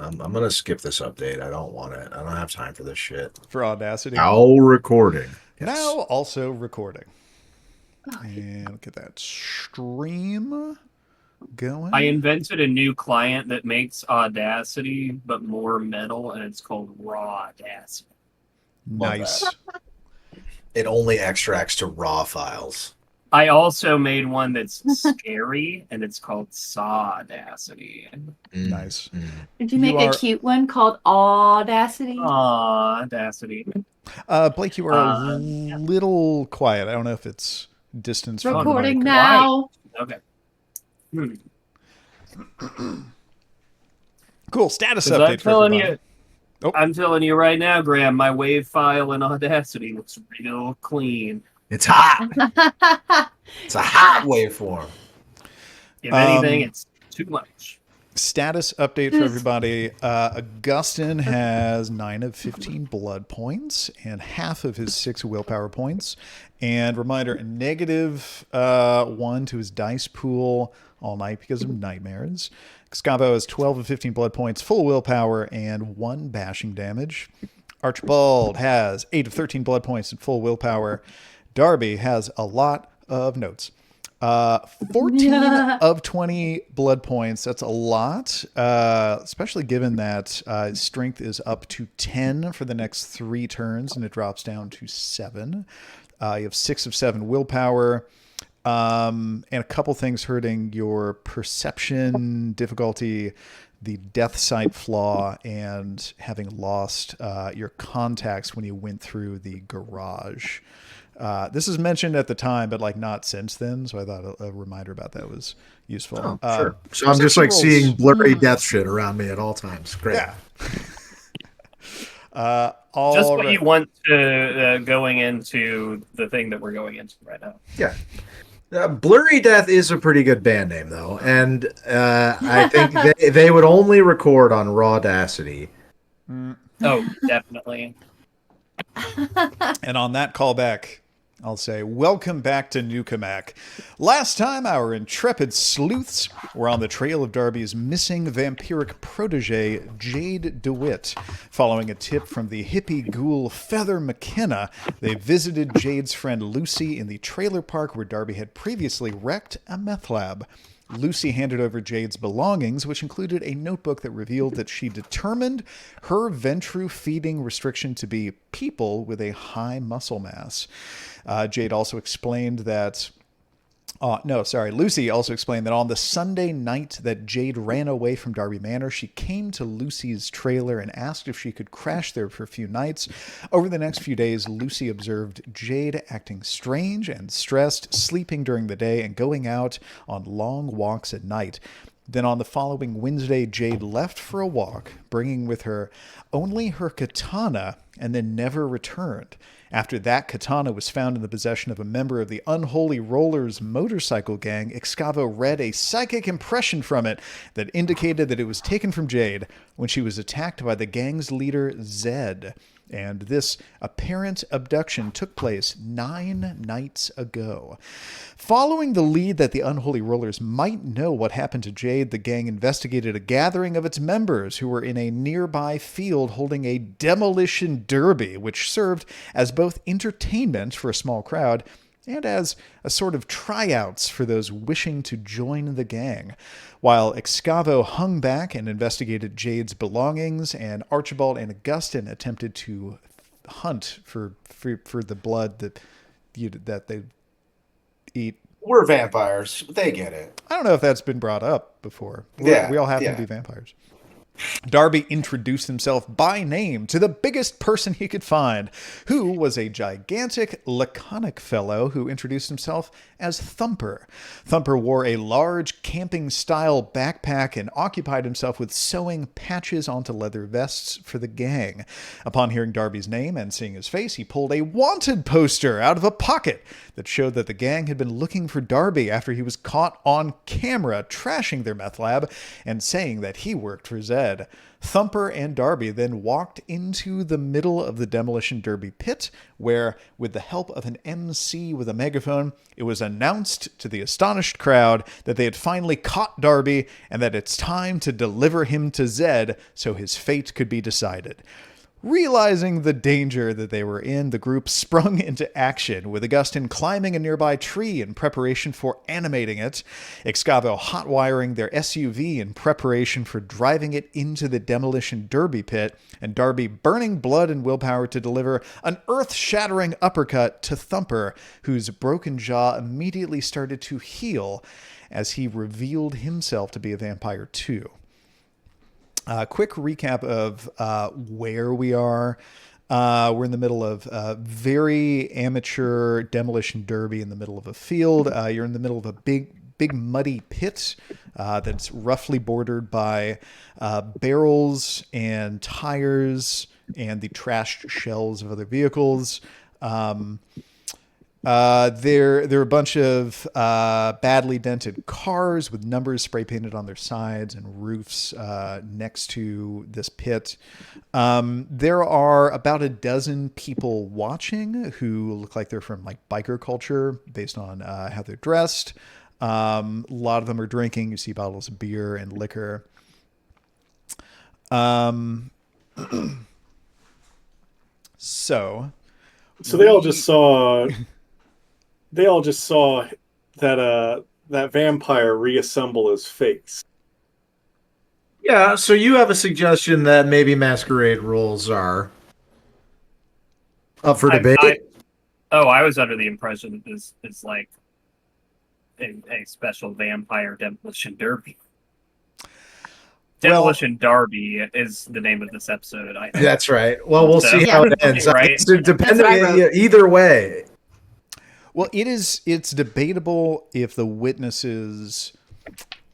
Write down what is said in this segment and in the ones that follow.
I'm gonna skip this update. I don't want it. I don't have time for this shit. For Audacity. Now recording. Now Yes. also recording. Oh, And get that stream going. I invented a new client that makes Audacity, but more metal, and it's called Raw Audacity. Nice. It only extracts to raw files. I also made one that's scary, and it's called Sawdacity. Nice. Did you make a cute one called Audacity? Audacity. Blake, you are a little quiet. I don't know if it's distance from the Recording mic. now. Okay. Cool. Status 'Cause update for everybody. I'm telling you right now, Graham, my wave file in Audacity looks real clean. It's hot. It's a hot waveform. If anything, it's too much. Status update for everybody. Augustyn has 9 of 15 blood points and half of his 6 willpower points. And reminder, a negative 1 to his dice pool all night because of nightmares. Excavo has 12 of 15 blood points, full willpower, and 1 bashing damage. Archibald has 8 of 13 blood points and full willpower. Darby has a lot of notes. 14 of 20 blood points. That's a lot, especially given that strength is up to 10 for the next 3 turns, and it drops down to 7. You have 6 of 7 willpower, and a couple things hurting your perception difficulty, the death sight flaw, and having lost your contacts when you went through the garage. This is mentioned at the time, but like not since then. So I thought a reminder about that was useful. Oh, sure. So I'm just like seeing blurry death shit around me at all times. Great. Yeah. Just what you want to going into the thing that we're going into right now. Yeah. Blurry Death is a pretty good band name, though. And I think they would only record on Raw Audacity. Oh, definitely. And on that callback, I'll say, welcome back to New Cammack. Last time, our intrepid sleuths were on the trail of Darby's missing vampiric protege, Jade DeWitt. Following a tip from the hippie ghoul Feather McKenna, they visited Jade's friend Lucy in the trailer park where Darby had previously wrecked a meth lab. Lucy handed over Jade's belongings, which included a notebook that revealed that she determined her ventru feeding restriction to be people with a high muscle mass. Jade also explained that... Lucy also explained that on the Sunday night that Jade ran away from Darby Manor, she came to Lucy's trailer and asked if she could crash there for a few nights. Over the next few days, Lucy observed Jade acting strange and stressed, sleeping during the day and going out on long walks at night. Then on the following Wednesday, Jade left for a walk, bringing with her only her katana, and then never returned. After that katana was found in the possession of a member of the Unholy Rollers motorcycle gang, Excavo read a psychic impression from it that indicated that it was taken from Jade when she was attacked by the gang's leader, Zed. And this apparent abduction took place 9 nights ago. Following the lead that the Unholy Rollers might know what happened to Jade, the gang investigated a gathering of its members who were in a nearby field holding a demolition derby, which served as both entertainment for a small crowd and as a sort of tryouts for those wishing to join the gang. While Excavo hung back and investigated Jade's belongings, and Archibald and Augustyn attempted to hunt for the blood that they eat. We're vampires. They get it. I don't know if that's been brought up before. Yeah, We all happen to be vampires. Darby introduced himself by name to the biggest person he could find, who was a gigantic, laconic fellow who introduced himself as Thumper. Thumper wore a large camping-style backpack and occupied himself with sewing patches onto leather vests for the gang. Upon hearing Darby's name and seeing his face, he pulled a wanted poster out of a pocket that showed that the gang had been looking for Darby after he was caught on camera trashing their meth lab and saying that he worked for Zed. Zed. Thumper and Darby then walked into the middle of the Demolition Derby pit, where, with the help of an MC with a megaphone, it was announced to the astonished crowd that they had finally caught Darby and that it's time to deliver him to Zed so his fate could be decided. Realizing the danger that they were in, the group sprung into action, with Augustyn climbing a nearby tree in preparation for animating it, Excavo hot-wiring their SUV in preparation for driving it into the Demolition Derby pit, and Darby burning blood and willpower to deliver an earth-shattering uppercut to Thumper, whose broken jaw immediately started to heal as he revealed himself to be a vampire too. Quick recap of where we are. We're in the middle of very amateur demolition derby in the middle of a field. You're in the middle of a big muddy pit that's roughly bordered by barrels and tires and the trashed shells of other vehicles. There are a bunch of badly dented cars with numbers spray painted on their sides and roofs next to this pit. There are about a dozen people watching who look like they're from like biker culture based on how they're dressed. A lot of them are drinking. You see bottles of beer and liquor. So they all just saw. They all just saw that vampire reassemble his face. Yeah, so you have a suggestion that maybe masquerade rules are up for debate? I was under the impression that this is like a special vampire demolition derby. Demolition Darby is the name of this episode. I think. That's right. Well, we'll see how it ends. Right? It's depending either way. Well, it's debatable if the witnesses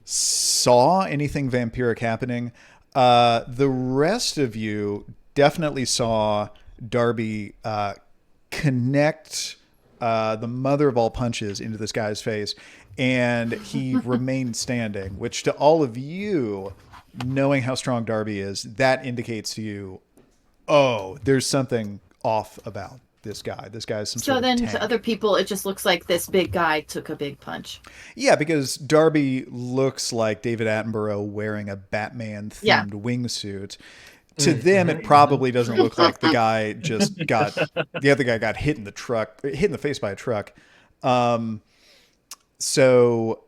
saw anything vampiric happening. The rest of you definitely saw Darby connect the mother of all punches into this guy's face, and he remained standing, which to all of you, knowing how strong Darby is, that indicates to you, oh, there's something off about this guy. This guy's some sort of tank. To other people, it just looks like this big guy took a big punch. Yeah, because Darby looks like David Attenborough wearing a Batman-themed wingsuit. To them, it probably doesn't look like the guy the other guy got hit in the face by a truck. So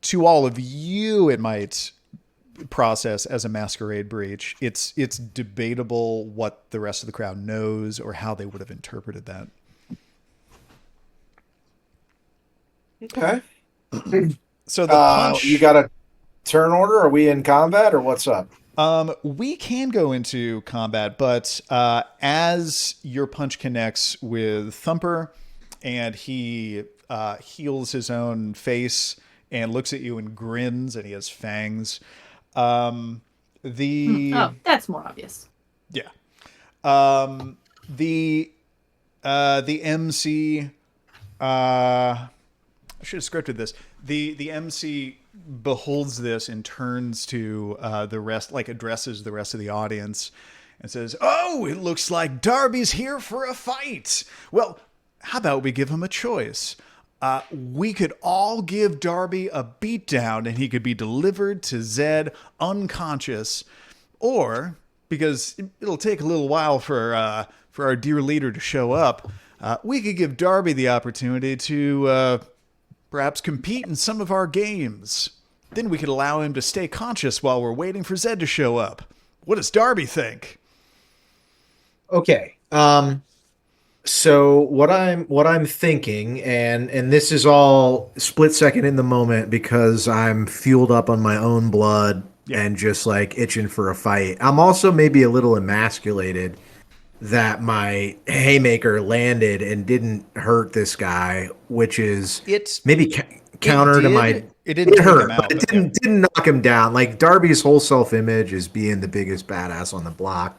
to all of you, it might process as a masquerade breach. It's debatable what the rest of the crowd knows or how they would have interpreted that. Okay. So the punch. You got a turn order? Are we in combat or what's up? We can go into combat, but as your punch connects with Thumper and he heals his own face and looks at you and grins and he has fangs. That's more obvious. Yeah. The MC, I should have scripted this. The MC beholds this and turns to the rest, like addresses the rest of the audience and says, "Oh, it looks like Darby's here for a fight. Well, how about we give him a choice? We could all give Darby a beatdown and he could be delivered to Zed unconscious. Or, because it'll take a little while for our dear leader to show up, we could give Darby the opportunity to perhaps compete in some of our games. Then we could allow him to stay conscious while we're waiting for Zed to show up. What does Darby think?" Okay. So what I'm thinking, and this is all split second in the moment because I'm fueled up on my own blood and just like itching for a fight. I'm also maybe a little emasculated that my haymaker landed and didn't hurt this guy, which is maybe counter to my. It hurt, but it didn't knock him down. Like Darby's whole self-image is being the biggest badass on the block.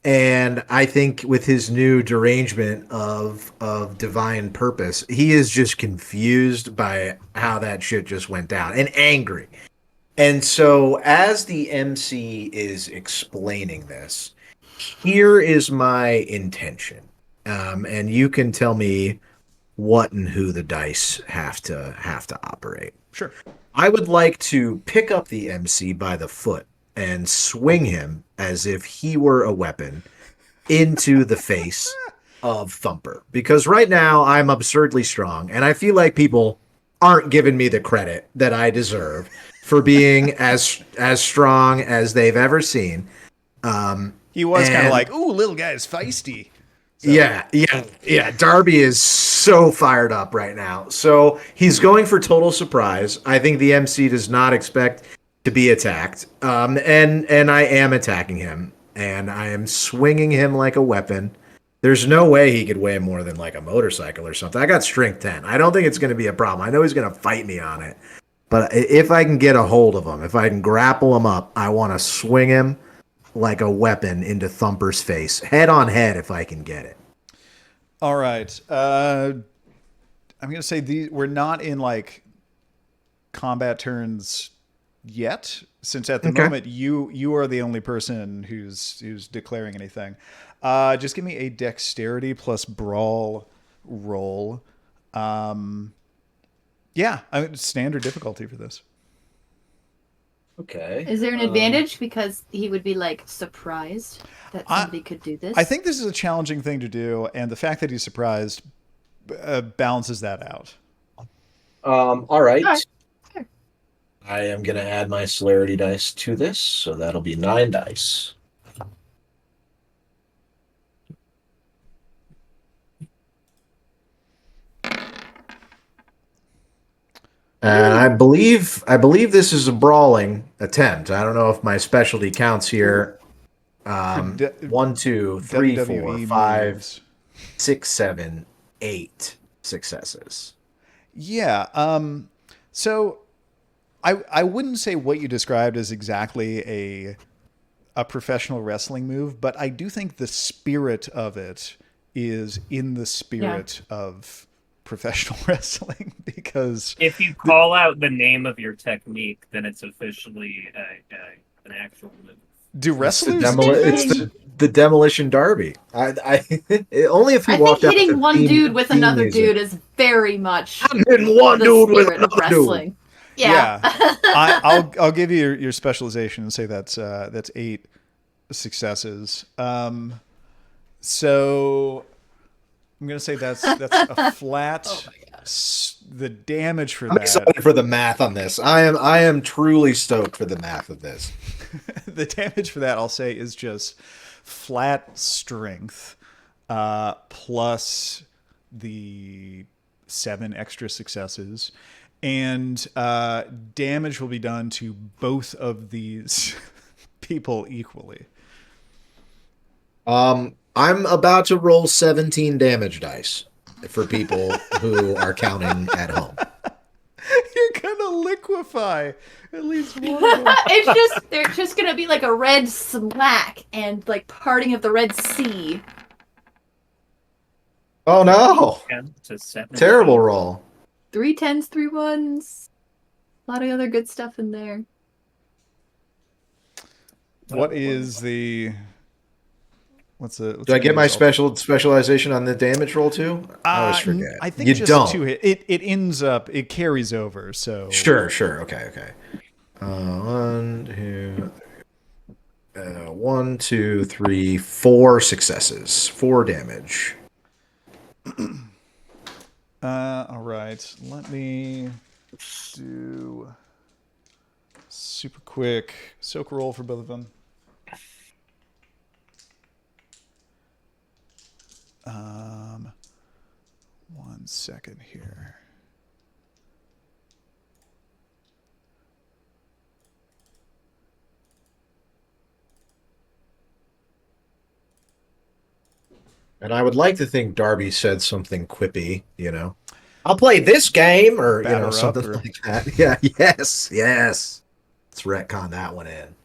And I think with his new derangement of divine purpose, he is just confused by how that shit just went down and angry. And so, as the MC is explaining this, here is my intention, and you can tell me what and who the dice have to operate. Sure. I would like to pick up the MC by the foot and swing him as if he were a weapon into the face of Thumper. Because right now I'm absurdly strong, and I feel like people aren't giving me the credit that I deserve for being as strong as they've ever seen. He was kind of And- like, ooh, little guy's feisty. So- Yeah. Darby is so fired up right now. So he's going for total surprise. I think the MC does not expect to be attacked. And I am attacking him. And I am swinging him like a weapon. There's no way he could weigh more than like a motorcycle or something. I got strength 10. I don't think it's going to be a problem. I know he's going to fight me on it. But if I can get a hold of him, if I can grapple him up, I want to swing him like a weapon into Thumper's face, head on head, if I can get it. All right. I'm going to say we're not in like combat turns yet, since at the moment you are the only person who's declaring anything. Just give me a dexterity plus brawl roll. Standard difficulty for this. Okay. Is there an advantage because he would be like surprised that somebody could do this? I think this is a challenging thing to do, and the fact that he's surprised balances that out. All right. Sure. I am going to add my celerity dice to this, so that'll be 9 dice. And I believe this is a brawling attempt. I don't know if my specialty counts here. 1, 2, 3, 4, WWE 5, moves. 6, 7, 8 successes. Yeah. So I wouldn't say what you described as exactly a professional wrestling move, but I do think the spirit of it is in the spirit of professional wrestling, because If you call out the name of your technique, then it's officially an actual move. do wrestlers It's the Demolition Darby. I only if he I think walked out hitting to one theme- dude with theme another music. dude is very much I'm hitting one the dude with spirit of another dude. wrestling. Yeah. I'll give you your specialization and say that's 8 successes. So I'm gonna say that's a flat. The damage for I'm that. excited for the math on this. I am truly stoked for the math of this. The damage for that, I'll say, is just flat strength plus the 7 extra successes, and damage will be done to both of these people equally. I'm about to roll 17 damage dice for people who are counting at home. You're gonna liquefy at least one of them. There's just gonna be like a red smack and like parting of the Red Sea. Oh no! 10 to 17. Terrible roll. 3 10s, 3 1s. A lot of other good stuff in there. What is the? Do I get my specialization on the damage roll too? I always forget. I think you just don't. 2 hit. It ends up. It carries over. So Sure. Okay. 1, 2, 1, 2, 3, 4 successes, 4 damage. All right. Let me do super quick soak roll for both of them. 1 second here. And I would like to think Darby said something quippy, I'll play this game, or Batter up, something or- like that. Yeah, yes. Let's retcon that one in.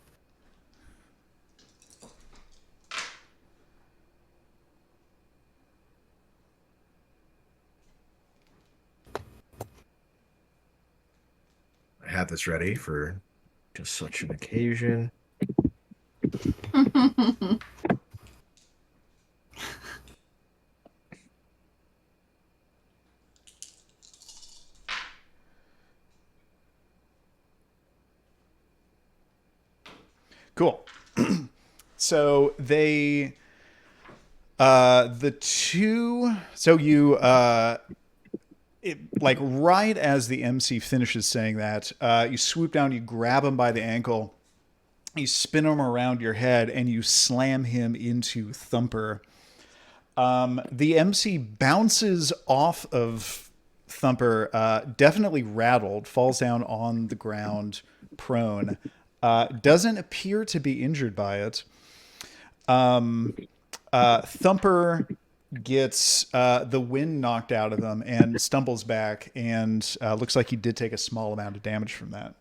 I have this ready for Just such an occasion. Cool. So they, like right as the MC finishes saying that, you swoop down, you grab him by the ankle, you spin him around your head, and you slam him into Thumper. The MC bounces off of Thumper, definitely rattled, falls down on the ground, prone. Doesn't appear to be injured by it. Thumper gets the wind knocked out of them and stumbles back, and looks like he did take a small amount of damage from that.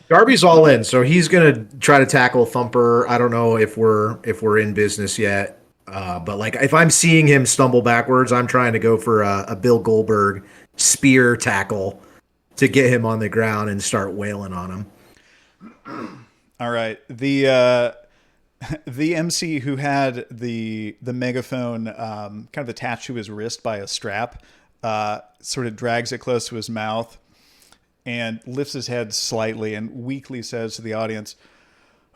Darby's all in, so he's gonna try to tackle Thumper. I don't know if we're in business yet, but like if I'm seeing him stumble backwards, I'm trying to go for a Bill Goldberg spear tackle to get him on the ground and start wailing on him. All right, the MC who had the megaphone kind of attached to his wrist by a strap, sort of drags it close to his mouth and lifts his head slightly and weakly says to the audience,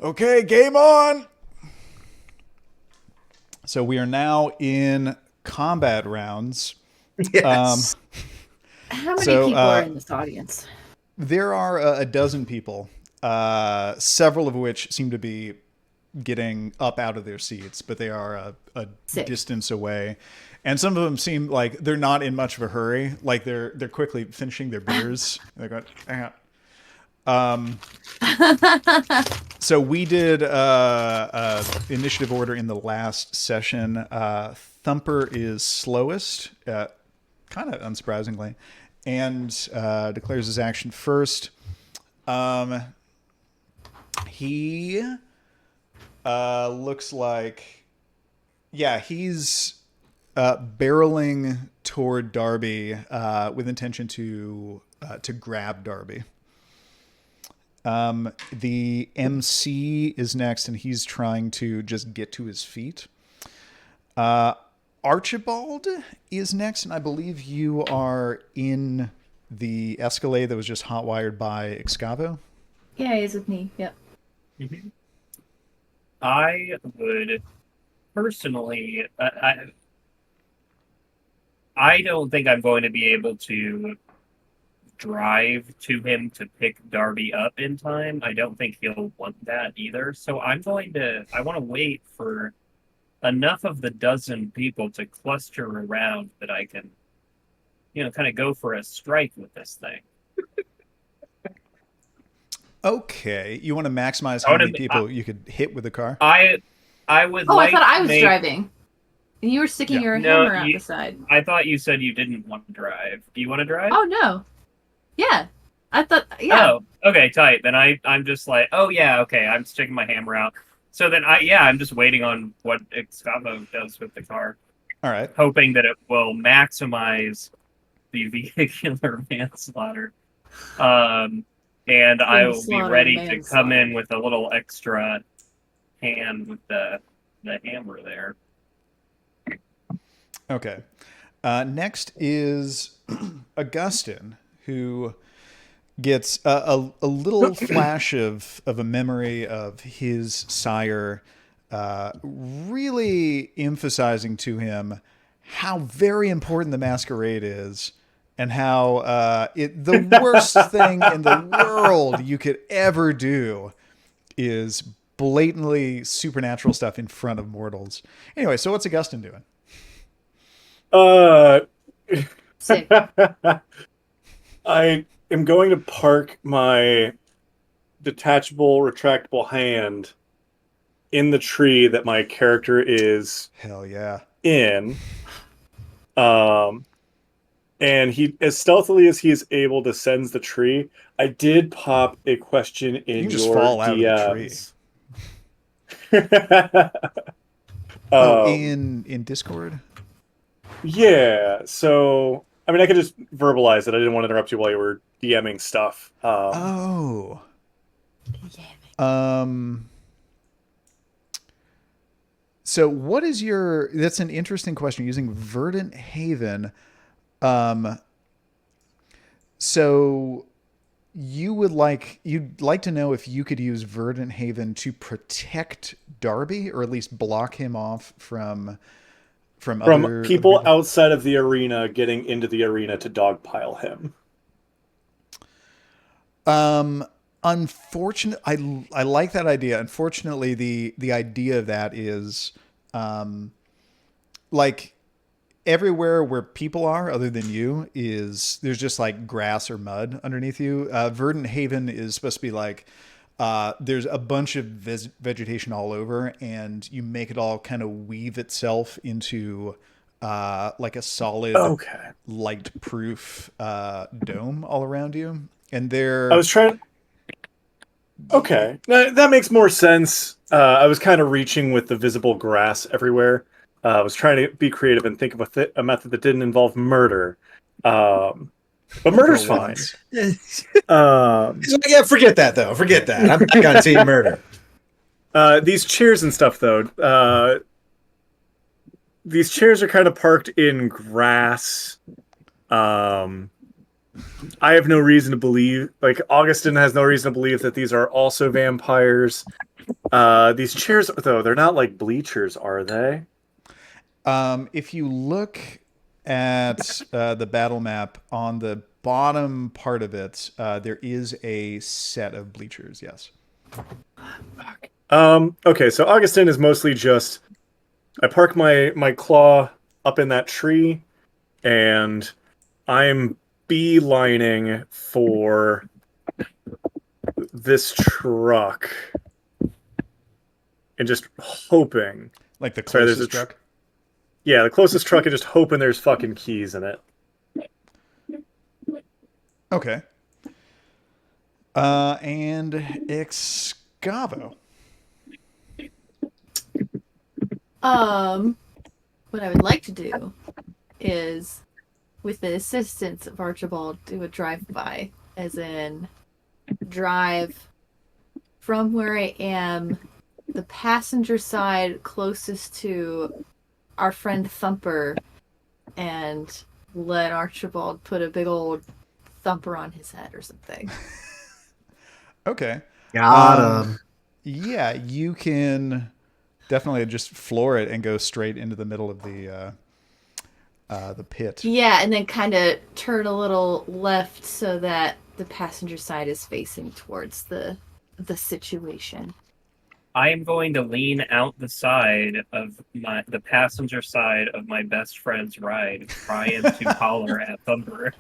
"Okay, game on." So we are now in combat rounds. Yes. How many So, people are in this audience? There are a dozen people, several of which seem to be getting up out of their seats, but they are a distance away. And some of them seem like they're not in much of a hurry. Like they're quickly finishing their beers. They're going, So we did initiative order in the last session. Thumper is slowest, kind of unsurprisingly, and declares his action first. He looks like, yeah, he's barreling toward Darby with intention to grab Darby. The MC is next, and he's trying to just get to his feet. Archibald is next, and I believe you are in the Escalade that was just hotwired by Excavo. Yeah, he's with me. Yep. Mm-hmm. I would personally, I don't think I'm going to be able to drive to him to pick Darby up in time. I don't think he'll want that either. So I want to wait for enough of the dozen people to cluster around that I can, kind of go for a strike with this thing. Okay, you want to maximize how many people you could hit with the car? I would. Oh, like I thought I was make... driving. And you were sticking your hammer out the side. I thought you said you didn't want to drive. Do you want to drive? Oh, no. Yeah. I thought, yeah. Oh, okay, tight. Then I'm just like, oh, yeah, okay, I'm sticking my hammer out. So then, I'm just waiting on what Excavo does with the car. All right. Hoping that it will maximize the vehicular manslaughter. And I will be ready to come in with a little extra hand with the hammer there. Okay. Next is Augustyn, who gets a little flash of a memory of his sire, really emphasizing to him how very important the masquerade is, and how the worst thing in the world you could ever do is blatantly supernatural stuff in front of mortals. Anyway, so what's Augustyn doing? Sick. I am going to park my detachable, retractable hand in the tree that my character is Hell yeah. in. And he, as stealthily as he is able, descends the tree. I did pop a question in you just your fall out DMs. of the tree. In Discord? Yeah, so I mean, I could just verbalize it. I didn't want to interrupt you while you were DMing stuff. Oh. So what is your... That's an interesting question. Using Verdant Haven. So you'd like to know if you could use Verdant Haven to protect Darby, or at least block him off from other people outside of the arena getting into the arena to dogpile him. Unfortunately, I like that idea. Unfortunately, the idea of that is, like, everywhere where people are other than you there's just like grass or mud underneath you. Verdant Haven is supposed to be like, there's a bunch of vegetation all over, and you make it all kind of weave itself into like a solid, light-proof dome all around you. And I was trying. Okay, that makes more sense. I was kind of reaching with the visible grass everywhere. I was trying to be creative and think of a method that didn't involve murder. But murder's fine. He's like, yeah, forget that though. Forget that. I'm back on team murder. These chairs and stuff, though. These chairs are kind of parked in grass. I have no reason to believe, like, Augustyn has no reason to believe that these are also vampires. These chairs, though, they're not like bleachers, are they? If you look at the battle map, on the bottom part of it, there is a set of bleachers, yes. Okay, so Augustyn is mostly just, I park my claw up in that tree, and I'm beelining for this truck, and just hoping. Like the closest truck? Yeah, the closest truck, and just hoping there's fucking keys in it. Okay. And Excavo. What I would like to do is, with the assistance of Archibald, do a drive-by, as in drive from where I am, the passenger side closest to our friend Thumper, and let Archibald put a big old thumper on his head or something. Okay. Got him. Yeah, you can definitely just floor it and go straight into the middle of the pit. Yeah, and then kind of turn a little left so that the passenger side is facing towards the situation. I am going to lean out the side of the passenger side of my best friend's ride, trying to holler at Thumper.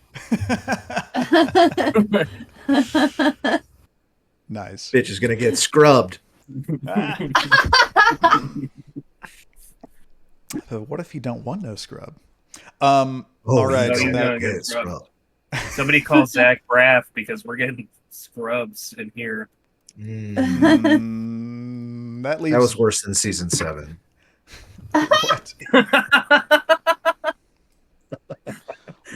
Nice. Bitch is gonna get scrubbed. But what if you don't want no scrub? All right. no, So you that, don't get scrubbed. Somebody call Zach Braff because we're getting scrubs in here. that leaves. That was worse than season 7. What?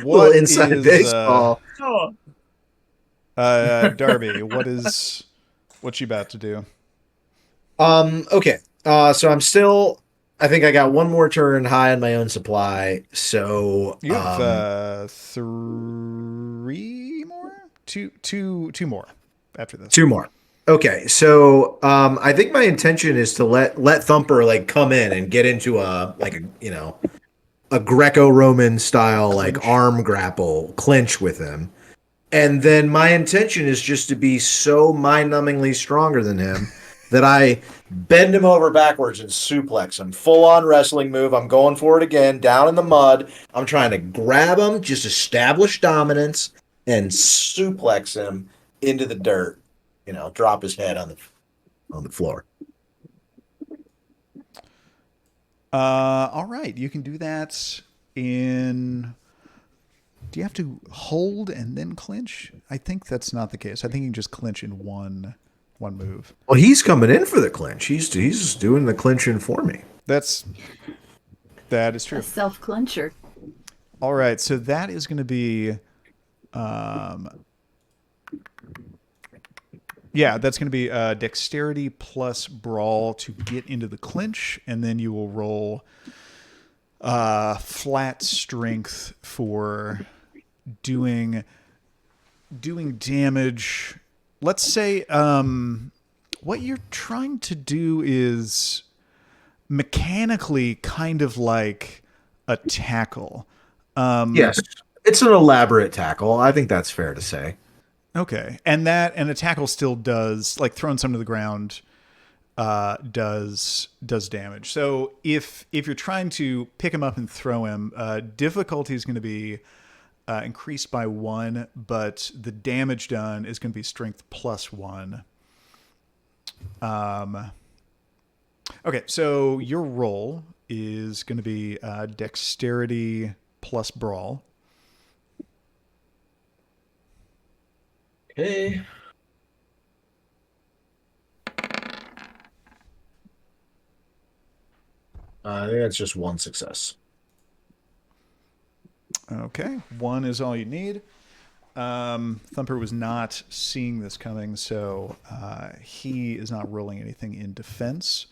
Well, inside baseball. Darby, what you about to do? Okay. So I'm still. I think I got one more turn high on my own supply. So You have 3 more, two more after this. 2 more. Okay, so I think my intention is to let Thumper like come in and get into a Greco-Roman style like arm grapple clinch with him, and then my intention is just to be so mind-numbingly stronger than him that I bend him over backwards and suplex him. Full on wrestling move. I'm going for it again, down in the mud. I'm trying to grab him, just establish dominance, and suplex him into the dirt. Drop his head on the floor. All right, you can do that in. Do you have to hold and then clinch? I think that's not the case. I think you can just clinch in one move. Well, he's coming in for the clinch. He's doing the clinching for me. That is true. A self-clincher. All right, so that is going to be, yeah, that's going to be dexterity plus brawl to get into the clinch, and then you will roll flat strength for doing damage. Let's say what you're trying to do is mechanically kind of like a tackle. Yes, it's an elaborate tackle. I think that's fair to say. Okay, and a tackle still does, like, throwing something to the ground does damage. So if you're trying to pick him up and throw him, difficulty is going to be increased by 1, but the damage done is going to be strength plus 1. Okay, so your roll is going to be dexterity plus brawl. Okay. I think that's just one success. Okay, 1 is all you need. Thumper was not seeing this coming, so he is not rolling anything in defense.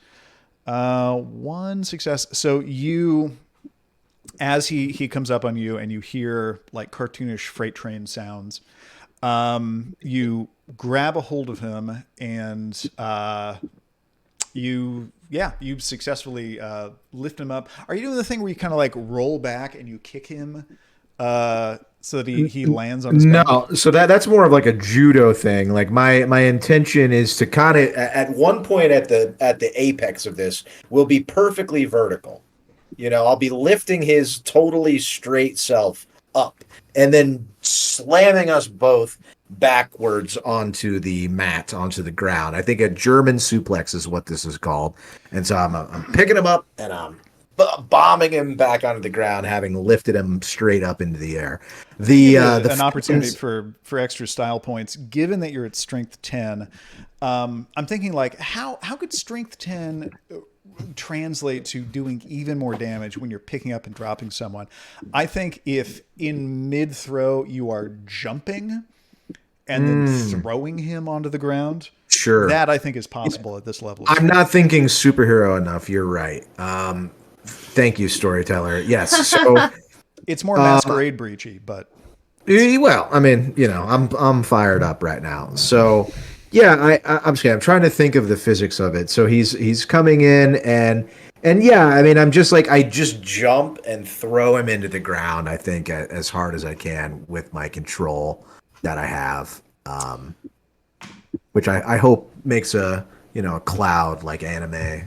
1 success. So you, as he comes up on you and you hear like cartoonish freight train sounds, you grab a hold of him and you successfully lift him up. Are you doing the thing where you kind of like roll back and you kick him so that he lands on his back? No, so that's more of like a judo thing. Like my intention is to kind of at one point at the apex of this will be perfectly vertical. You know, I'll be lifting his totally straight self up and then slamming us both backwards onto the mat, onto the ground. I think a German suplex is what this is called. And so I'm picking him up and I'm bombing him back onto the ground, having lifted him straight up into the air. An opportunity for extra style points, given that you're at strength 10. I'm thinking like how could strength 10 translate to doing even more damage when you're picking up and dropping someone? I think if in mid throw you are jumping and then throwing him onto the ground, sure, that I think is possible at this level. I'm not thinking superhero enough. You're right. Thank you, storyteller. Yes, so it's more masquerade breachy, but well, I mean, you know, I'm fired up right now. So yeah, I'm trying to think of the physics of it. So he's coming in and yeah, I mean, I'm just like I just jump and throw him into the ground. I think as hard as I can with my control that I have, which I hope makes a cloud like anime.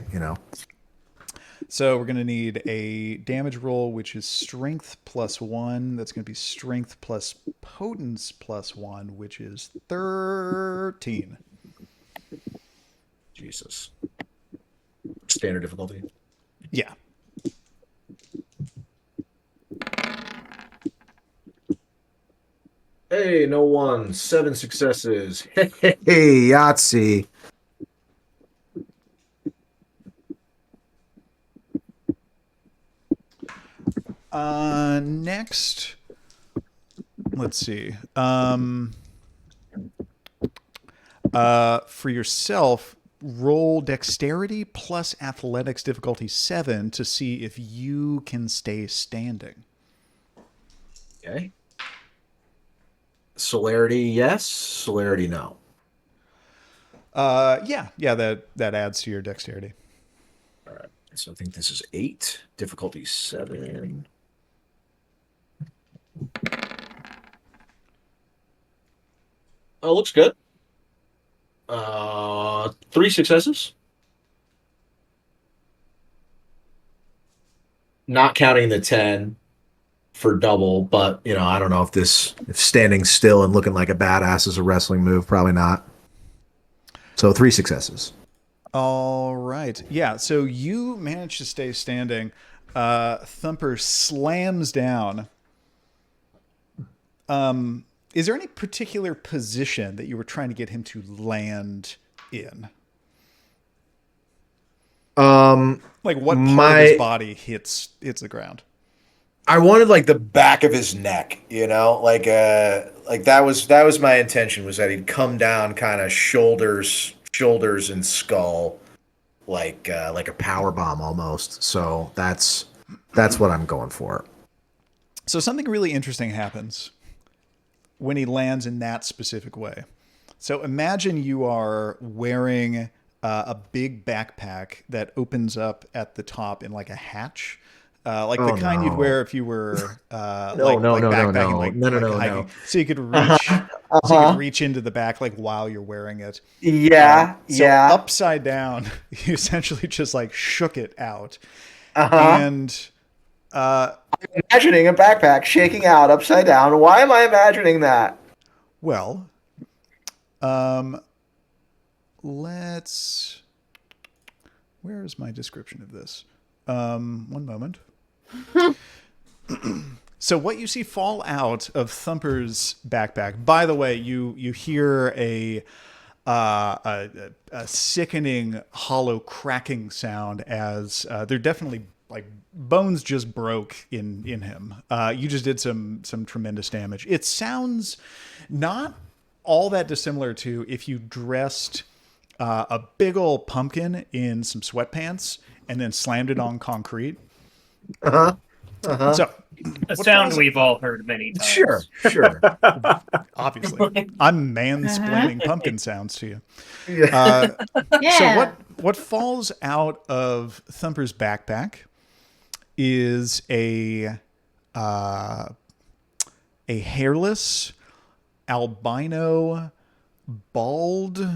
So we're going to need a damage roll, which is strength plus 1. That's going to be strength plus potence plus 1, which is 13. Jesus. Standard difficulty. Yeah. Hey, no one. 7 successes. Hey, Yahtzee. Next, let's see. For yourself, roll dexterity plus athletics difficulty 7 to see if you can stay standing. Okay. Celerity, yes. Celerity, no. Yeah, that adds to your dexterity. All right. So I think this is 8. Difficulty 7. Oh, looks good. 3 successes. Not counting the 10 for double, but I don't know if standing still and looking like a badass is a wrestling move. Probably not. So 3 successes. All right. Yeah, so you manage to stay standing. Thumper slams down. Is there any particular position that you were trying to get him to land in? Like what part of his body hits the ground? I wanted like the back of his neck, like that was my intention, was that he'd come down kind of shoulders and skull, like a power bomb almost. So that's what I'm going for. So something really interesting happens when he lands in that specific way. So imagine you are wearing a big backpack that opens up at the top in like a hatch. Like the kind you'd wear if you were backpacking, hiking. So you could reach into the back like while you're wearing it. Yeah, so upside down, you essentially just like shook it out. And I'm imagining a backpack shaking out upside down. Why am I imagining that? Well, let's. Where is my description of this? One moment. So what you see fall out of Thumper's backpack. By the way, you hear a sickening, hollow cracking sound as they're definitely like bones just broke in him. You just did some tremendous damage. It sounds not all that dissimilar to if you dressed a big old pumpkin in some sweatpants and then slammed it on concrete. So a sound we've all heard many times. Sure. Obviously, I'm mansplaining pumpkin sounds to you. Yeah. So what falls out of Thumper's backpack is a hairless, albino, bald.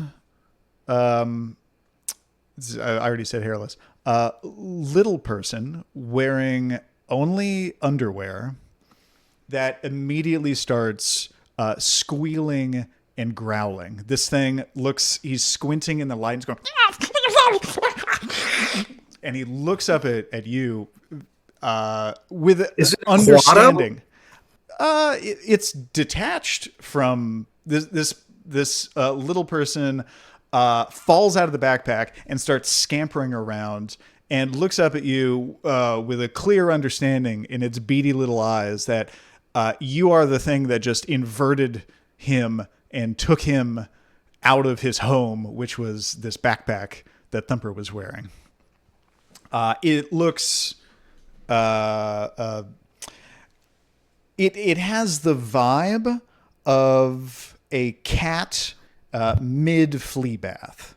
I already said hairless. Little person wearing only underwear that immediately starts squealing and growling. This thing he's squinting in the light and he's going, and he looks up at you with understanding. It's detached from this little person. Falls out of the backpack and starts scampering around and looks up at you with a clear understanding in its beady little eyes that you are the thing that just inverted him and took him out of his home, which was this backpack that Thumper was wearing. It looks... It has the vibe of a cat... mid flea bath.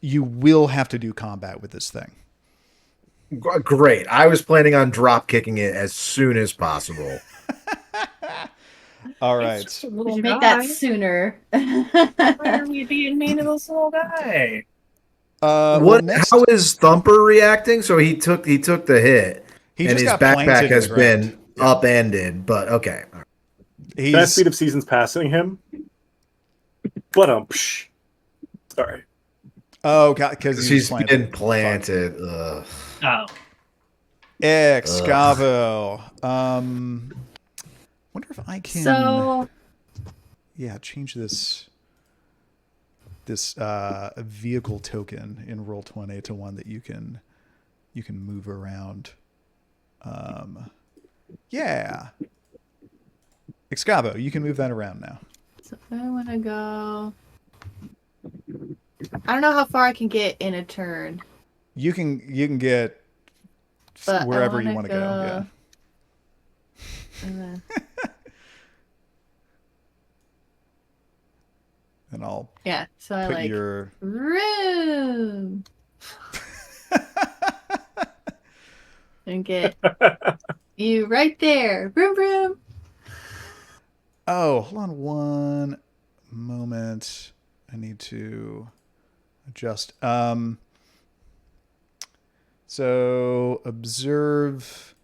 You will have to do combat with this thing. Great. I was planning on drop kicking it as soon as possible. All right. We'll make that sooner. Why are we being mean to this little guy? How is Thumper reacting? So he took the hit, and his backpack has been upended. But okay, best speed of seasons passing him. But sorry. Oh god, because he's been planted. Ugh. Oh. Excavo. Wonder if I can. So. Yeah, change this vehicle token in Roll20 to one that you can move around. Yeah. Excavo, you can move that around now. So if I want to go... I don't know how far I can get in a turn. You can get but wherever you want to go. Yeah. And I'll so I put like your room and get you right there. Vroom vroom. Oh, hold on one moment. I need to adjust. So observe.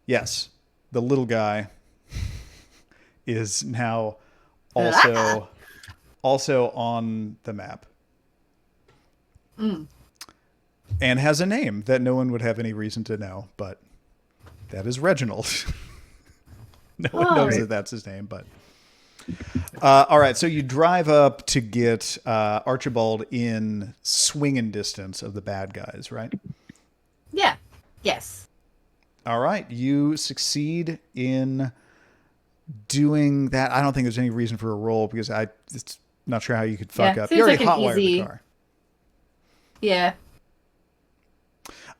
Yes, the little guy is now also on the map. And has a name that no one would have any reason to know, but that is Reginald. No one knows that that's his name, but... all right, so you drive up to get Archibald in swinging distance of the bad guys, right? Yeah. Yes. All right, you succeed in doing that. I don't think there's any reason for a roll because it's not sure how you could fuck Yeah, up. seems You already like an hotwired the easy- car. Yeah,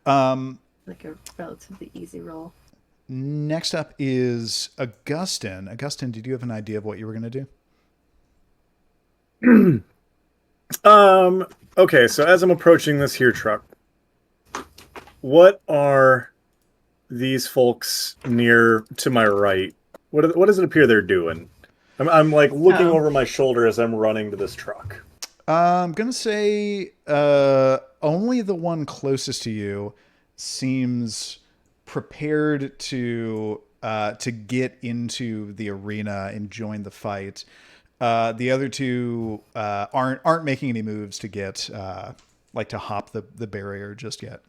Um, like a relatively easy roll. next up is Augustyn. Augustyn, did you have an idea of what you were going to do? Okay, so as I'm approaching this here truck, what are these folks near to my right? What does it appear they're doing? I'm like looking over my shoulder as I'm running to this truck. I'm going to say only the one closest to you seems prepared to get into the arena and join the fight. The other two aren't making any moves to get like to hop the barrier just yet.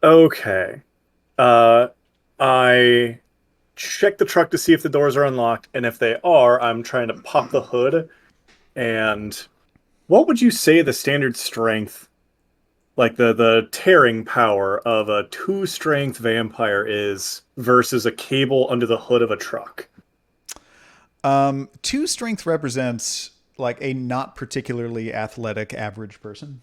Okay. I check the truck to see if the doors are unlocked, and if they are, I'm trying to pop the hood. And what would you say the standard strength, like the tearing power of a 2-strength vampire is versus a cable under the hood of a truck? 2 strength represents like a not particularly athletic average person.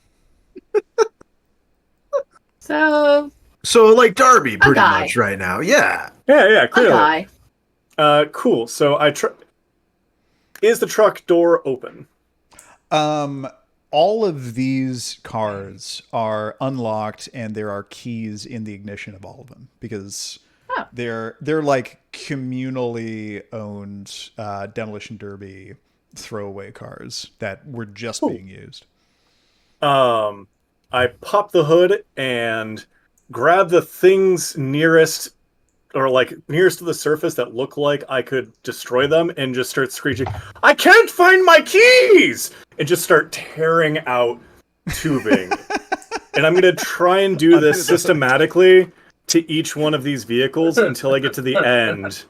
So So like Darby, pretty guy. much right now. Yeah. Yeah, a clearly. guy. Cool. So is the truck door open? All of these cars are unlocked, and there are keys in the ignition of all of them because they're like communally owned Demolition Derby throwaway cars that were just being used. I pop the hood and grab the things nearest to the surface that look like I could destroy them and just start screeching, "I can't find my keys!" and just start tearing out tubing. And I'm going to try and do this systematically to each one of these vehicles until I get to the end,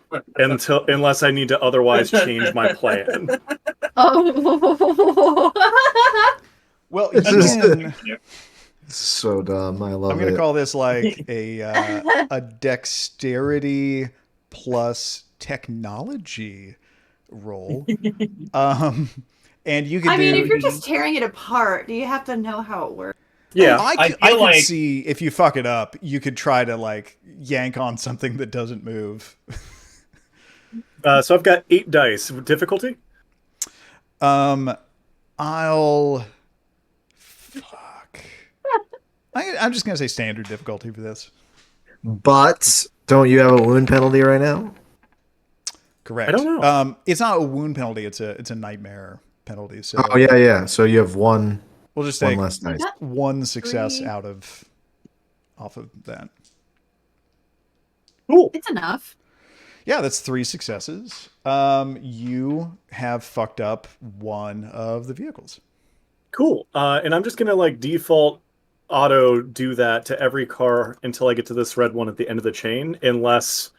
unless I need to otherwise change my plan. Oh. Well, This is- again, So dumb. I love I'm going to it. call this like a dexterity plus technology roll. And you can I mean, do. if you're just tearing it apart, do you have to know how it works? Yeah. I feel could like- see if you fuck it up, you could try to like yank on something that doesn't move. So I've got 8 dice. Difficulty? I'll fuck. I'm just gonna say standard difficulty for this. But don't you have a wound penalty right now? Correct. I don't know. It's not a wound penalty. It's a nightmare penalty. So Oh yeah. So you have one we'll just one take less dice. one success 3. off of that. Cool. It's enough. Yeah, that's 3 successes. You have fucked up one of the vehicles. Cool. And I'm just going to like default auto do that to every car until I get to this red one at the end of the chain, unless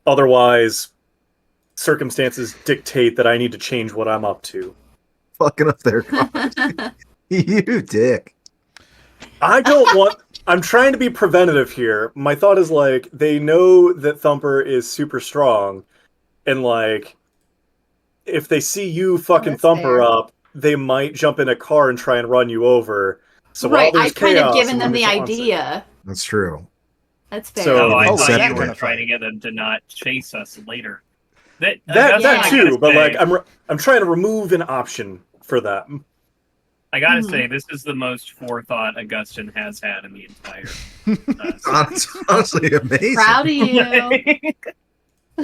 otherwise circumstances dictate that I need to change what I'm up to. Fucking up their cars. You dick. I don't want... I'm trying to be preventative here. My thought is like, they know that Thumper is super strong, and like, if they see you fucking that's Thumper fair. up, they might jump in a car and try and run you over. So Right, while I've there's kind of chaos, given we them wanna the balance it. idea. That's true. That's fair. So- Oh, I Oh, thought that you were kind of trying to get them to not chase us later. That That Yeah. too, but like I'm. I'm trying to remove an option for that. I gotta Mhm. say, this is the most forethought Augustyn has had in the entire. Honestly amazing. Proud of you. And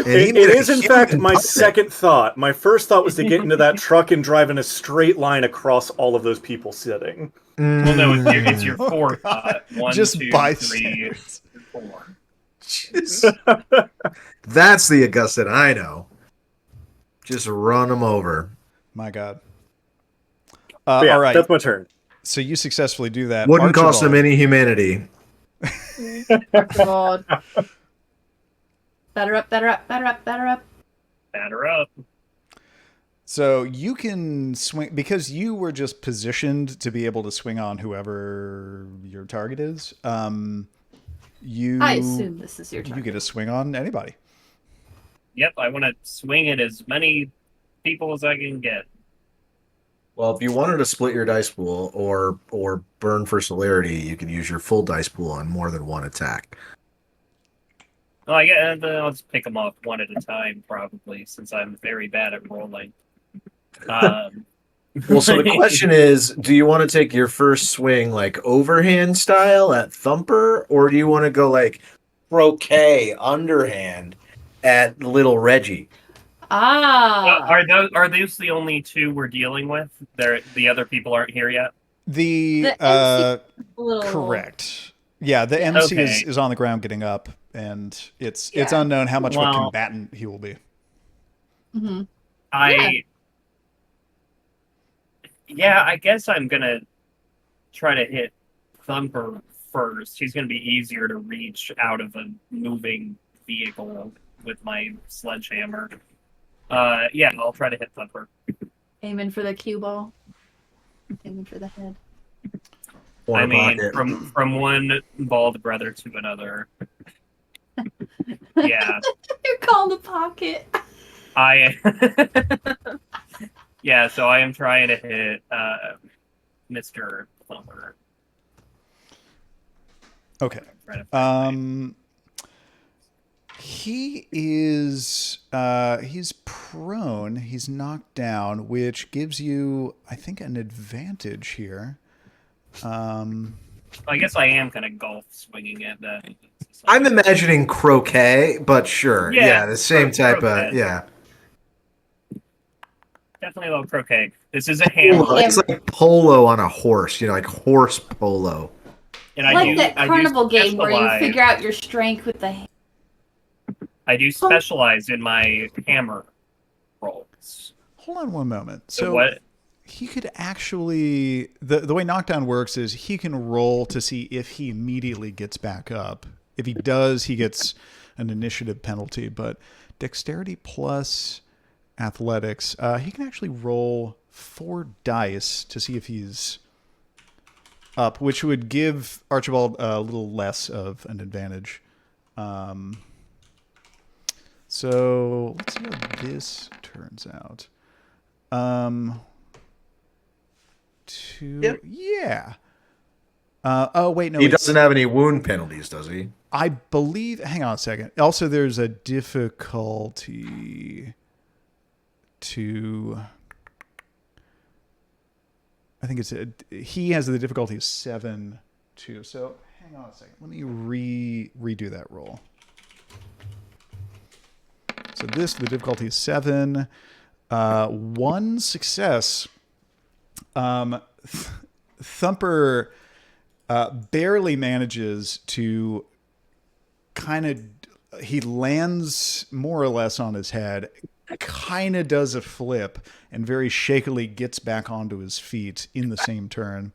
he It made a is in human fact my puppet. second thought. My first thought was to get into that truck and drive in a straight line across all of those people sitting. Well, no, it's your Oh, fourth God. thought. 1, Just 2, bystanders. 3, 4. Jeez. That's the Augustyn I know. Just run them over. My God. But yeah, all right. that's my turn. So you successfully do that. Wouldn't cost them Archibald. any humanity. God. Better up, better up, better up, better up. Batter up. So you can swing because you were just positioned to be able to swing on whoever your target is. I assume this is your You turn. get a swing on anybody. Yep, I want to swing at as many people as I can get. Well, if you wanted to split your dice pool or burn for celerity, you can use your full dice pool on more than one attack. Oh, I'll just pick them off one at a time, probably, since I'm very bad at rolling. Well, so the question is, do you want to take your first swing like overhand style at Thumper, or do you want to go like croquet underhand at Little Reggie? Are those the only two we're dealing with? The other people aren't here yet? The MC little... correct. Yeah, the MC Okay. is on the ground getting up, and it's unknown how much of a combatant he will be. Mm-hmm. I guess I'm gonna try to hit Thumper first. He's gonna be easier to reach out of a moving vehicle with my sledgehammer. I'll try to hit Thumper. Aiming for the cue ball. Aiming for the head. Or I mean, pocket. from one bald brother to another. Yeah, You're calling the pocket. So I am trying to hit Mr. Thumper. Okay. He is he's prone, he's knocked down, which gives you, I think, an advantage here. I guess I am kind of golf swinging at that. I'm imagining croquet, but sure. Yeah, The same type croquet. of, yeah. Definitely a little croquet. This is a hammer. It's like polo on a horse, like horse polo. And like that carnival game where you specialize- figure out your strength with the... I do specialize in my hammer rolls. Hold on one moment. So So what? he could actually, the way knockdown works is he can roll to see if he immediately gets back up. If he does, he gets an initiative penalty, but dexterity plus athletics, he can actually roll 4 dice to see if he's up, which would give Archibald a little less of an advantage. So let's see how this turns out. Yeah. Oh wait, no. He doesn't have any wound penalties, does he? I believe. Hang on a second. Also, there's a difficulty to. I think he has the difficulty of 7 too. So hang on a second. Let me redo that roll. So the difficulty is 7. 1 success. Thumper barely manages to he lands more or less on his head, kind of does a flip, and very shakily gets back onto his feet in the same turn.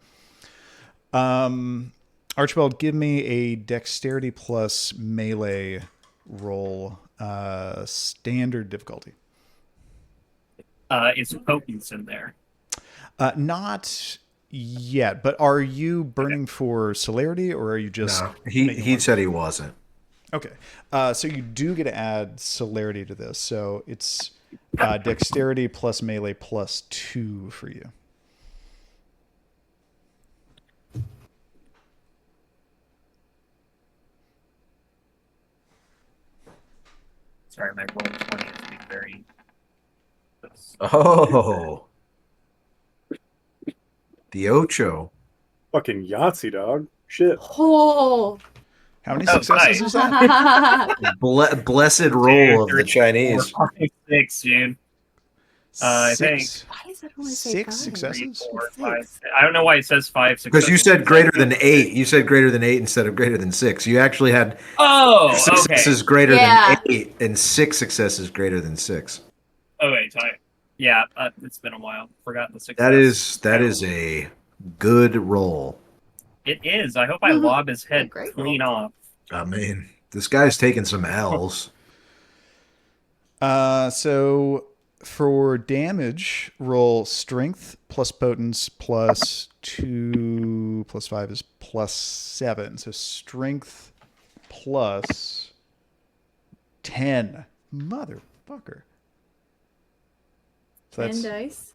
Archibald, give me a dexterity plus melee roll, standard difficulty. Is potence in there? Not yet, but are you burning for celerity, or are you just... No, he said he wasn't. Okay. So you do get to add celerity to this. So it's dexterity plus melee plus 2 for you. Sorry, my roll 20 is being very... Oh. The Ocho. Fucking Yahtzee, dog. Shit. Oh! How many Oh, successes nice. is that? Blessed roll of the Chinese. 4, 5, 6, dude. I think. Why does that only say 6 5? successes? 3, 4, 5. I don't know why it says 5 successes. Because you said greater than 8. You said greater than 8 instead of greater than 6. You actually had successes greater than 8 and 6 successes greater than 6. Oh, wait, time. Yeah, it's been a while. Forgot the success. That is a good roll. It is. I hope I lob his head Great clean off. I mean, this guy's taking some L's. So for damage, roll strength plus potence plus 2 plus 5 is plus 7. So strength plus 10. Motherfucker. So 10 that's dice.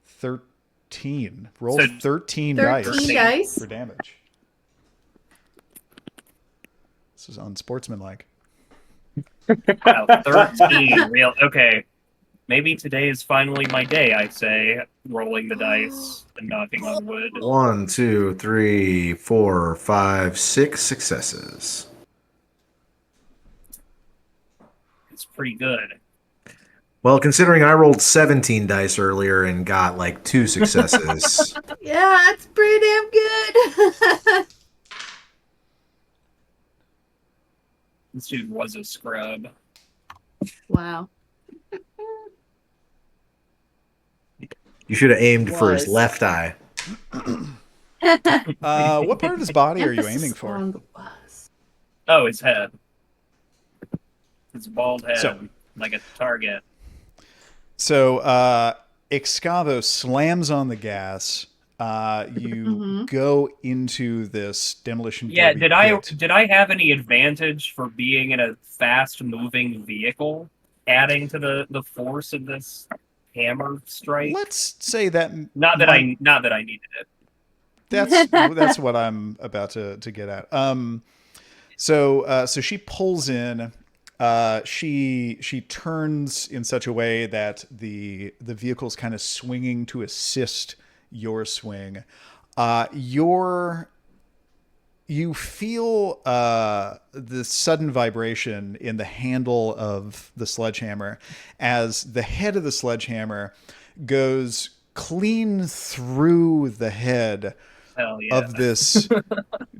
13. Roll So 13 13 dice dice. for damage. This is unsportsmanlike. Wow, 13. Real. Okay. Maybe today is finally my day, I say, rolling the dice and knocking on wood. 1, 2, 3, 4, 5, 6 successes. It's pretty good. Well, considering I rolled 17 dice earlier and got like 2 successes. Yeah, that's pretty damn good. This dude was a scrub. Wow. You should have aimed for his Was. left eye. What part of his body are you Emphasis aiming for? on the was. Oh, his head. His bald head, So- like a target. So, Excavo slams on the gas. You go into this demolition. Yeah, derby pit. did I have any advantage for being in a fast-moving vehicle, adding to the force of this hammer strike? Let's say that. Not that I needed it. That's what I'm about to get at. So she pulls in. She turns in such a way that the vehicle's kind of swinging to assist your swing. You feel the sudden vibration in the handle of the sledgehammer as the head of the sledgehammer goes clean through the head Hell yeah. of this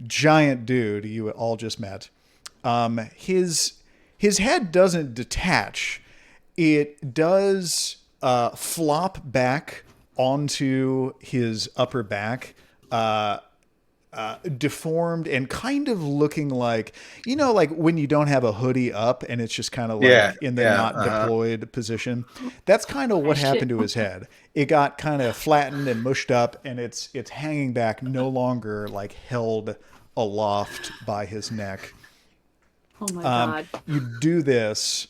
giant dude you all just met. His head doesn't detach. It does flop back onto his upper back, deformed and kind of looking like, like when you don't have a hoodie up and it's just kind of like in the not deployed position. That's kind of what happened to his head. It got kind of flattened and mushed up, and it's hanging back, no longer like held aloft by his neck. Oh my god. You do this,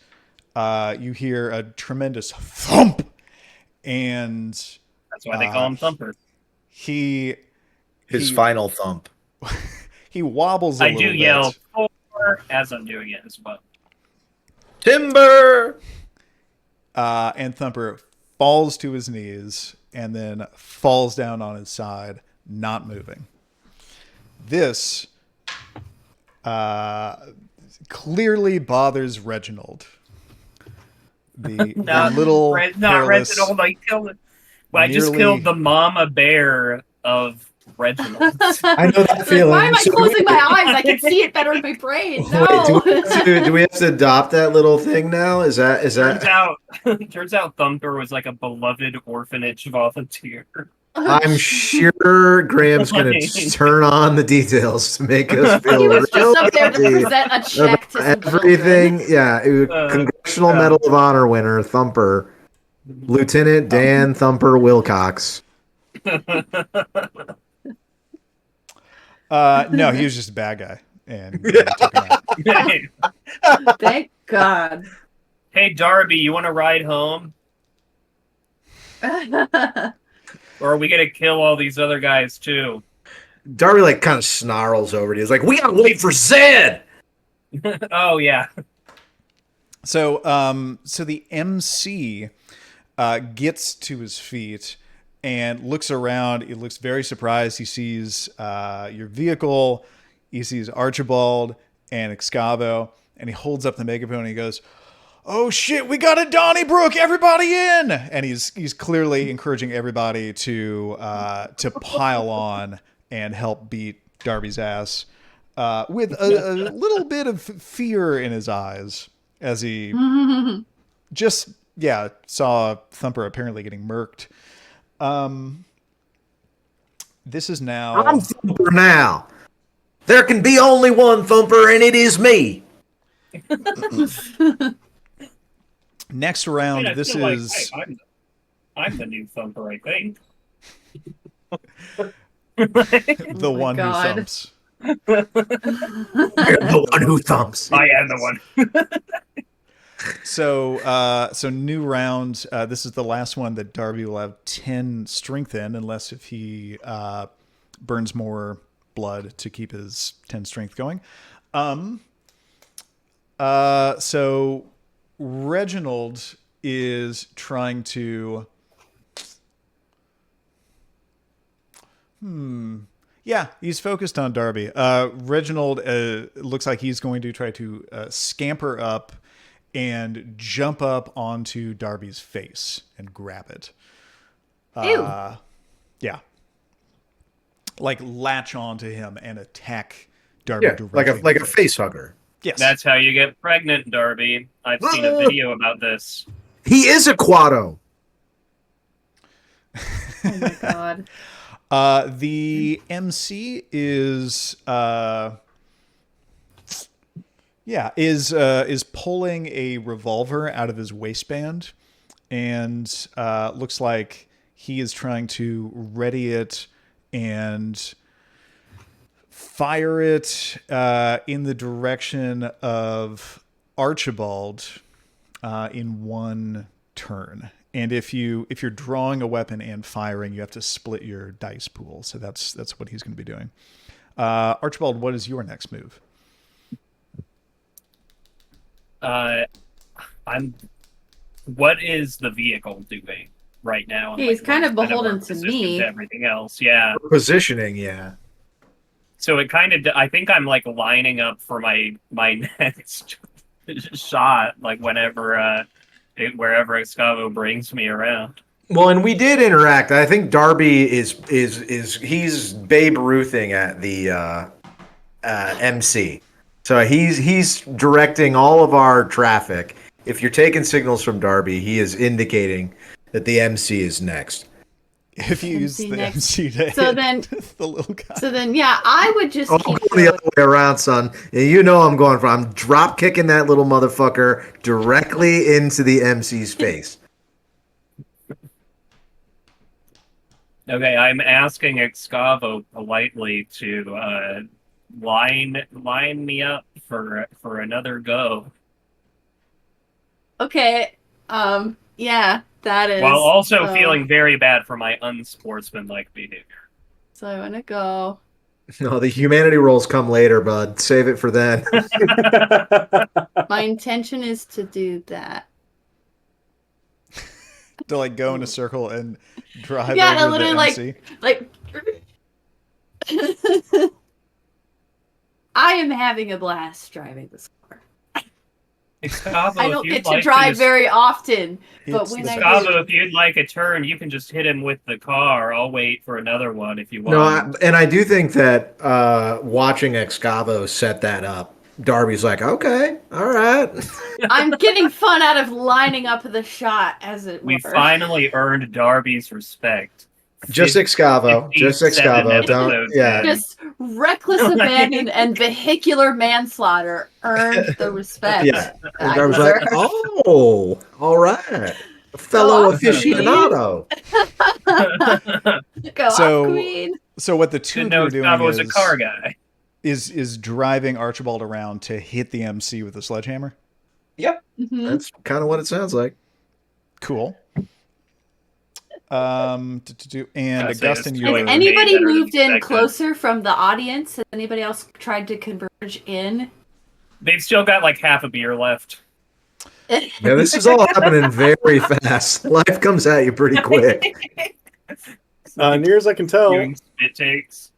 you hear a tremendous thump, and That's why they call him Thumper. His final thump. He wobbles a I little do bit. yell "Thor" as I'm doing it as well. Timber! And Thumper falls to his knees and then falls down on his side, not moving. This clearly bothers Reginald. The little not hairless, Reginald. I killed it. Well, I just nearly- killed the mama bear of Reginald. I know that Like, feeling. why am I So closing my eyes? I can see it better in my brain. No. Wait, do we have to adopt that little thing now? Is that? Turns out Thumper was like a beloved orphanage volunteer. I'm sure Graham's going to turn on the details to make us feel He was real just up there to guilty present a check to some everything. Yeah, Congressional Medal of Honor winner Thumper, Lieutenant Dan Thumper Wilcox. No, he was just a bad guy, and they took him out. Hey, Thank God. hey, Darby, you want to ride home? Or are we gonna kill all these other guys too? Darby like kind of snarls over it. He's like, "We gotta wait for Zed." Oh yeah. So the MC gets to his feet and looks around. He looks very surprised. He sees your vehicle. He sees Archibald and Excavo, and he holds up the megaphone and he goes, "Oh shit, we got a Donnybrook! Everybody in!" And he's clearly encouraging everybody to pile on and help beat Darby's ass, with a little bit of fear in his eyes as he just saw Thumper apparently getting murked. This is now. I'm Thumper now. There can be only one Thumper, and it is me. Next I round. mean, I This feel like, is hey, I'm the new Thumper, I think. the Oh my one God. who thumps. You're the one who thumps. I am the one. So new round. This is the last one that Darby will have 10 strength in, unless if he burns more blood to keep his 10 strength going. So Reginald is trying to. Yeah, he's focused on Darby. Reginald looks like he's going to try to scamper up and jump up onto Darby's face and grab it. Ew. Yeah. Like latch onto him and attack Darby Yeah, directly. like a face hugger. Yes. That's how you get pregnant, Darby. I've seen a video about this. He is a Quado. Oh my god. The MC is is pulling a revolver out of his waistband, and looks like he is trying to ready it and fire it in the direction of Archibald in one turn. And if you're drawing a weapon and firing, you have to split your dice pool. So that's what he's going to be doing. Archibald, what is your next move? What is the vehicle doing right now? He's kind of what's beholden our to position me. to everything else, yeah. Positioning, yeah. So it kind of, I think I'm like lining up for my next shot, like whenever, wherever Excavo brings me around. Well, and we did interact. I think Darby is he's Babe Ruthing at the MC. So he's directing all of our traffic. If you're taking signals from Darby, he is indicating that the MC is next. If you use MC the next. MC to So hit then- the little guy. So then, yeah, I would just I'm keep going the going. other way around, son. And you know I'm going for. I'm drop kicking that little motherfucker directly into the MC's face. Okay, I'm asking Excavo politely to line me up for another go, Okay. Yeah, that is. while also feeling very bad for my unsportsmanlike behavior. So I want to go. No, the humanity rolls come later, bud. Save it for then. My intention is to do that. To like go in a circle and drive Yeah, over literally, the like- MC. Like. I am having a blast driving this car. Excavo, I if don't you'd get to like drive just- very often, but It's when the I best. do, Excavo, if you'd like a turn, you can just hit him with the car. I'll wait for another one if you want. No, and I do think that watching Excavo set that up, Darby's like, okay, all right. I'm getting fun out of lining up the shot, as it We were. finally earned Darby's respect. Just Excavo. Just 57 Excavo. Don't, episodes yeah. in. Just reckless abandon and vehicular manslaughter earned the respect. Yeah. And I Darby's like, deserve. oh, all right. A fellow off, aficionado. Go So- off, queen. So what the two Didn't of you know are doing Excavo was a car guy. is driving Archibald around to hit the MC with a sledgehammer. Mhm. That's kind of what it sounds like. Cool. And Gotta say, Augustyn, it's you really Has are, anybody better than moved in expected. closer from the audience? Has anybody else tried to converge in? They've still got like half a beer left. Yeah, this is all happening very fast. Life comes at you pretty quick. Near as I can tell, Doing spit takes.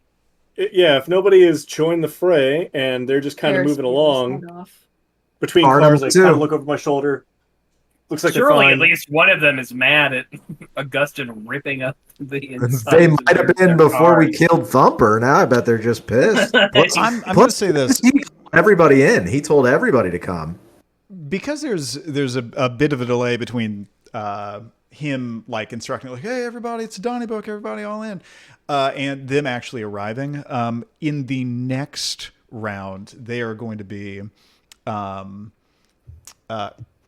yeah, if nobody has joined the fray and they're just kind of There's moving people's along head off. between Artem cars, I too. kind of look over my shoulder. Looks like they're Surely at fine. least one of them is mad at Augustyn ripping up the inside. They might have been before we killed Thumper. Now I bet they're just pissed. Plus, I'm going to plus say this. he told everybody in. He told everybody to come. Because there's a bit of a delay between him like instructing like, hey everybody, it's a Donnybrook, everybody all in, and them actually arriving. In the next round, they are going to be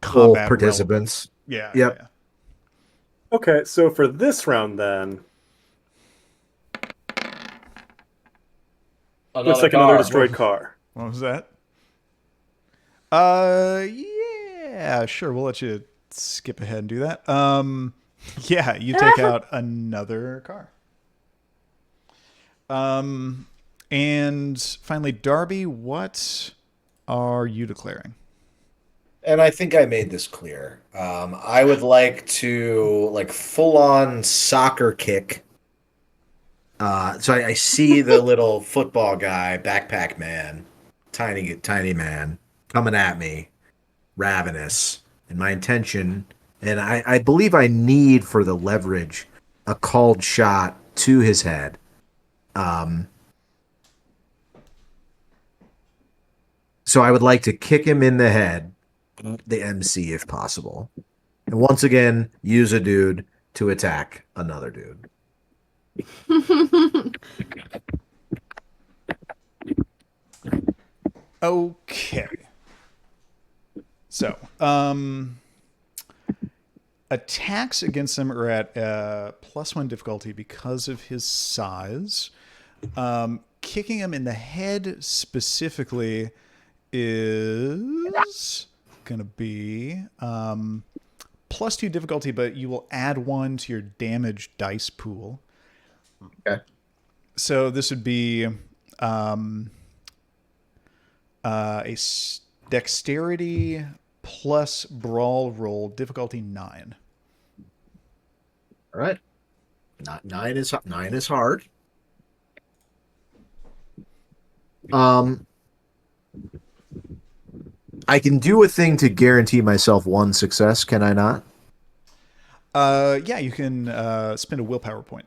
Full combat participants. relevant. Yeah. Yep. Yeah. Okay, so for this round then, Looks like another destroyed car. What was that? Yeah, sure. We'll let you skip ahead and do that. Yeah, you take out another car. And finally, Darby, what are you declaring? And I think I made this clear. I would like to full on soccer kick. So I see the little football guy, backpack man, tiny man, coming at me, ravenous. And my intention, and I believe I need for the leverage, a called shot to his head. So I would like to kick him in the head, the MC if possible. And once again, use a dude to attack another dude. Okay. So, attacks against him are at +1 difficulty because of his size. Kicking him in the head specifically is going to be +2 difficulty, but you will add 1 to your damage dice pool. Okay. So this would be dexterity plus brawl roll, difficulty 9. All right. Not 9 is hard. I can do a thing to guarantee myself 1 success, can I not? Yeah, you can spend a willpower point.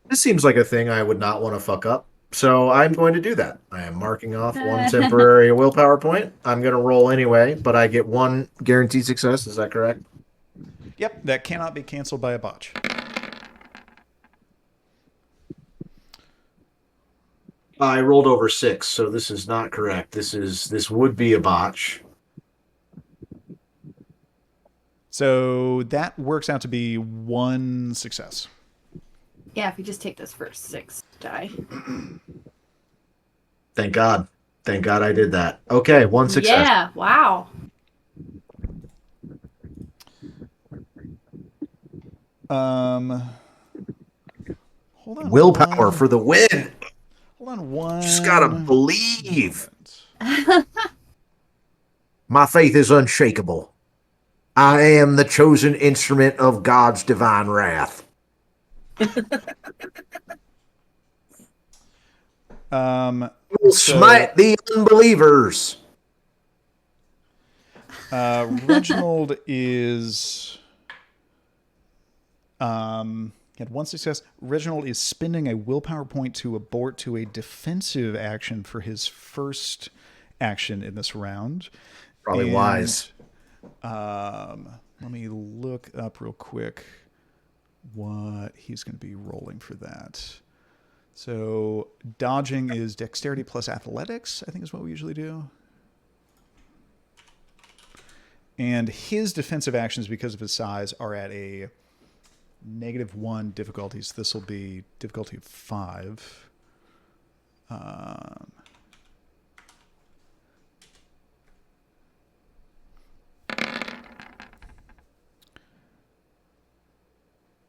This seems like a thing I would not want to fuck up, so I'm going to do that. I am marking off 1 temporary willpower point. I'm going to roll anyway, but I get 1 guaranteed success. Is that correct? Yep, that cannot be canceled by a botch. I rolled over 6, so this is not correct. This would be a botch. So that works out to be 1 success. Yeah, if you just take those first 6 die. Thank God. Thank God I did that. Okay, 1 success. Yeah, wow. Hold on. Willpower for the win. Hold on one. Just gotta believe. My faith is unshakable. I am the chosen instrument of God's divine wrath. Will smite the unbelievers. Reginald is he had 1 success. Reginald is spending a willpower point to abort to a defensive action for his first action in this round. Probably wise. Let me look up real quick what he's going to be rolling for that. So dodging is dexterity plus athletics, I think is what we usually do. And his defensive actions, because of his size, are at a -1 difficulty. So this will be difficulty of 5.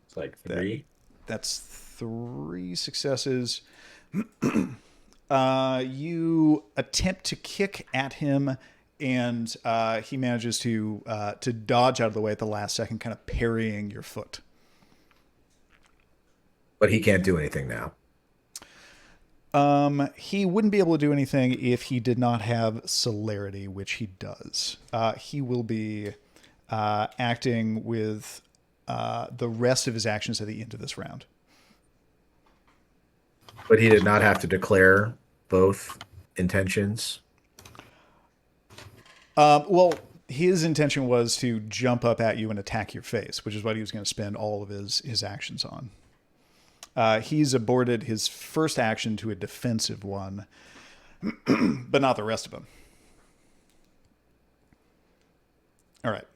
It's like 3. That's 3 successes. You attempt to kick at him, and he manages to dodge out of the way at the last second, kind of parrying your foot. But he can't do anything now. He wouldn't be able to do anything if he did not have celerity, which he does. He will be acting with the rest of his actions at the end of this round. But he did not have to declare both intentions. Well, his intention was to jump up at you and attack your face, which is what he was going to spend all of his actions on. He's aborted his first action to a defensive one, but not the rest of them. All right.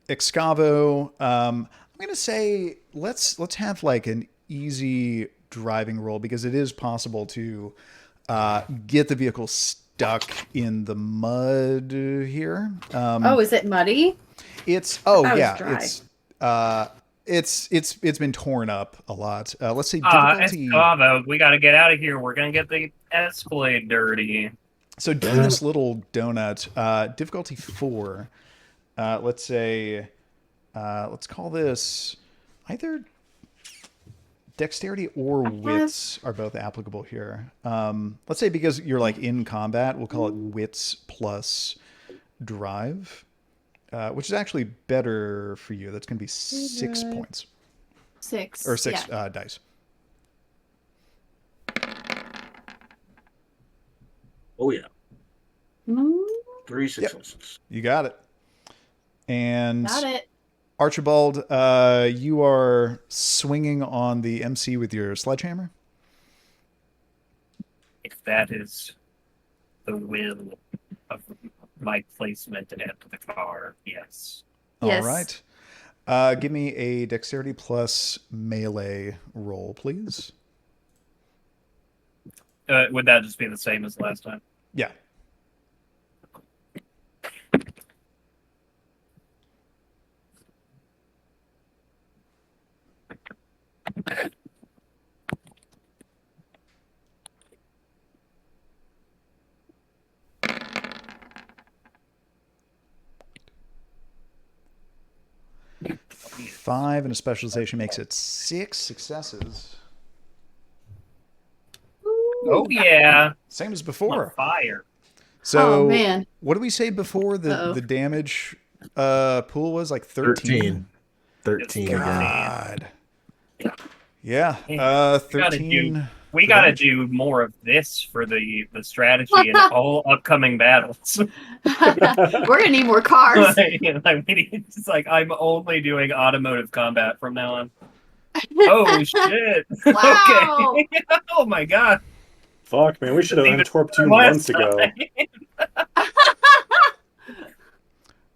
Excavo, I'm going to say let's have like an easy driving roll, because it is possible to get the vehicle stuck in the mud here. Oh, is it muddy? It's I thought it was yeah, dry. it's been torn up a lot. Let's say difficulty. Excavo, we got to get out of here. We're gonna get the Escalade dirty. So doing this little donut, difficulty 4. Let's say, let's call this either dexterity or wits are both applicable here. Let's say because you're like in combat, we'll call it wits plus drive, which is actually better for you. That's going to be 6 points. 6. Or 6 yeah. dice. Oh yeah, Mm, 3 successes. You got it. And got it. Archibald, you are swinging on the MC with your sledgehammer. If that is the will of my placement at the car, yes. Yes. All right. Give me a dexterity plus melee roll, please. Would that just be the same as last time? Yeah. Five, and a specialization makes it 6 successes. Oh yeah, Same as on before. fire. So, Oh, man. what did we say before the damage pool was? Like 13? 13 again. God. Yeah. Gotta 13. We got to do more of this for the strategy in all upcoming battles. We're gonna need more cars. It's like I'm only doing automotive combat from now on. Oh shit! Wow. Okay. Oh my god! Fuck, man, we should have Even untorped you last months ago.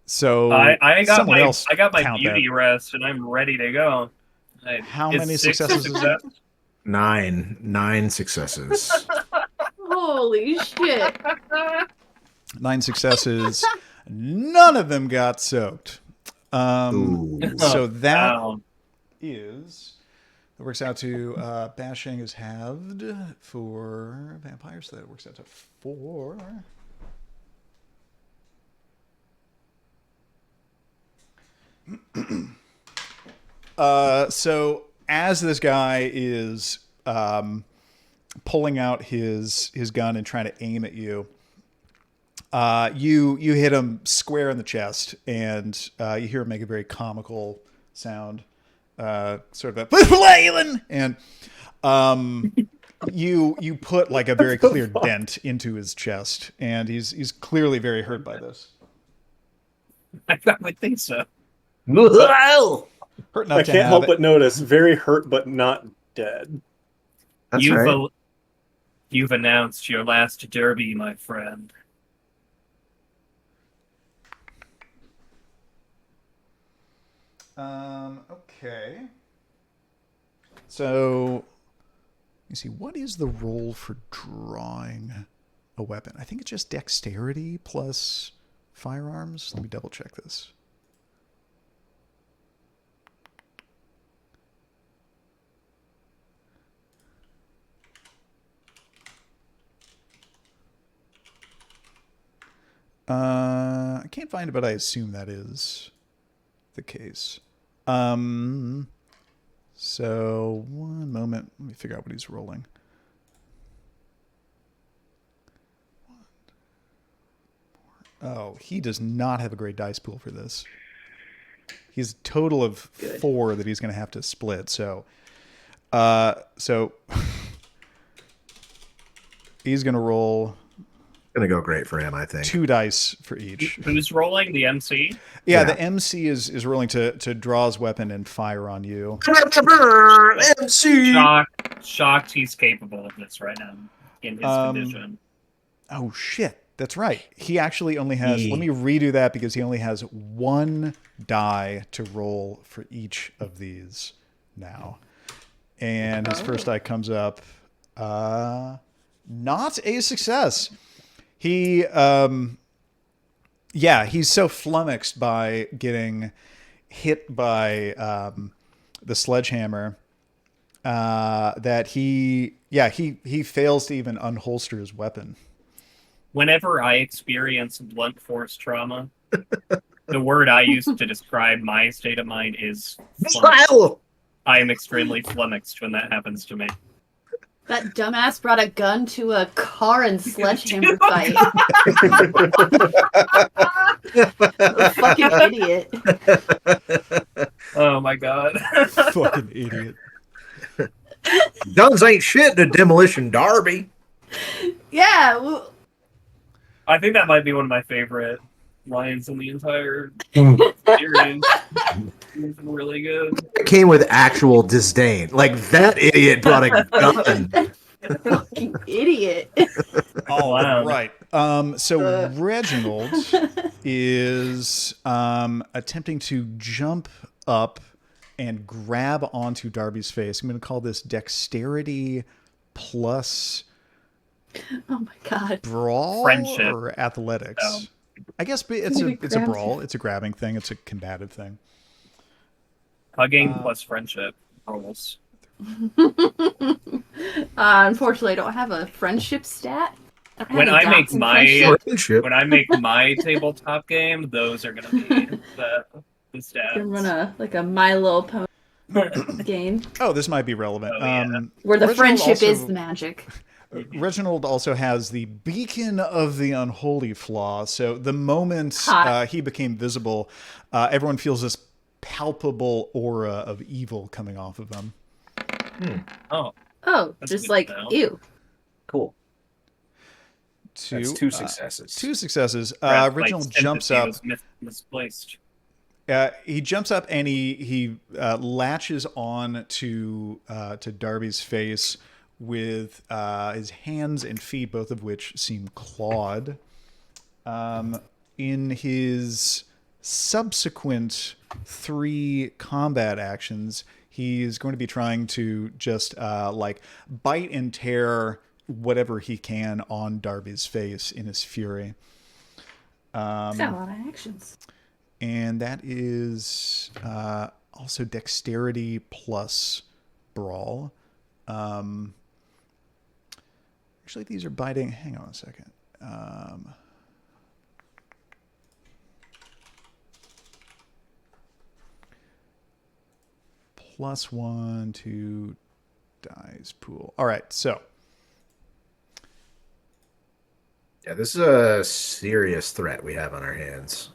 So, I got someone my else count beauty that. rest and I'm ready to go. How Is many 6 successes is that? 9 successes. Holy shit. 9 successes. None of them got soaked. Ooh. So that Wow. is... It works out to... bashing is halved for vampires, so that works out to 4. So as this guy is pulling out his gun and trying to aim at you, you hit him square in the chest, and you hear him make a very comical sound, sort of a flailing, and you put like a very clear dent into his chest, and he's clearly very hurt by this. I would think so. Hurt enough I to can't have help it. but notice, very hurt but not dead. That's you've right. you've announced your last derby, my friend. Okay. So, you see, what is the roll for drawing a weapon? I think it's just dexterity plus firearms. Let me double check this. I can't find it, but I assume that is the case. So one moment, let me figure out what he's rolling. Oh, he does not have a great dice pool for this. He's a total of 4 that he's going to have to split. So he's going to roll Gonna go great for him, I think. 2 dice for each. Who's rolling? The MC? Yeah, Yeah. the MC is rolling to draw his weapon and fire on you. MC. Shocked he's capable of this right now in his condition. Oh shit, that's right. He actually only has. Let me redo that because he only has 1 die to roll for each of these now. And his first die comes up. Not a success. He's so flummoxed by getting hit by the sledgehammer that he fails to even unholster his weapon. Whenever I experience blunt force trauma, the word I use to describe my state of mind is flummoxed. I am extremely flummoxed when that happens to me. That dumbass brought a gun to a car and sledgehammer fight. A fucking idiot. Oh my god. Fucking idiot. Guns ain't shit in a Demolition Darby. Yeah. Well, I think that might be one of my favorite lines in the entire series. It's really good. It came with actual disdain. Like, that idiot brought a gun. fucking idiot. Oh, wow. right. So Reginald is attempting to jump up and grab onto Darby's face. I'm going to call this dexterity plus Oh my god. brawl Friendship. or athletics. Oh. I guess it's a grab brawl. you. It's a grabbing thing. It's a combative thing. Hugging plus friendship rolls. Unfortunately, I don't have a friendship stat. I don't have When any I make dots in my- friendship. Friendship. When I make my tabletop game, those are gonna be the I stats. can run a My Little Pony game Oh, this might be relevant. Oh, yeah. where the Reginald friendship is also- the magic. Reginald also has the beacon of the unholy flaw. So the moment Hot. he became visible, everyone feels this palpable aura of evil coming off of him. Oh, Oh, That's just good like to know. ew. Cool. That's two uh, successes. two successes. Brad's, like, Reginald jumps sympathy up. was misplaced. He jumps up and he latches on to Darby's face with his hands and feet, both of which seem clawed. In his subsequent 3 combat actions, he's going to be trying to just bite and tear whatever he can on Darby's face in his fury. It's got a lot of actions. And that is also dexterity plus brawl. Actually, these are biting. Hang on a second. +1 to dice pool. All right, so Yeah, this is a serious threat we have on our hands.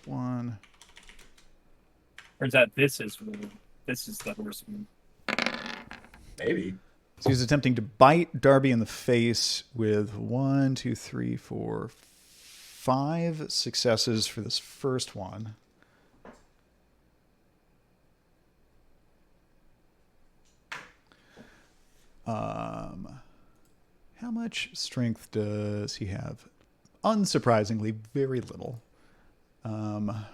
+1. Or is that this is the worst one? Maybe. So he's attempting to bite Darby in the face with 1, 2, 3, 4, 5 successes for this first one. How much strength does he have? Unsurprisingly, very little. +4.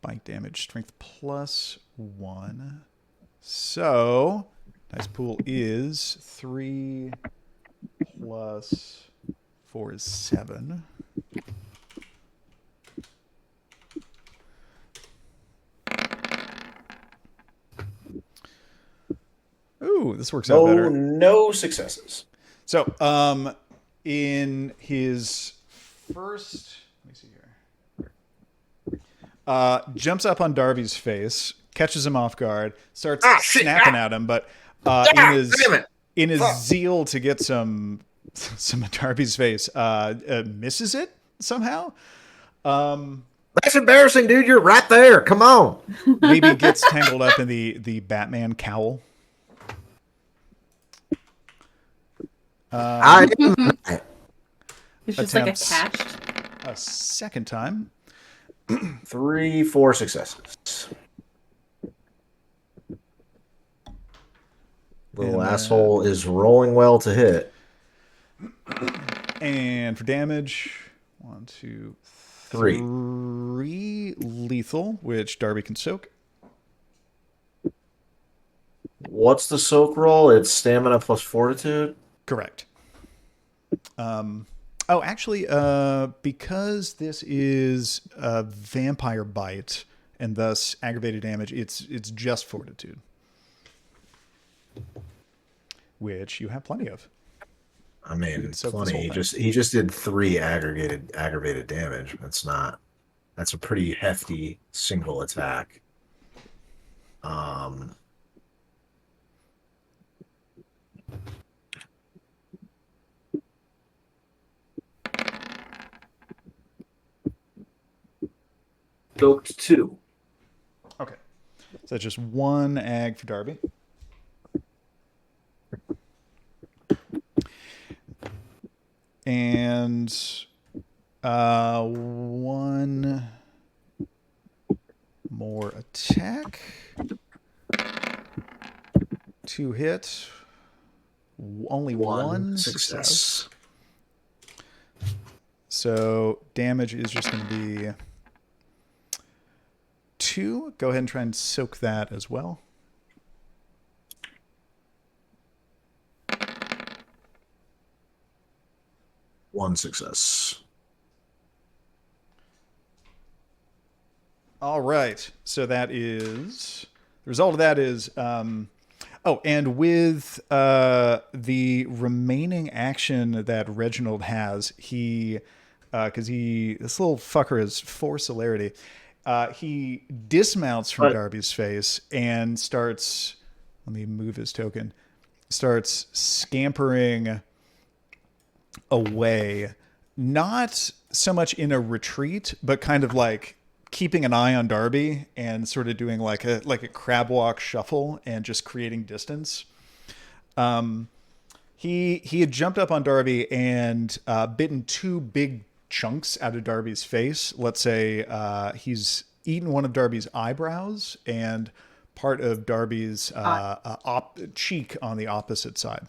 Bite damage, strength +1. So, dice pool is 3 plus 4 is 7. Ooh, this works out better. No successes. So, in his first, let me see here, jumps up on Darby's face, catches him off guard, starts snapping at him, but in his zeal to get some of Darby's face, misses it somehow. That's embarrassing, dude. You're right there. Come on. Maybe gets tangled up in the Batman cowl. I am. It's just Attempts. like attached. A second time. 3, 4 successes. Little And, asshole is rolling well to hit. And for damage, 1, 2, 3. 3 lethal, which Darby can soak. What's the soak roll? It's stamina plus fortitude. Correct. Actually, because this is a vampire bite and thus aggravated damage, it's just fortitude, which you have plenty of. I mean, could soak this plenty. whole He thing. he just did 3 aggravated damage. That's a pretty hefty single attack. Soaked 2. Okay. So that's just 1 ag for Darby. And 1 more attack. 2 hit. Only one success. So damage is just going to be 2. Go ahead and try and soak that as well. One success. All right. So that is the result of that is and with the remaining action that Reginald has, he because this little fucker has 4 celerity. He dismounts from Darby's face and starts. Let me move his token. Starts scampering away, not so much in a retreat, but kind of like keeping an eye on Darby and sort of doing like a crab walk shuffle and just creating distance. He had jumped up on Darby and bitten 2 big chunks out of Darby's face. Let's say he's eaten one of Darby's eyebrows and part of Darby's cheek on the opposite side.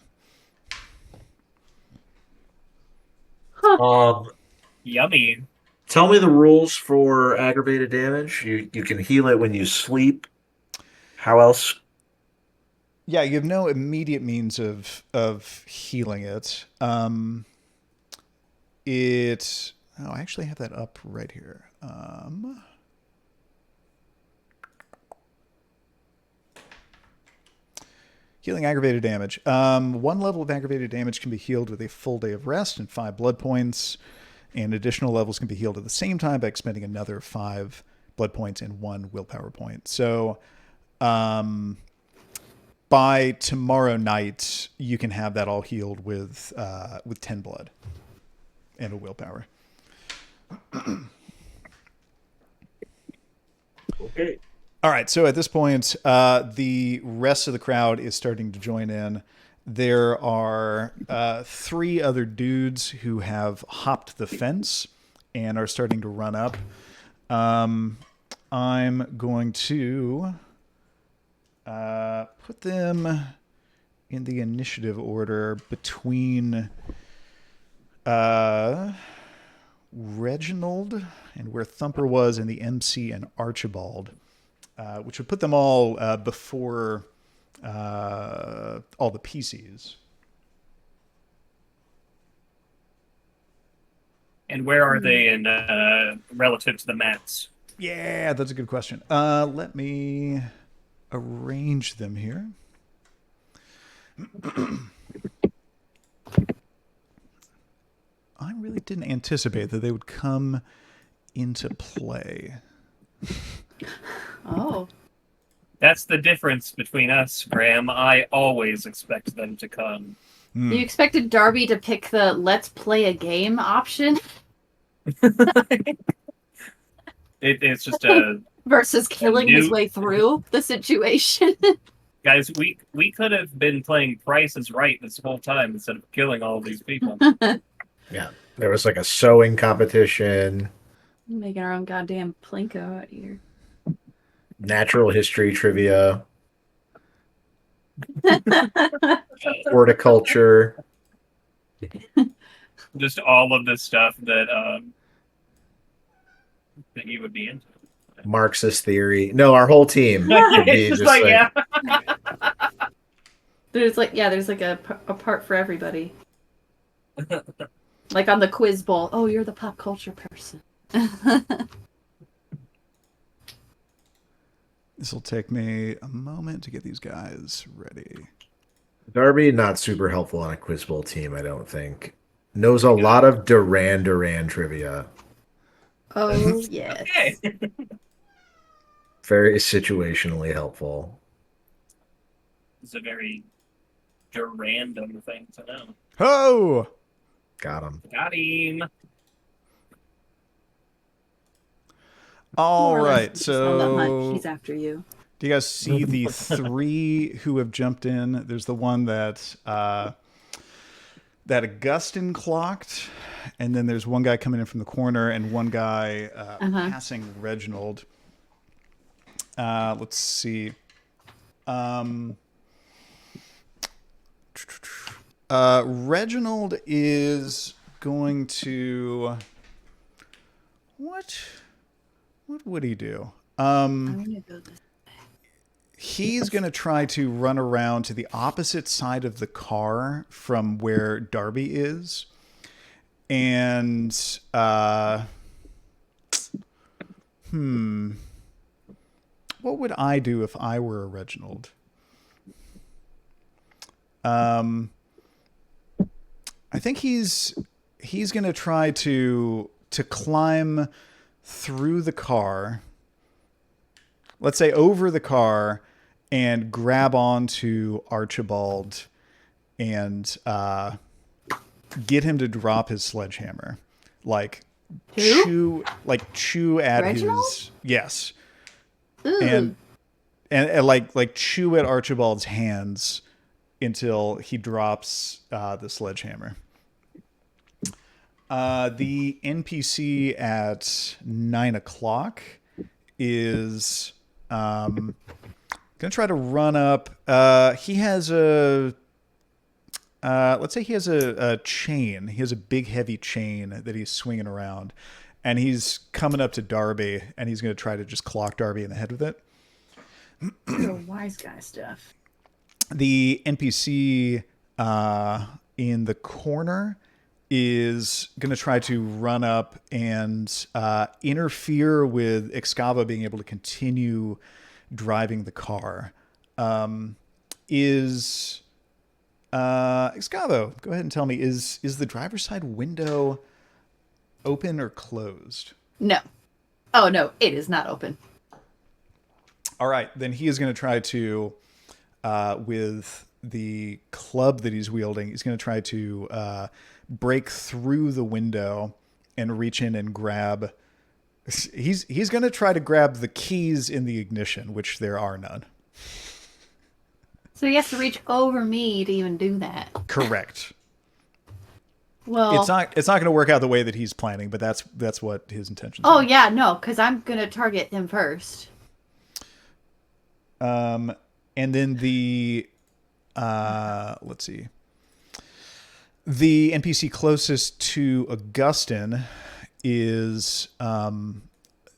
Yummy. Tell me the rules for aggravated damage. You can heal it when you sleep. How else? Yeah, you have no immediate means of healing it. I actually have that up right here. Healing aggravated damage. 1 level of aggravated damage can be healed with a full day of rest and 5 blood points. And additional levels can be healed at the same time by expending another 5 blood points and 1 willpower point. So by tomorrow night, you can have that all healed with 10 blood and a willpower. Okay. All right, so at this point, the rest of the crowd is starting to join in. There are 3 other dudes who have hopped the fence and are starting to run up. I'm going to put them in the initiative order between Reginald and where Thumper was, and the MC and Archibald, which would put them all before all the PCs. And where are they in relative to the mats? Yeah, that's a good question. Let me arrange them here. I really didn't anticipate that they would come into play. Oh. That's the difference between us, Graham. I always expect them to come. You expected Darby to pick the let's play a game option It's just a versus killing his new- way through the situation. guys. We could have been playing Price is Right this whole time instead of killing all these people. Yeah. There was like a sewing competition, Making our own goddamn Plinko out here. natural history trivia, horticulture. Just all of the stuff that you would be into. Marxist theory. No, our whole team would be It's just like, like, yeah. There's like a part for everybody. Like on the quiz bowl. Oh, you're the pop culture person. This will take me a moment to get these guys ready. Darby, not super helpful on a Quiz Bowl team, I don't think. Knows a lot of Duran Duran trivia. Oh, yes. Okay. Very situationally helpful. It's a very random thing to know. Oh! Got him. Got him. All More or less, right, he's on the hunt. so He's after you. do you guys see the three who have jumped in? There's the one that Augustyn clocked, and then there's one guy coming in from the corner, and one guy passing Reginald. Let's see. Reginald is going to what would he do? I'm gonna go this. He's going to try to run around to the opposite side of the car from where Darby is. And, what would I do if I were a Reginald? I think he's going to try to climb through the car. Let's say over the car, and grab onto Archibald and get him to drop his sledgehammer. Like chew at Reginald? his yes. Ooh. And like chew at Archibald's hands until he drops the sledgehammer. The NPC at 9:00 is gonna try to run up. He has a let's say he has a chain. He has a big heavy chain that he's swinging around, and he's coming up to Darby, and he's gonna try to just clock Darby in the head with it. Wise guy stuff. The NPC in the corner is going to try to run up and interfere with Excavo being able to continue driving the car. Is Excavo, go ahead and tell me, is the driver's side window open or closed? No. Oh, no, it is not open. All right, then he is going to try to, with the club that he's wielding, he's going to try to break through the window and reach in and grab. He's going to try to grab the keys in the ignition, which there are none. So he has to reach over me to even do that. Correct. Well, It's not going to work out the way that he's planning, but that's what his intentions oh are. yeah, no, because I'm gonna target him first. And then the let's see. The NPC closest to Augustyn is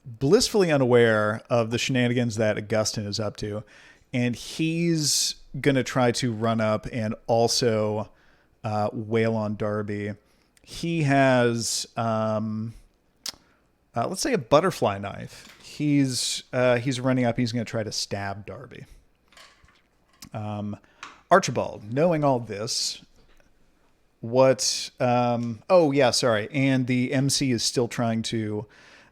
blissfully unaware of the shenanigans that Augustyn is up to, and he's going to try to run up and also wail on Darby. He has, let's say, a butterfly knife. He's running up. He's going to try to stab Darby. Archibald, knowing all this, what? Oh yeah, sorry. And the MC is still trying to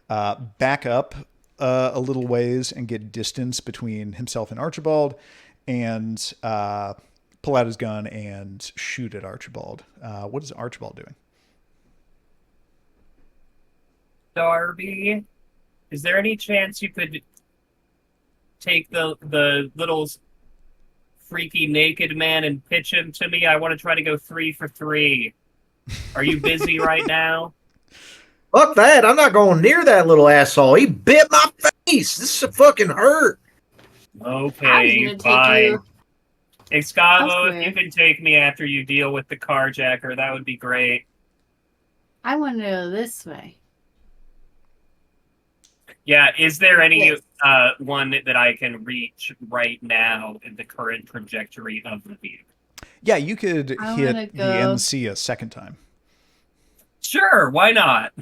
back up a little ways and get distance between himself and Archibald, and pull out his gun and shoot at Archibald. What is Archibald doing? Darby, is there any chance you could take the little freaky naked man and pitch him to me? I want to try to go 3 for 3. Are you busy right now? Fuck that. I'm not going near that little asshole. He bit my face. This is fucking hurt. Okay, gonna take fine. you Excavo, if elsewhere. you can take me after you deal with the carjacker, that would be great. I want to go this way. Yeah, is there any Yes. one that I can reach right now in the current trajectory of the vehicle? Yeah, you could I hit wanna the go- MC a second time. Sure, why not?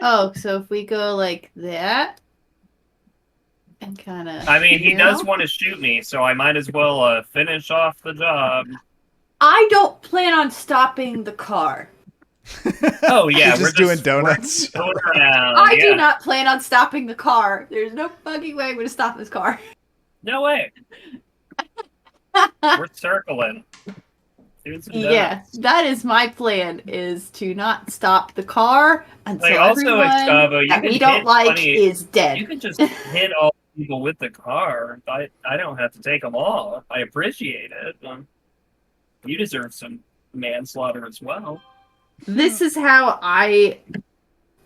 Oh, so if we go like that and kind of. I mean, he does want to shoot me, so I might as well finish off the job. I don't plan on stopping the car. Oh yeah, You're just doing donuts. Going around. I do yeah. not plan on stopping the car. There's no fucking way I'm going to stop this car. No way. We're circling. Doing some Yeah, donuts. that is my plan: is to not stop the car until Like, also, everyone Excavo, you that can we don't hit like plenty- is dead. You can just hit all people with the car. I don't have to take them all. I appreciate it. You deserve some manslaughter as well. This is how I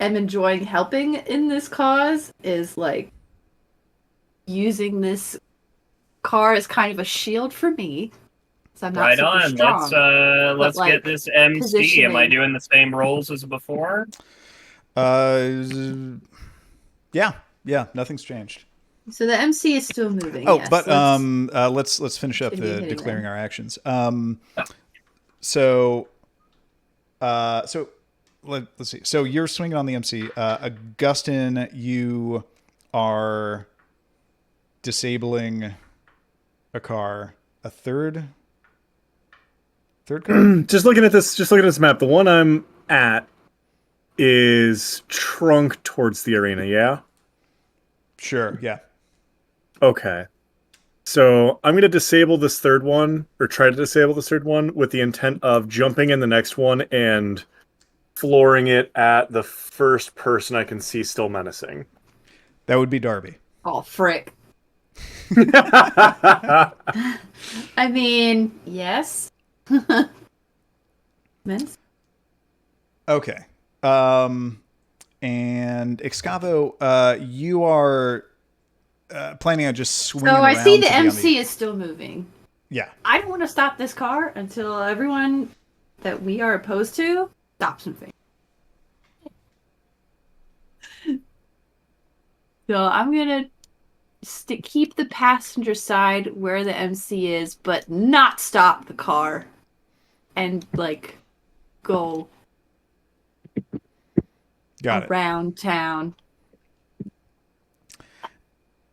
am enjoying helping in this cause, is like using this car as kind of a shield for me. So I'm not Right super on. strong. Let's like, get this MC. Am I positioning. doing the same roles as before? Yeah, nothing's changed. So the MC is still moving. Oh, yes. but let's finish up continue the hitting declaring them. our actions. So let's see. So you're swinging on the MC. Augustyn, you are disabling a car. A third car. Just looking at this map, the one I'm at is trunk towards the arena, yeah? Sure. Yeah. Okay. So I'm going to disable this third one, or try to disable this third one, with the intent of jumping in the next one and flooring it at the first person I can see still menacing. That would be Darby. Oh, frick. I mean, yes. Miss? Okay. And Excavo, you are planning on just swinging So I around see to the be on MC is still moving. Yeah. I don't want to stop this car until everyone that we are opposed to stops moving. So I'm gonna keep the passenger side where the MC is, but not stop the car, and like go Got it. around town.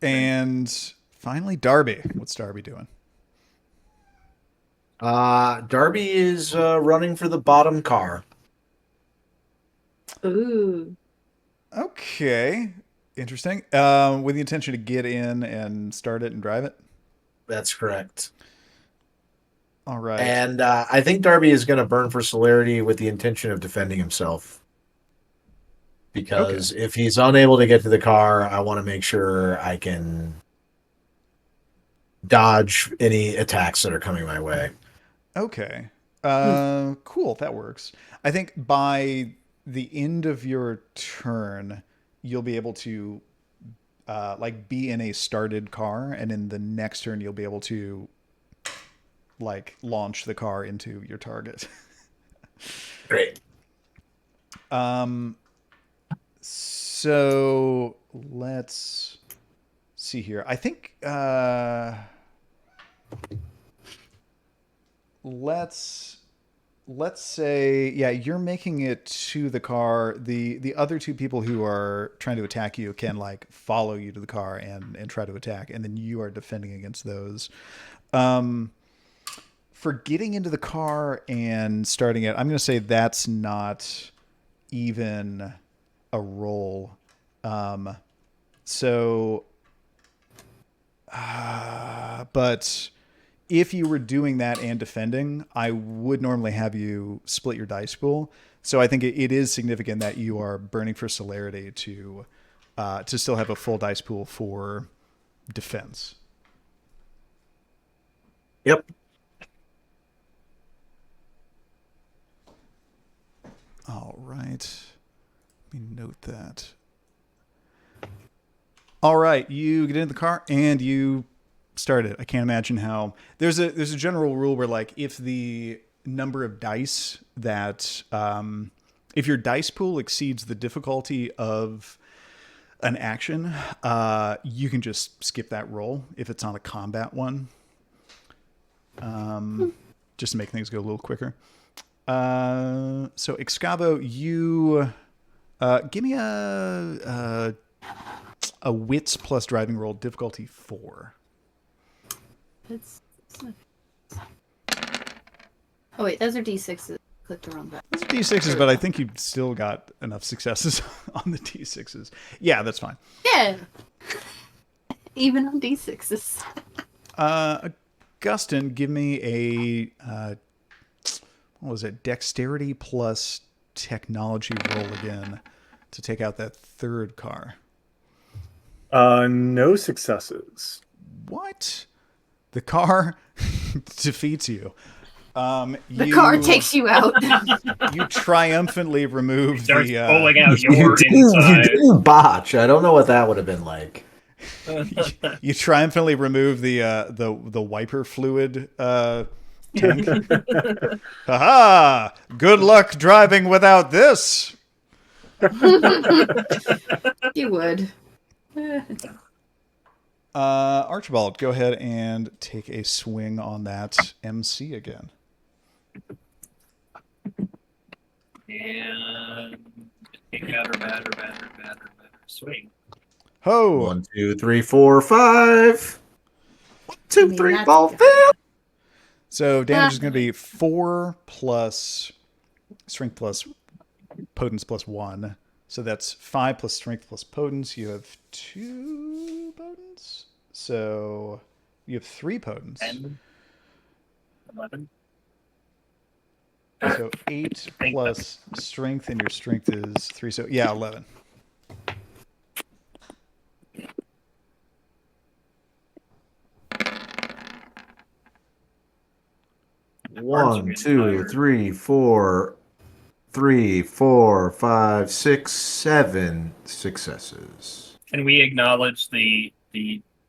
And finally, Darby. What's Darby doing? Darby is running for the bottom car. Ooh. Okay. Interesting. With the intention to get in and start it and drive it? That's correct. All right. And I think Darby is going to burn for celerity with the intention of defending himself. Because if he's unable to get to the car, I want to make sure I can dodge any attacks that are coming my way. Okay. Cool. That works. I think by the end of your turn, you'll be able to like be in a started car, and in the next turn you'll be able to like launch the car into your target. Great. So let's see here. I think let's say, yeah, you're making it to the car. The other two people who are trying to attack you can like follow you to the car and try to attack, and then you are defending against those. For getting into the car and starting it, I'm going to say that's not even a roll. But if you were doing that and defending, I would normally have you split your dice pool. So I think it is significant that you are burning for celerity to still have a full dice pool for defense. Yep. All right. Let me note that. All right, you get into the car and you start it. I can't imagine how. There's a general rule where like if the number of dice that if your dice pool exceeds the difficulty of an action, you can just skip that roll if it's not a combat one. Just to make things go a little quicker. So Excavo, you give me a wits plus driving roll, difficulty 4. Oh wait, those are D6s. Clicked the wrong button. Those are D6s, but I think you've still got enough successes on the D6s. Yeah, that's fine. Yeah. Even on D6s. Augustyn, give me a what was it? Dexterity plus technology roll again to take out that third car. No successes. What? The car defeats you. The car takes you out. You triumphantly remove Starts the. pulling out You your do inside. botch. I don't know what that would have been like. You triumphantly remove the wiper fluid tank. Haha! Good luck driving without this. You would. Archibald, go ahead and take a swing on that MC again. And batter, swing. Ho! 1, 2, 3, 4, 5. 1, 2, mean, 3, that's 4, good. 5. So damage is going to be 4 plus strength plus potence plus 1. So that's 5 plus strength plus potence. You have 2 potence. So you have 3 potence. 10, 11. So 8 plus strength, and your strength is 3. So yeah, 11. One, 2, 3, 4, 3, 4, 5, 6, 7 successes. Can we acknowledge the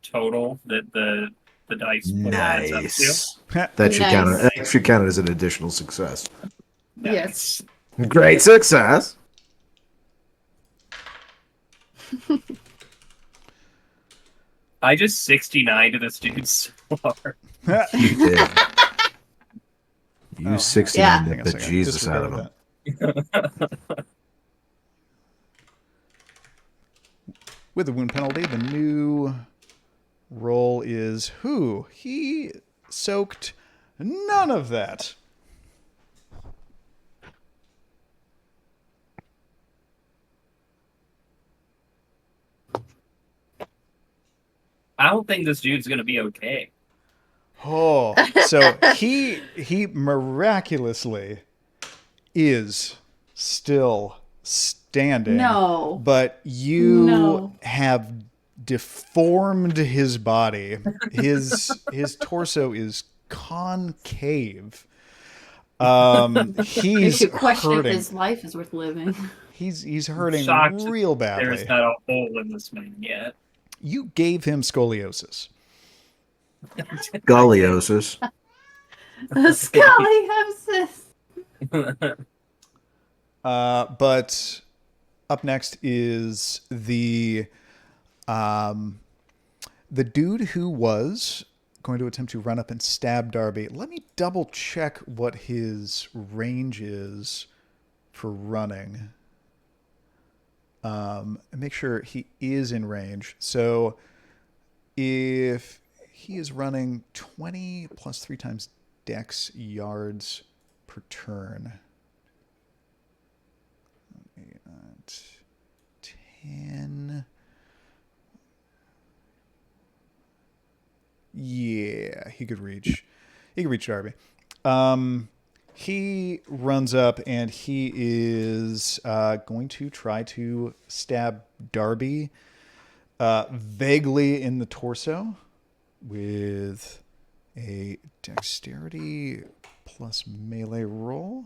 total that the dice pool adds up to? Nice. That should count as an additional success. Yes. Great success. I just 69 to this dude's score. You did. You Oh, 69 yeah. Hang on a the second. Jesus out of Disregard him. that. With the wound penalty, the new roll is who? He soaked none of that. I don't think this dude's gonna be okay. Oh, so he miraculously is still standing. No. But you No. have deformed his body. His torso is concave. Makes He's you question if hurting. his life is worth living. He's hurting Shocked real badly. There's not a hole in this man yet. You gave him scoliosis. Scoliosis. Scoliosis. But up next is the dude who was going to attempt to run up and stab Darby. Let me double check what his range is for running. And make sure he is in range. So if he is running 20 plus 3 times dex yards per turn. 10. Yeah, he could reach. He could reach Darby. He runs up and he is going to try to stab Darby vaguely in the torso with a dexterity plus melee roll.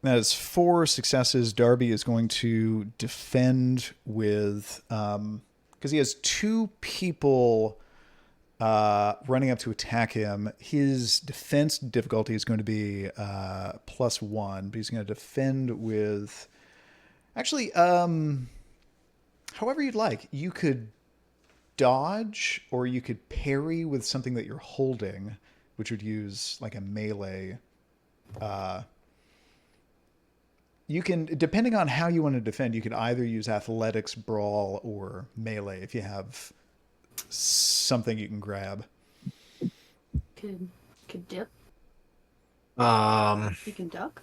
That is 4 successes. Darby is going to defend with because he has 2 people running up to attack him. His defense difficulty is going to be +1, but he's going to defend with... Actually, however you'd like. You could dodge, or you could parry with something that you're holding, which would use like a melee. You can, depending on how you want to defend, you could either use athletics, brawl, or melee if you have something you can grab. Could dip. Um, You can duck.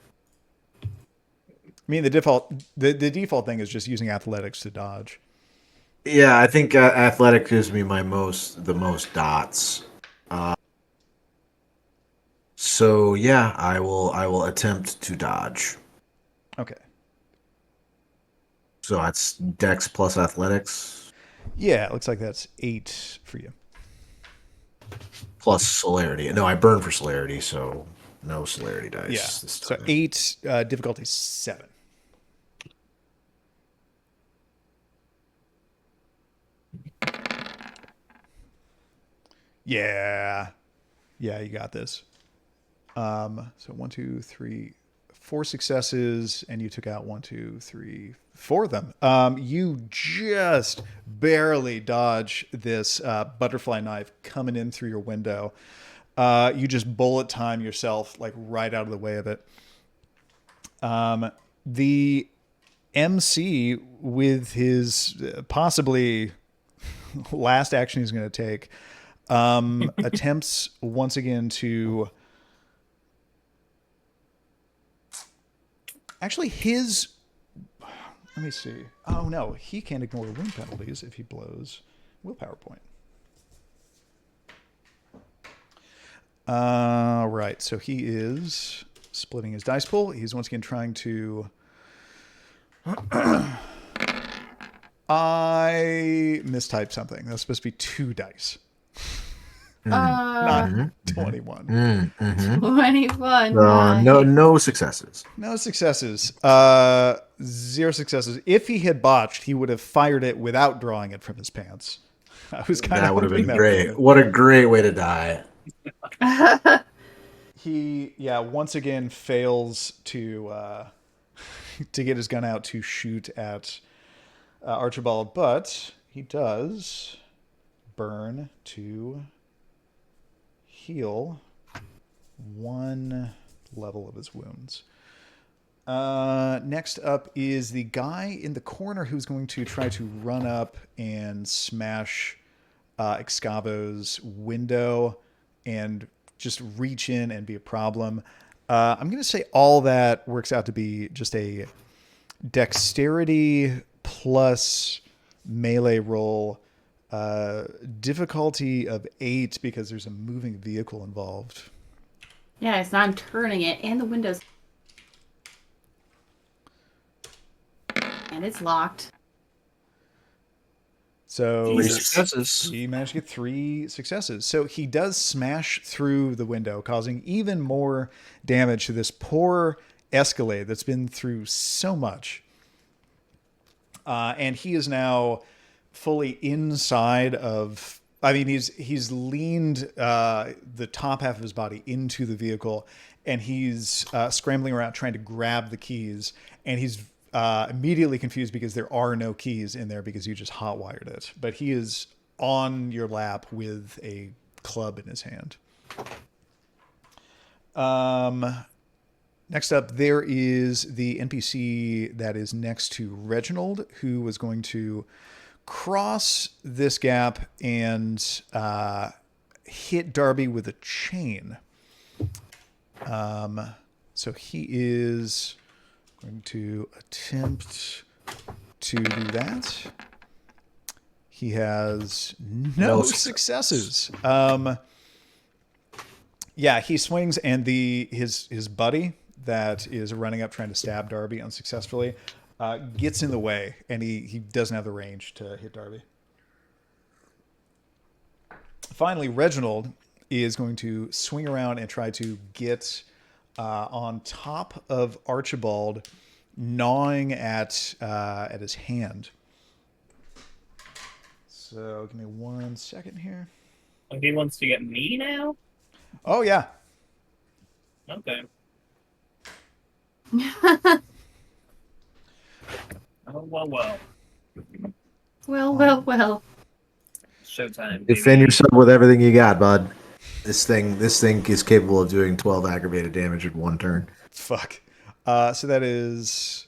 I mean, the default thing is just using athletics to dodge. yeah, I think athletic gives me the most dots. So yeah, I will attempt to dodge. Okay. So that's Dex plus athletics Yeah, it looks like that's 8 for you. plus celerity. No, I burn for celerity, so no celerity dice. Yeah. This So time. 8, difficulty 7. Yeah. Yeah, you got this. So 1, 2, 3, 4 successes, and you took out 1, 2, 3, 4 of them. You just barely dodge this butterfly knife coming in through your window. You just bullet time yourself like right out of the way of it. The MC, with his possibly last action he's going to take, attempts once again to... Actually, his... Let me see. Oh, no. He can't ignore wound penalties if he blows willpower point. Right. So he is splitting his dice pool. He's once again trying to... I mistyped something. That's supposed to be 2 dice. Not 21. 21. No successes. No successes. 0 successes. If he had botched, he would have fired it without drawing it from his pants. I was kind That of would have been hoping great. What a great way to die. He, once again fails to to get his gun out to shoot at Archibald, but he does burn to heal 1 level of his wounds. Next up is the guy in the corner who's going to try to run up and smash Excavo's window and just reach in and be a problem. I'm going to say all that works out to be just a dexterity plus melee roll. Difficulty of 8 because there's a moving vehicle involved. Yeah, it's not turning it, and the windows. And it's locked. So 3 successes. he managed to get 3 successes. So he does smash through the window, causing even more damage to this poor Escalade that's been through so much. And he is now fully inside of... I mean, he's leaned the top half of his body into the vehicle, and he's scrambling around trying to grab the keys, and he's immediately confused because there are no keys in there because you just hotwired it. But he is on your lap with a club in his hand. Next up, there is the NPC that is next to Reginald, who was going to cross this gap and hit Darby with a chain. So he is going to attempt to do that. He has no successes. He swings, and his buddy that is running up trying to stab Darby unsuccessfully gets in the way, and he doesn't have the range to hit Darby. Finally, Reginald is going to swing around and try to get on top of Archibald, gnawing at his hand. So give me 1 second here. Oh, he wants to get me now? Oh, yeah. Okay. Oh, well. Well. Showtime. Defend baby. yourself with everything you got, bud. This thing is capable of doing 12 aggravated damage in one turn. Fuck. So that is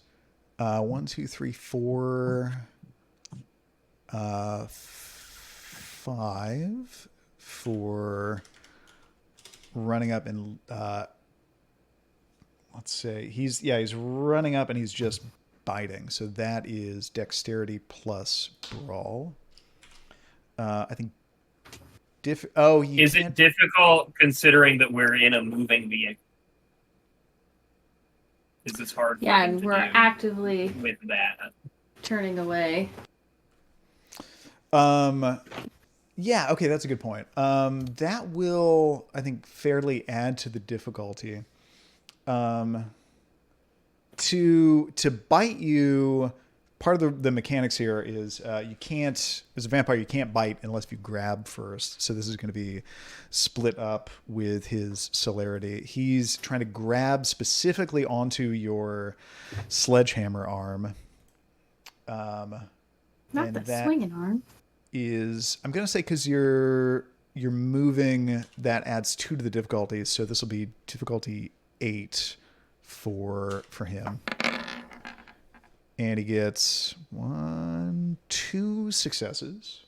1, 2, 3, 4, 5 for running up and let's say he's running up and he's just biting. So that is dexterity plus brawl. I think Is it difficult considering that we're in a moving vehicle? Is this hard? For Yeah, him and to we're do actively with that. turning away. Yeah, okay, that's a good point. That will, I think, fairly add to the difficulty. To bite you, part of the mechanics here is you can't, as a vampire, you can't bite unless you grab first. So this is going to be split up with his celerity. He's trying to grab specifically onto your sledgehammer arm. Not and the that swinging arm. is, I'm going to say, because you're moving, that adds 2 to the difficulty. So this will be difficulty 8 for him. And he gets 1, 2 successes.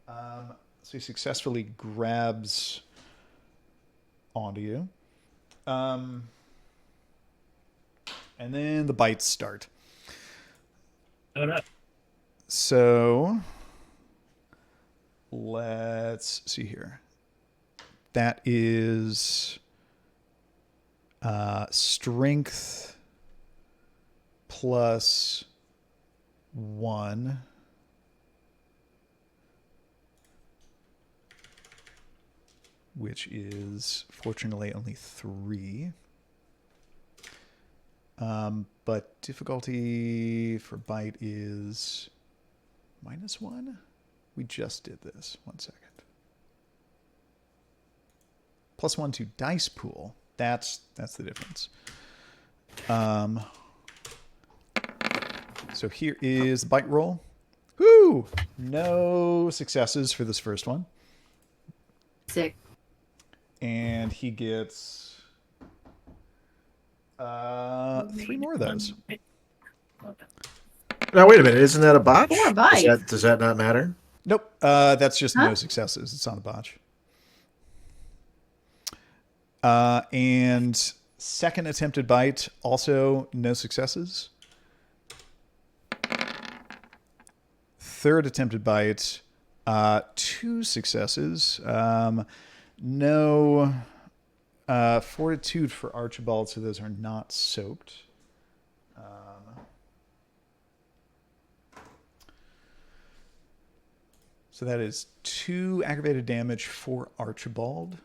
So he successfully grabs onto you. And then the bites start. Oh, no. So let's see here. That is strength plus 1. Which is fortunately only 3. But difficulty for bite is -1. We just did this. 1 second. +1 to dice pool. That's the difference. So here is the bite roll. Woo! No successes for this first one. Sick. And he gets 3 more of those. Now wait a minute, isn't that a botch? 4 bites. Does that not matter? Nope. That's just no Huh? successes. It's not a botch. And second attempted bite, also no successes. Third attempted bite, 2 successes. No fortitude for Archibald, so those are not soaked. So that is 2 aggravated damage for Archibald.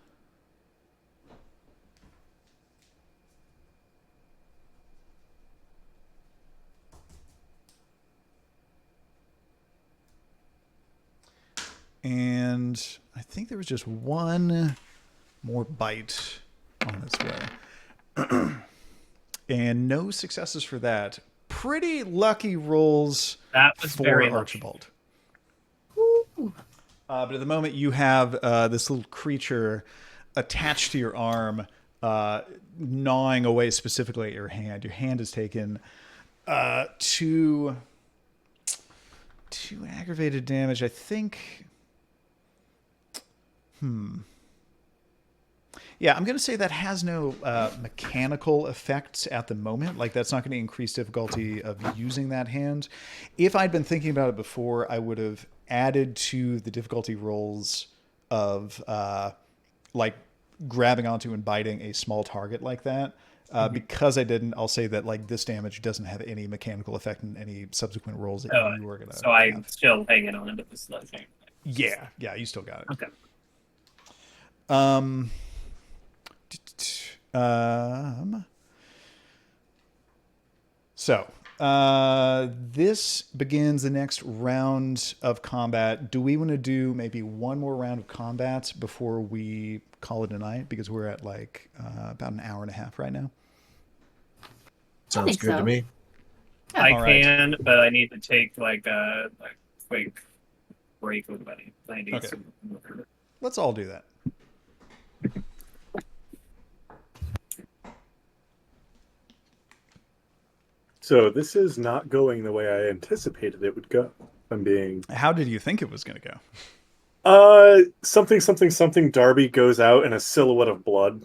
And I think there was just 1 more bite on its way. And no successes for that. Pretty lucky rolls That was for very lucky. Archibald. But at the moment, you have this little creature attached to your arm, gnawing away specifically at your hand. Your hand has taken 2 aggravated damage, I think. Yeah, I'm going to say that has no mechanical effects at the moment. Like, that's not going to increase difficulty of using that hand. If I'd been thinking about it before, I would have added to the difficulty rolls of, like, grabbing onto and biting a small target like that. Because I didn't, I'll say that, like, this damage doesn't have any mechanical effect in any subsequent rolls that you were going to So I'm still hanging on to the sledgehammer. Yeah, you still got it. Okay. So, This begins the next round of combat. Do we want to do maybe one more round of combat before we call it a night? Because we're at like about an hour and a half right now. Sounds think good to so. me. I All right. can, but I need to take like a quick break with my. I need Okay. some. Let's all do that. So this is not going the way I anticipated it would go. If I'm being How did you think it was going to go? something. Darby goes out in a silhouette of blood.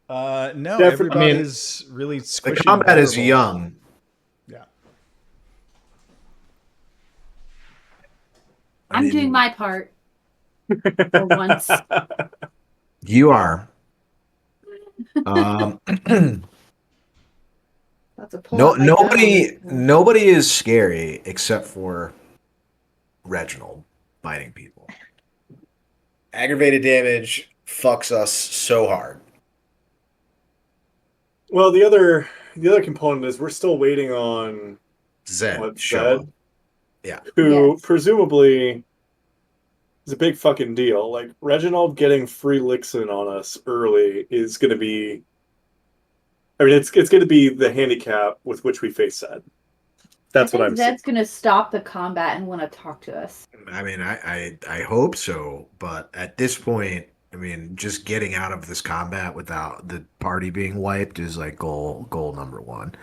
No, Yeah, everybody's really The squishy. combat is vulnerable. young. Yeah. I I'm mean, doing my part for once. You are. That's a pull No, out my gun. nobody is scary except for Reginald biting people. Aggravated damage fucks us so hard. Well, the other component is we're still waiting on Zed, Zed, Yeah. who Yes. presumably is a big fucking deal. Like Reginald getting free licks in on us early is going to be. I mean, it's going to be the handicap with which we face Zed. That's what I'm saying. Zed's gonna stop the combat and want to talk to us. I mean, I hope so, but at this point, I mean, just getting out of this combat without the party being wiped is like goal number one.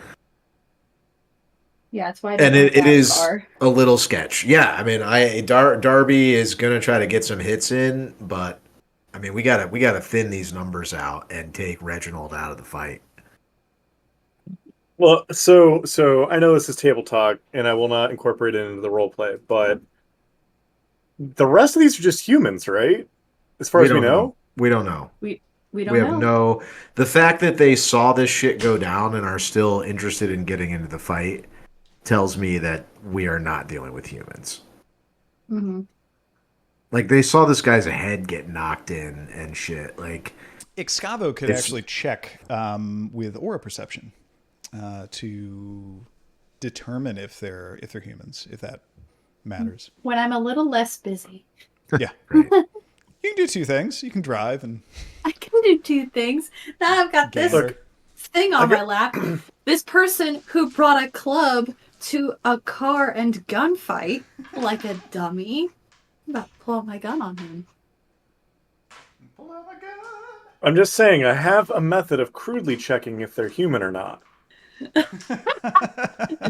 Yeah, that's why. I And don't it go that is far. a little sketch. Yeah, I mean, Darby is gonna try to get some hits in, but I mean, we gotta thin these numbers out and take Reginald out of the fight. Well, so I know this is table talk, and I will not incorporate it into the role play, but the rest of these are just humans, right? As far as we don't know. We don't know. We We don't have know. no. The fact that they saw this shit go down and are still interested in getting into the fight tells me that we are not dealing with humans. Mm-hmm. Like they saw this guy's head get knocked in and shit. Like Excavo could It's- actually check with aura perception to determine if they're humans, if that matters. When I'm a little less busy, Yeah. right. You can do two things. You can drive and I can do two things. Now I've got this gander. thing on my lap. This person who brought a club to a car and gunfight like a dummy. I'm about to pull out my gun on him. I'm just saying, I have a method of crudely checking if they're human or not.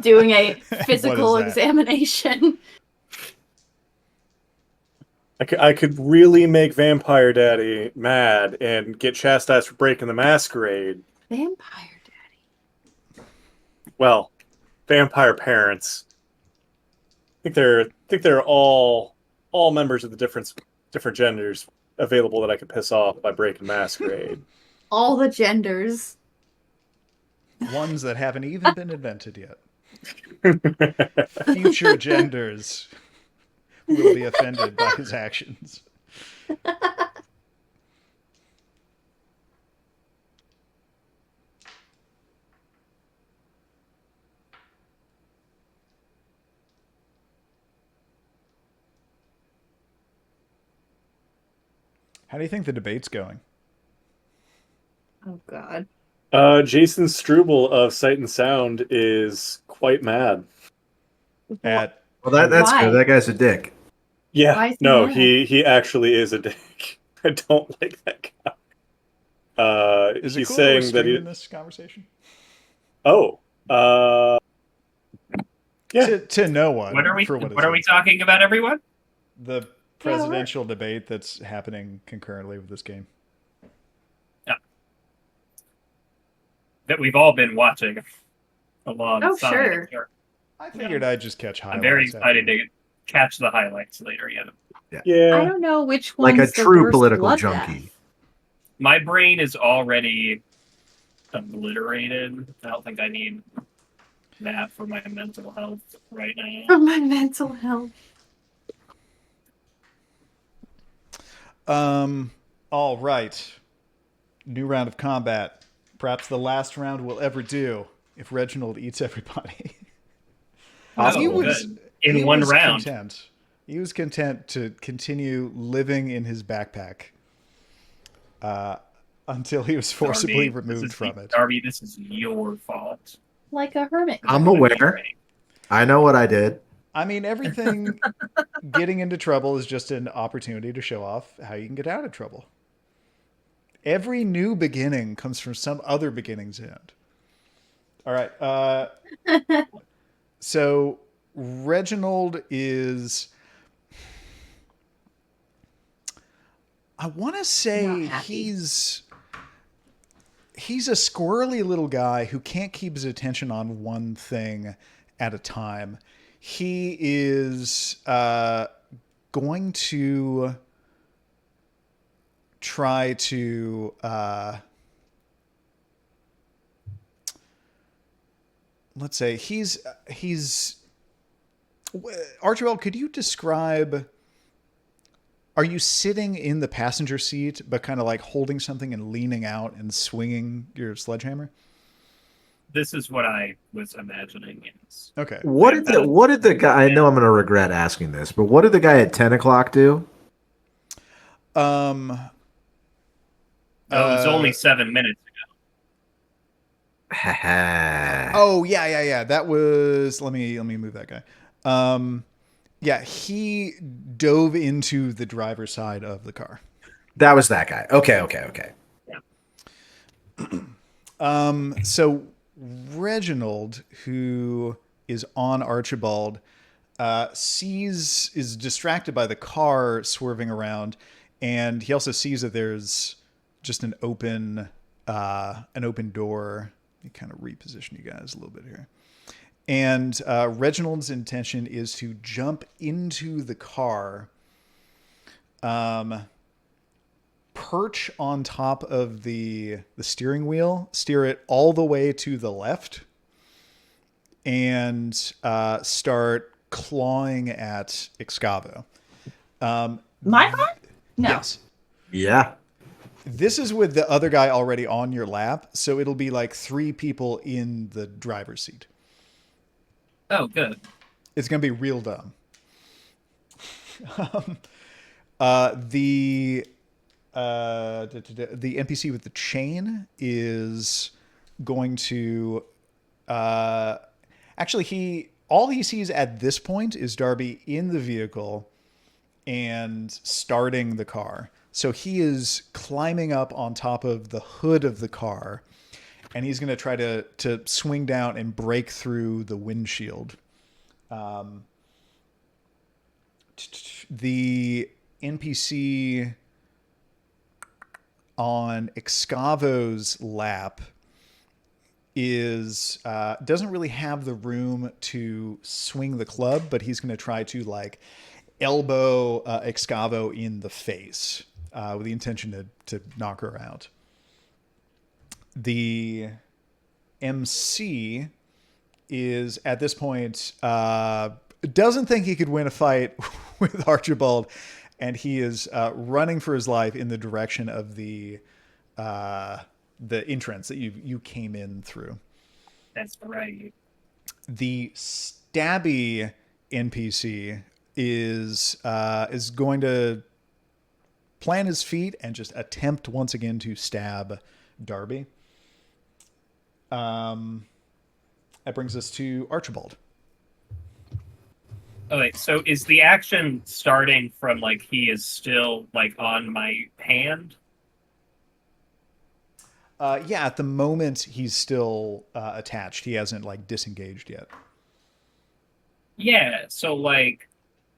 Doing a physical What is that? examination. I could really make Vampire Daddy mad and get chastised for breaking the masquerade. Vampire Daddy. Well, vampire parents. I think they're all members of the different genders available that I could piss off by breaking masquerade. All the genders. Ones that haven't even been invented yet. Future genders will be offended by his actions. How do you think the debate's going? Oh God. Jason Struble of Sight and Sound is quite mad. At Well, that's Why? good. That guy's a dick. Yeah, Why is he no, mad? he actually is a dick. I don't like that guy. is it He's cool saying we're that streaming this conversation? Yeah. To no one. What are we? For what What are we talking about, everyone? The presidential debate that's happening concurrently with this game. That we've all been watching alongside. Oh, sure. here. I figured I'd just catch highlights. I'm very excited to catch the highlights later. Yeah, I Yeah. don't know which Like one's a the true worst political bloodbath. junkie. my brain is already obliterated. I don't think I need that for my mental health right now. For my mental health. All right. New round of combat. Perhaps the last round we'll ever do if Reginald eats everybody. Oh, He good. In one was round. Content. He was content to continue living in his backpack until he was forcibly removed from it. Darby, this is your fault. Like a hermit. I'm aware. I know what I did. I mean, everything getting into trouble is just an opportunity to show off how you can get out of trouble. Every new beginning comes from some other beginning's end. All right. So Reginald is, I want to say he's a squirrely little guy who can't keep his attention on one thing at a time. He is going to try to let's say he's Archibald, could you describe, are you sitting in the passenger seat but kind of like holding something and leaning out and swinging your sledgehammer? This is what I was imagining. Yes. Okay. What did the guy? I know I'm going to regret asking this, but what did the guy at 10 o'clock do? It was only 7 minutes ago. Oh yeah. That was, let me move that guy. Yeah, he dove into the driver's side of the car. That was that guy. Okay. Yeah. So Reginald, who is on Archibald, is distracted by the car swerving around, and he also sees that there's just an open door. Let me kind of reposition you guys a little bit here. And Reginald's intention is to jump into the car, perch on top of the steering wheel, steer it all the way to the left, and start clawing at Excavo. My car? No. Yes. Yeah. This is with the other guy already on your lap, so it'll be like 3 people in the driver's seat. Oh, good. It's going to be real dumb. The NPC with the chain is going to actually all he sees at this point is Darby in the vehicle and starting the car. So he is climbing up on top of the hood of the car, and he's going to try to swing down and break through the windshield. The NPC on Excavo's lap doesn't really have the room to swing the club, but he's going to try to like elbow Excavo in the face with the intention to knock her out. The MC is at this point doesn't think he could win a fight with Archibald, and he is running for his life in the direction of the entrance that you came in through. That's right. The stabby NPC is going to plant his feet and just attempt once again to stab Darby. That brings us to Archibald. Oh, wait, so is the action starting from like he is still like on my hand? Yeah, at the moment he's still attached. He hasn't like disengaged yet. Yeah, so like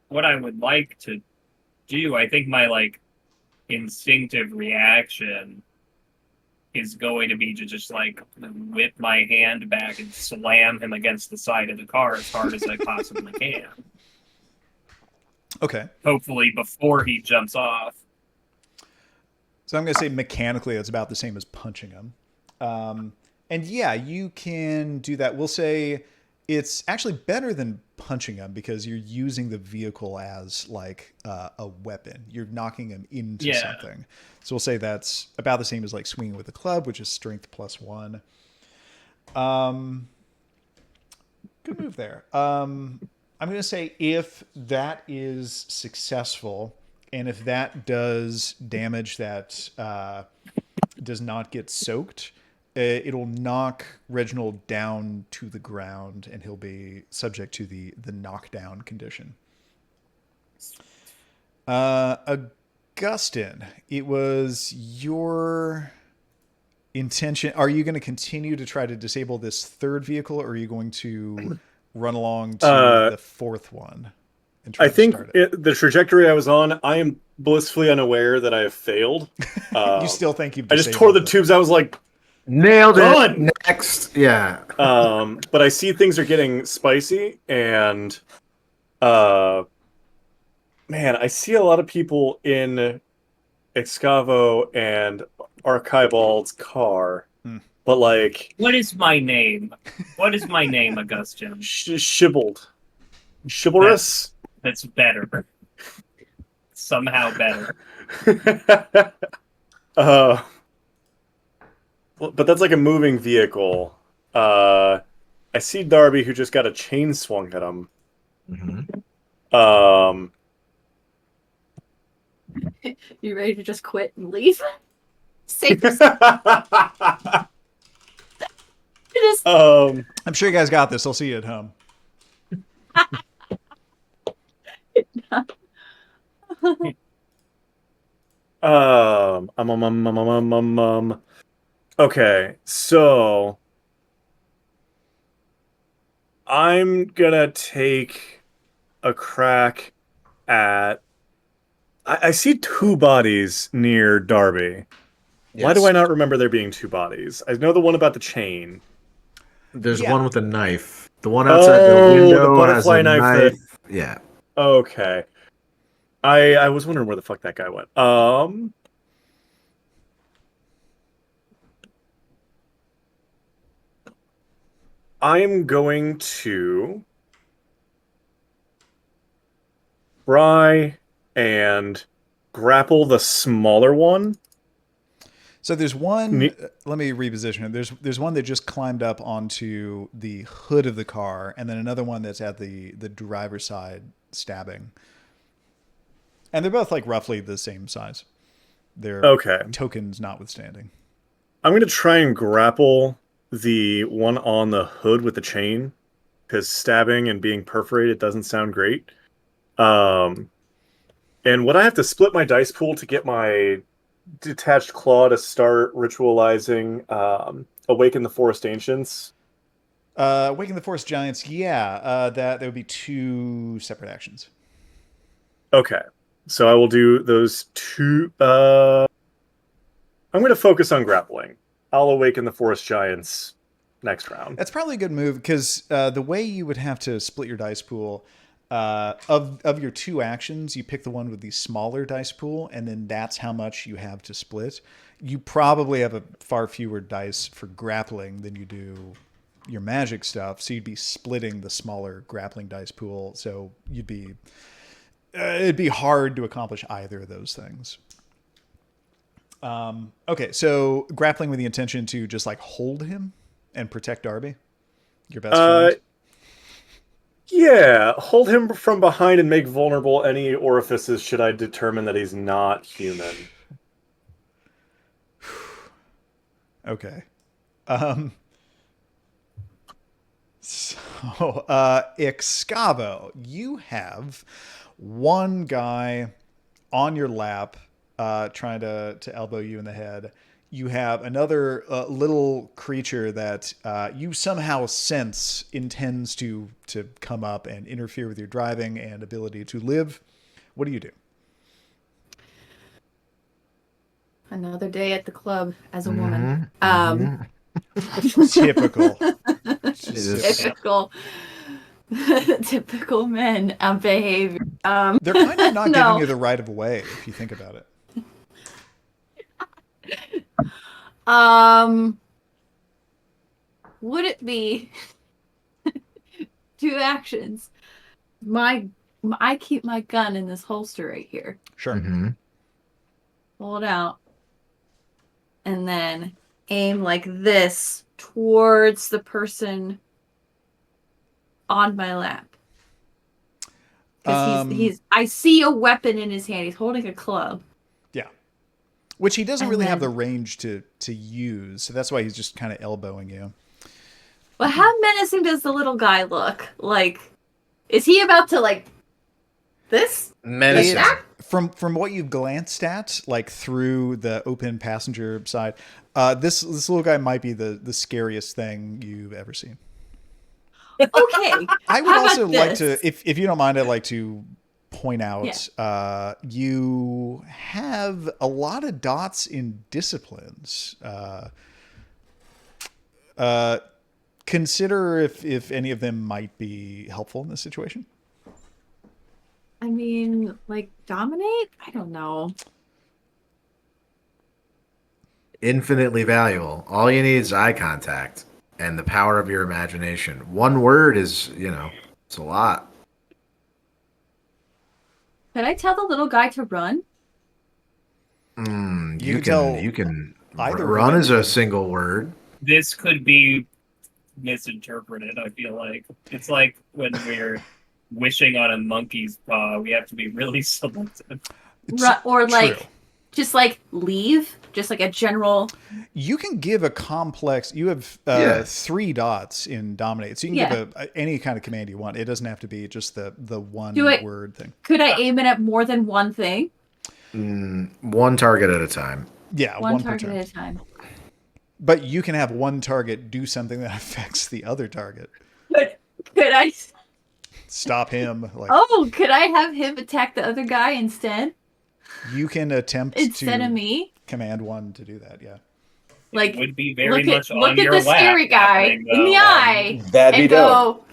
what I would like to do, I think my like instinctive reaction is going to be to just like whip my hand back and slam him against the side of the car as hard as I possibly can. Okay. Hopefully before he jumps off. So I'm going to say mechanically it's about the same as punching him. And yeah, you can do that. We'll say It's actually better than punching him because you're using the vehicle as like a weapon. You're knocking him into something. So we'll say that's about the same as like swinging with a club, which is strength +1. Good move there. I'm going to say if that is successful and if that does damage that does not get soaked, it'll knock Reginald down to the ground and he'll be subject to the knockdown condition. Augustyn, it was your intention. Are you going to continue to try to disable this third vehicle, or are you going to run along to the fourth one and try I to think start it? the trajectory I was on, I am blissfully unaware that I have failed. You still think you've I just tore the disabled it. tubes. I was like, Nailed Done! it. Next. Yeah. but I see things are getting spicy, and man, I see a lot of people in Excavo and Archibald's car, but like, What is my name? What is my name, Augustyn? Shibbled, chivalrous. That's better. Somehow better. But that's like a moving vehicle. I see Darby, who just got a chain swung at him. Mm-hmm. You ready to just quit and leave? Safe. I'm sure you guys got this. I'll see you at home. Okay, so I'm gonna take a crack at. I see two bodies near Darby. Why do I not remember there being two bodies? I know the one about the chain. There's one with a knife. The one outside the window the butterfly has a knife. Yeah. Okay. I was wondering where the fuck that guy went. I'm going to try and grapple the smaller one. So there's one. Let me reposition it. There's one that just climbed up onto the hood of the car, and then another one that's at the driver's side stabbing. And they're both like roughly the same size. They're tokens notwithstanding. I'm going to try and grapple the one on the hood with the chain, because stabbing and being perforated doesn't sound great. And would I have to split my dice pool to get my detached claw to start ritualizing Awaken the Forest Ancients? Awaken the Forest Giants, yeah. That would be 2 separate actions. Okay. So I will do those 2. I'm going to focus on grappling. I'll Awaken the Forest Giants next round. That's probably a good move, because the way you would have to split your dice pool, of your 2 actions, you pick the one with the smaller dice pool, and then that's how much you have to split. You probably have a far fewer dice for grappling than you do your magic stuff, so you'd be splitting the smaller grappling dice pool, so you'd be it'd be hard to accomplish either of those things. Okay, so grappling with the intention to just like hold him and protect Darby, your best friend. Yeah, hold him from behind and make vulnerable any orifices should I determine that he's not human. Okay. So, Excavo, you have one guy on your lap trying to elbow you in the head. You have another little creature that you somehow sense intends to come up and interfere with your driving and ability to live. What do you do? Another day at the club as a woman. Typical. Typical men behavior. They're kind of not giving you the right of way if you think about it. Would it be 2 actions. I keep my gun in this holster right here. Sure. Mm-hmm. Pull it out. And then aim like this towards the person on my lap. Because I see a weapon in his hand. He's holding a club. Yeah. Which he doesn't And really have then- the range to use, so that's why he's just kind of elbowing you. But how menacing does the little guy look? Like, is he about to, like, this? Medicine. Like that? From what you've glanced at, like through the open passenger side, this little guy might be the scariest thing you've ever seen. Okay. I would How about also like this? to, if you don't mind, I'd like to point out you have a lot of dots in disciplines. Consider if any of them might be helpful in this situation. I mean, like, dominate? I don't know. Infinitely valuable. All you need is eye contact and the power of your imagination. One word is, it's a lot. Could I tell the little guy to run? You can tell can either run way. is a single word. This could be misinterpreted, I feel like. It's like when we're wishing on a monkey's paw, we have to be really selective. Or, like, True. just, like, leave? Just, like, a general... You can give a complex. You have Yes. 3 dots in dominate, so you can give any kind of command you want. It doesn't have to be just the one word thing. Could I aim it at more than one thing? One target at a time. Yeah, One per target turn. at a time. But you can have one target do something that affects the other target. Could I... Stop him. Like could I have him attack the other guy instead? you can attempt Instead to of me? command one to do that. Yeah. Like, It would be very look much at on your the lap scary guy happening, in the though. eye That'd and go,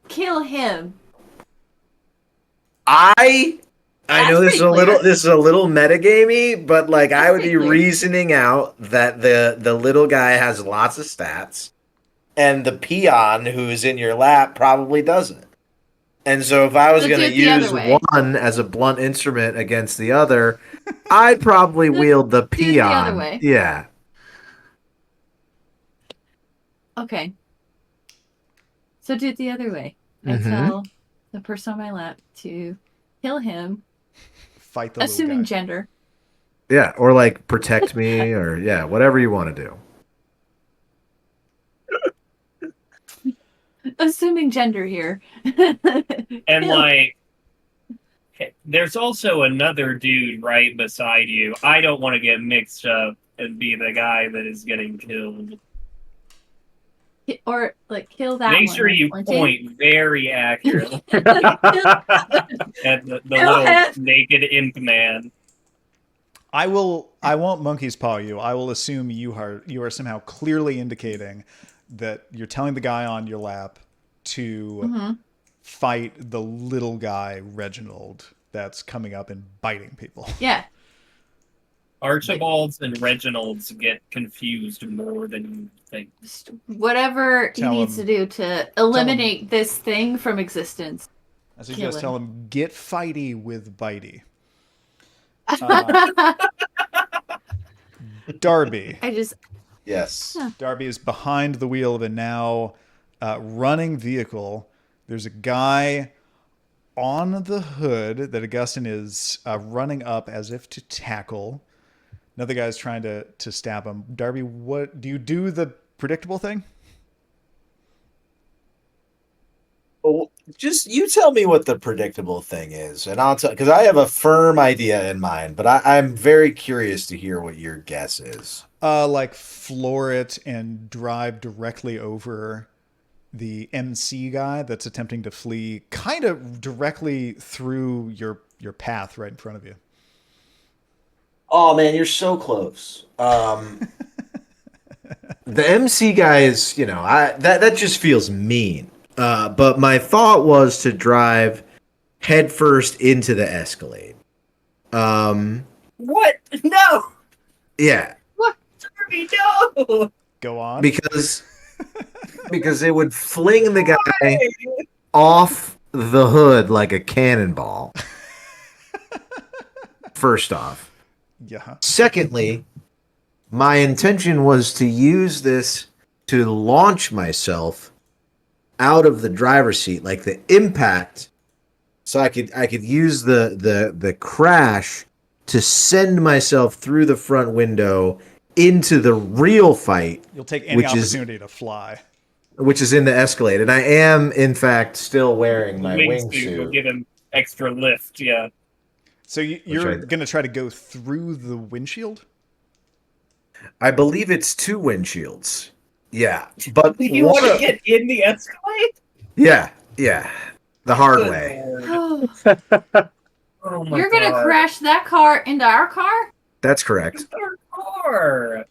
kill him. I know this is pretty clear. this is a little metagamey, but like I That's would be pretty clear. reasoning out that the little guy has lots of stats, and the peon who's in your lap probably doesn't. And so if I was Let's going do to it the use other way. one as a blunt instrument against the other, I'd probably wield the do it the other peon. way. Yeah. Okay. So do it the other way. I Mhm. tell the person on my lap to kill him, Fight the little assuming guy. gender. Yeah, or like protect me or whatever you want to do. Assuming gender here. And like, there's also another dude right beside you. I don't want to get mixed up and be the guy that is getting killed. Or, like, kill that Make one. sure you pointing. point very accurately Kill- at the little him. naked imp man. I won't monkey's paw you. I will assume you are somehow clearly indicating that you're telling the guy on your lap to Mhm. fight the little guy Reginald that's coming up and biting people. Yeah. Archibald's and Reginald's get confused more than you think. Just whatever Tell he needs him- to do to eliminate this thing from existence. I suggest Kill tell him get fighty with bitey. Darby. I just Yes. Darby is behind the wheel of a now running vehicle. There's a guy on the hood that Augustyn is running up as if to tackle. Another guy's trying to stab him. Darby, what do you do? The predictable thing? Well, just you tell me what the predictable thing is, and I'll tell because I have a firm idea in mind, but I'm very curious to hear what your guess is. Like floor it and drive directly over the MC guy that's attempting to flee, kind of directly through your path right in front of you. Oh man, you're so close. The MC guy is, that just feels mean. But my thought was to drive headfirst into the Escalade. What? No! Yeah, Darby, no! Go on. because it would fling the guy off the hood like a cannonball. First off. Yeah. Secondly, my intention was to use this to launch myself out of the driver's seat, like the impact, so I could use the crash to send myself through the front window into the real fight. You'll take any which opportunity to fly. which is in the Escalade, and I am in fact still wearing The my wingsuit will wingsuit. give him extra lift. Yeah. So you're going to try to go through the windshield? I believe it's 2 windshields. Yeah, but You want to get in the Escalade? Yeah, the hard Good way. Lord. Oh my You're gonna God. crash that car into our car? That's correct. It's our car.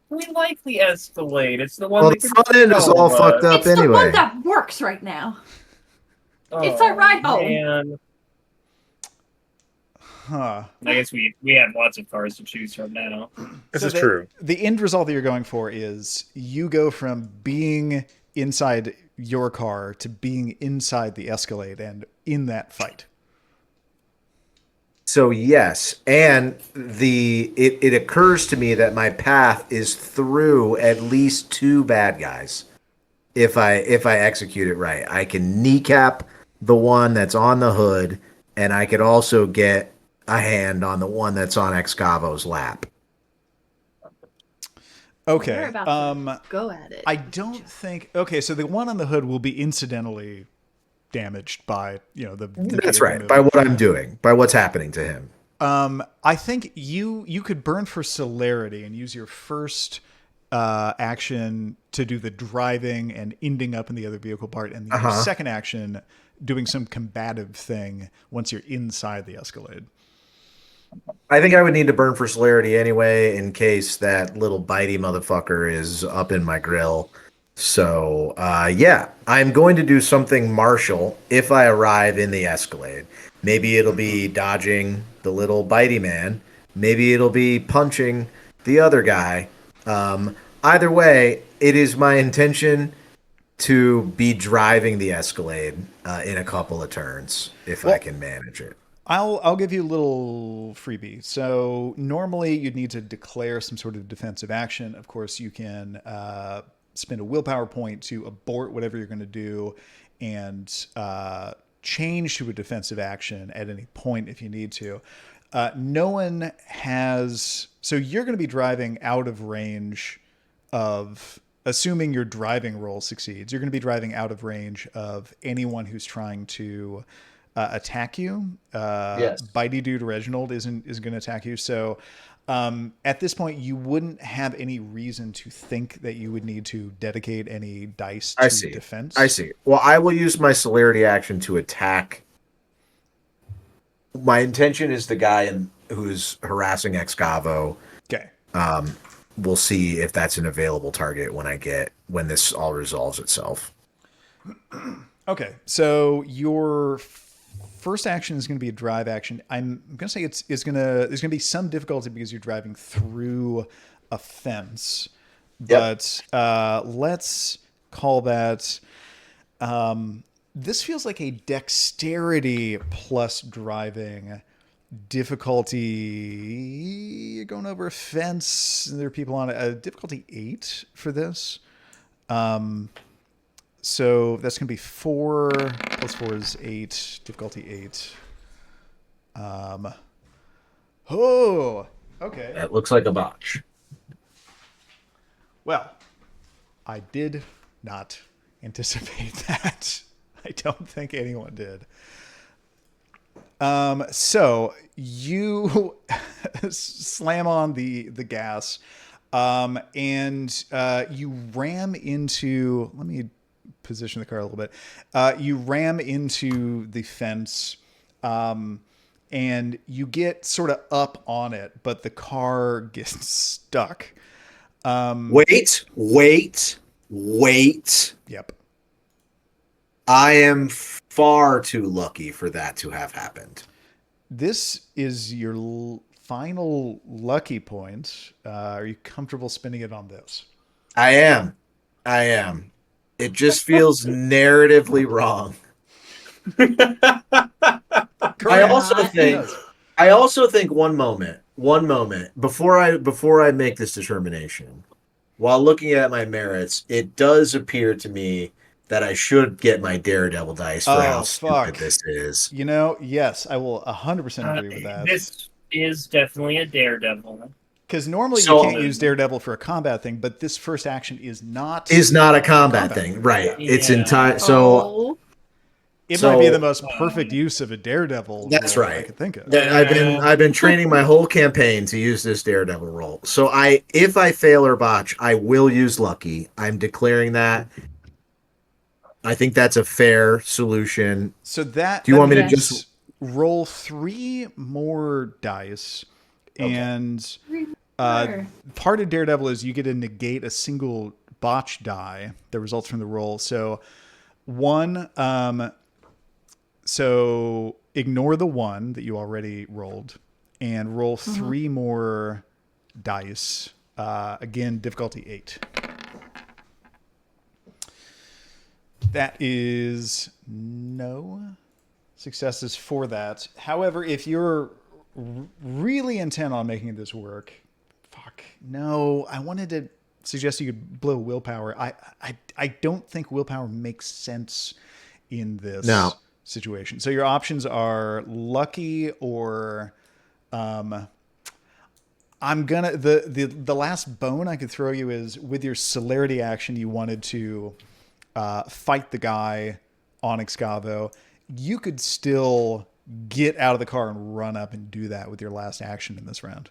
We like the Escalade. It's the one Well, that the can front end is control all us. fucked up It's the anyway. one that works right now. Oh, It's our ride home. Man. Huh. I guess we have lots of cars to choose from now. This So is true. The end result that you're going for is you go from being inside your car to being inside the Escalade and in that fight. So yes, and it occurs to me that my path is through at least 2 bad guys. If I execute it right, I can kneecap the one that's on the hood, and I could also get a hand on the one that's on Excavo's lap. Okay. We're about to go at it. I don't think. Okay, so the one on the hood will be incidentally damaged by the That's vehicle right. moving. By what I'm doing, by what's happening to him. I think you could burn for celerity and use your first action to do the driving and ending up in the other vehicle part, and your second action doing some combative thing once you're inside the Escalade. I think I would need to burn for celerity anyway, in case that little bitey motherfucker is up in my grill. So, yeah, I'm going to do something martial if I arrive in the Escalade. Maybe it'll be dodging the little bitey man. Maybe it'll be punching the other guy. Either way, it is my intention to be driving the Escalade in a couple of turns if I can manage it. I'll give you a little freebie. So normally you'd need to declare some sort of defensive action. Of course, you can spend a willpower point to abort whatever you're going to do and change to a defensive action at any point if you need to. No one has... So you're going to be driving out of range of... Assuming your driving roll succeeds, you're going to be driving out of range of anyone who's trying to attack you. Yes. Bitey Dude Reginald isn't going to attack you. So at this point, you wouldn't have any reason to think that you would need to dedicate any dice to defense. I see. Well, I will use my celerity action to attack. My intention is the guy who's harassing Excavo. Okay. We'll see if that's an available target when this all resolves itself. Okay. So your first action is going to be a drive action. I'm going to say there's going to be some difficulty because you're driving through a fence. But let's call that. This feels like a dexterity plus driving difficulty. You're going over a fence. And there are people on it. Difficulty 8 for this. So that's going to be 4 plus 4 is 8. Difficulty 8. Oh, okay. That looks like a botch. Well, I did not anticipate that. I don't think anyone did. So you slam on the gas, and you ram into. Let me position the car a little bit. You ram into the fence, and you get sort of up on it, but the car gets stuck. Wait. Yep. I am far too lucky for that to have happened. This is your final lucky point. Are you comfortable spending it on this? I am. It just feels narratively wrong. I also Correct. think I also think one moment before I make this determination, while looking at my merits, it does appear to me that I should get my daredevil dice for how Oh, stupid fuck. this is. You know, yes, I will 100% agree with that. This is definitely a daredevil. Because normally So- you can't use Daredevil for a combat thing, but this first action is not. Is not a combat thing, right? It's Yeah. entire. So Oh, It might be So- the most perfect use of a Daredevil. That's role I right. could think of. I've been training my whole campaign to use this daredevil roll. So if I fail or botch, I will use lucky. I'm declaring that. I think that's a fair solution. So that. Do you that want me to means just- roll 3 more dice, Okay. and sure. part of Daredevil is you get to negate a single botch die that results from the roll. So so ignore the 1 that you already rolled and roll 3 more dice. Again, difficulty 8. That is no successes for that. However, if you're really intent on making this work, no, I wanted to suggest you could blow willpower. I don't think willpower makes sense in this situation. So your options are lucky or I'm gonna the last bone I could throw you is with your celerity action you wanted to fight the guy on Excavo. You could still get out of the car and run up and do that with your last action in this round.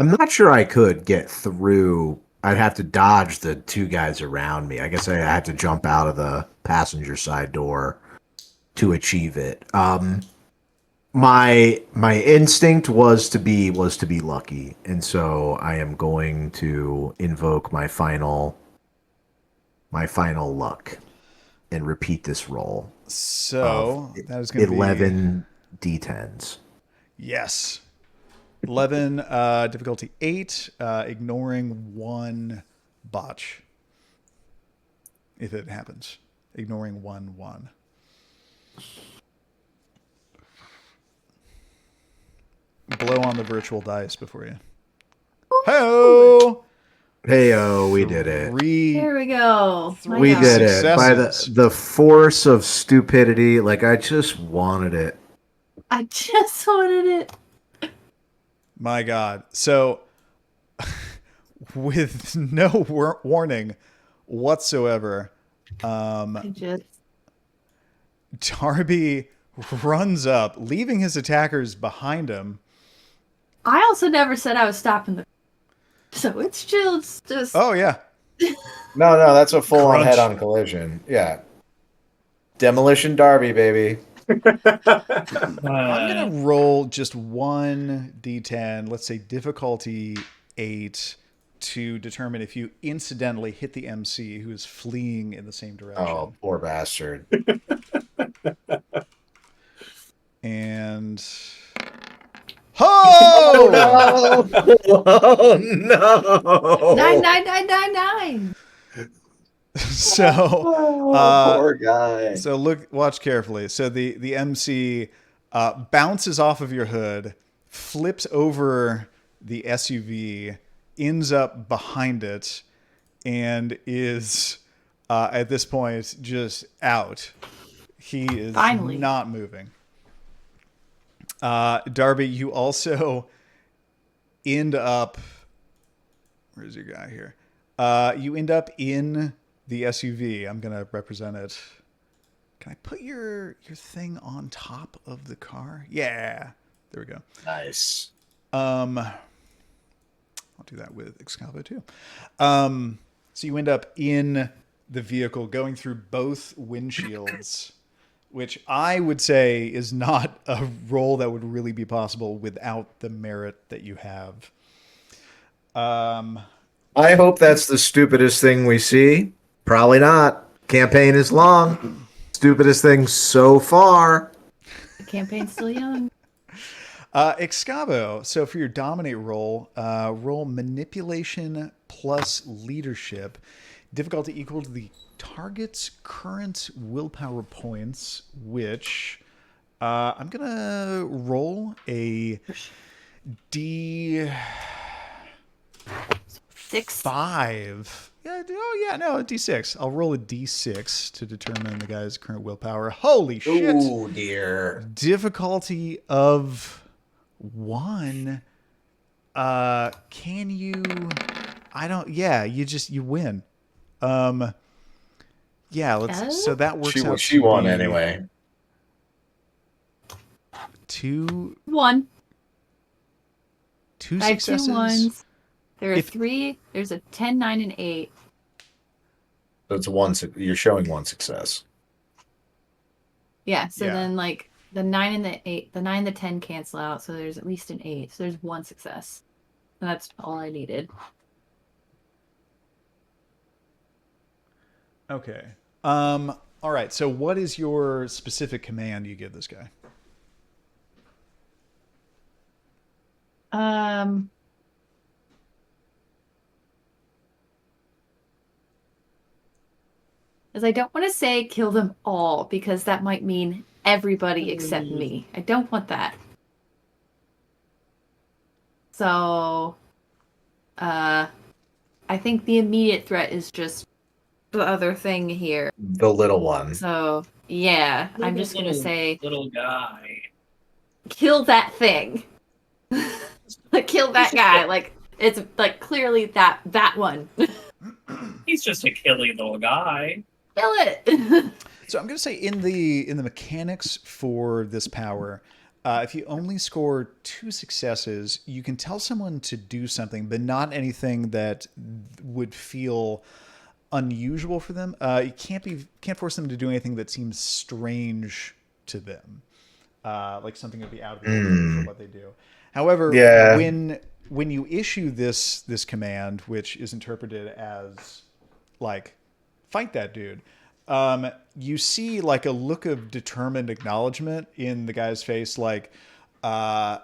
I'm not sure I could get through. I'd have to dodge the 2 guys around me. I guess I had to jump out of the passenger side door to achieve it. My instinct was to be lucky, and so I am going to invoke my final luck and repeat this roll. So that is going to be 11 d10s. Yes. 11, difficulty 8, ignoring 1 botch. If it happens. Ignoring 1. Blow on the virtual dice before you. Ho! Hey-oh, we did it. 3. There we go. My We God. did it. By Successes. the force of stupidity. Like, I just wanted it. I just wanted it. My God. So, with no warning whatsoever, I just Darby runs up, leaving his attackers behind him. I also never said I was stopping the. So it's just. Oh, yeah. No, that's a full-on Crunch. head-on collision. Yeah. Demolition Darby, baby. I'm going to roll just 1 d10, let's say difficulty 8, to determine if you incidentally hit the MC who is fleeing in the same direction. Oh, poor bastard. And... Oh! Oh, no! 99999. So, Poor guy. so watch carefully. So the MC bounces off of your hood, flips over the SUV, ends up behind it, and is at this point just out. He is Finally. not moving. Darby, you also end up. Where's your guy here? You end up in the SUV. I'm gonna represent it. Can I put your thing on top of the car? Yeah, there we go. Nice. I'll do that with Excavo too. So you end up in the vehicle, going through both windshields, which I would say is not a roll that would really be possible without the merit that you have. I hope that's the stupidest thing we see. Probably not. Campaign is long. Stupidest thing so far. The campaign's still young. Excavo. So for your dominate roll, roll manipulation plus leadership. Difficulty equal to the target's current willpower points, which I'm going to roll a D5. 6. Yeah, no, a D6. I'll roll a D6 to determine the guy's current willpower. Holy shit. Oh, dear. Difficulty of 1. Can you... you win. So that works out. She won anyway. 2 1. 2 I have 2 successes. 1s. There are If- 3. There's a 10, 9, and 8. So it's one. You're showing one success. Yeah, so Yeah. then like the 9 and the 8, the 9 and the 10 cancel out, so there's at least an 8. So there's 1 success. And that's all I needed. Okay. All right. So what is your specific command you give this guy? As I don't want to say kill them all, because that might mean everybody except me. I don't want that. So, I think the immediate threat is just the other thing here. The little one. So, yeah, I'm just going to say little guy. kill that thing. Like, kill that guy. Like, it's like clearly that one. He's just a killy little guy. Kill it. So I'm going to say in the mechanics for this power, if you only score 2 successes, you can tell someone to do something, but not anything that would feel unusual for them. You can't force them to do anything that seems strange to them, like something that would be out of the ordinary for what they do. However, when you issue this command, which is interpreted as like fight that dude, you see like a look of determined acknowledgement in the guy's face, like you're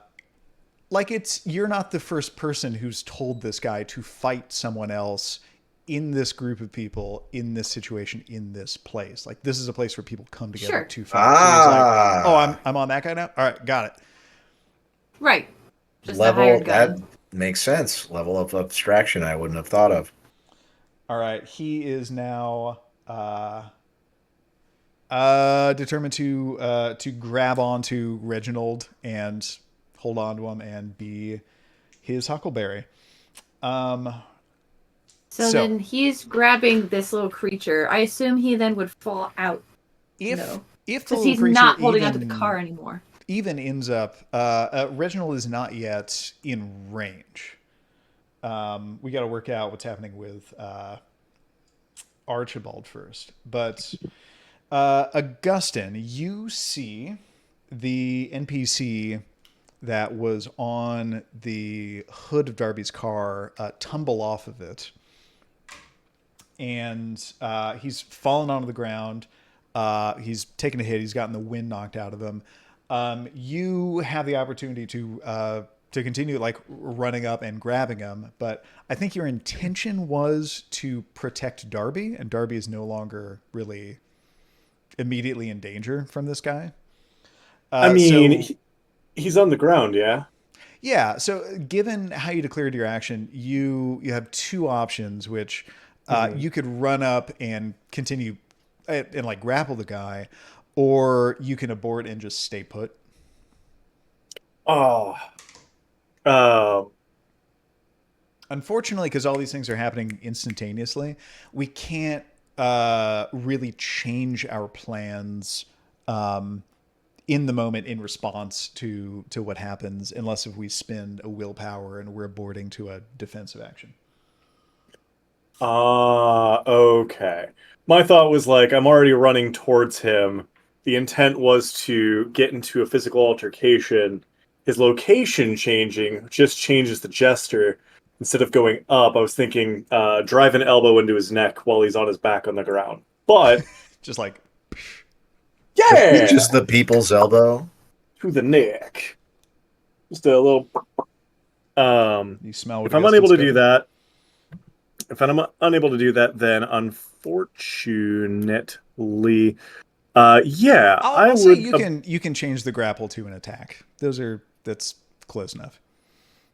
not the first person who's told this guy to fight someone else in this group of people, in this situation, in this place. Like, this is a place where people come together to fight. So he's like, oh, I'm on that guy now? All right, got it. Right. Just a Level hired gun. that makes sense. Level of abstraction I wouldn't have thought of. All right, he is now determined to grab onto Reginald and hold on to him and be his Huckleberry. So then he's grabbing this little creature. I assume he then would fall out. If No. the Because little he's creature not holding onto the car anymore. even ends up, Reginald is not yet in range. We got to work out what's happening with Archibald first. But Augustyn, you see the NPC that was on the hood of Darby's car tumble off of it. And he's fallen onto the ground. He's taken a hit. He's gotten the wind knocked out of him. You have the opportunity to continue like running up and grabbing him, but I think your intention was to protect Darby, and Darby is no longer really immediately in danger from this guy. I mean, he's on the ground, yeah? Yeah, so given how you declared your action, you have 2 options, which you could run up and continue and like grapple the guy, or you can abort and just stay put. Unfortunately, because all these things are happening instantaneously, we can't really change our plans in the moment in response to what happens, unless if we spend a willpower and we're aborting to a defensive action. Okay. My thought was like, I'm already running towards him. The intent was to get into a physical altercation. His location changing just changes the gesture. Instead of going up, I was thinking drive an elbow into his neck while he's on his back on the ground. But Just like, yeah, Just the people's elbow. to the neck. Just a little. you smell what If I'm unable to do that, If I'm unable to do that, then unfortunately, yeah, I I'll say would. you can change the grapple to an attack. That's close enough.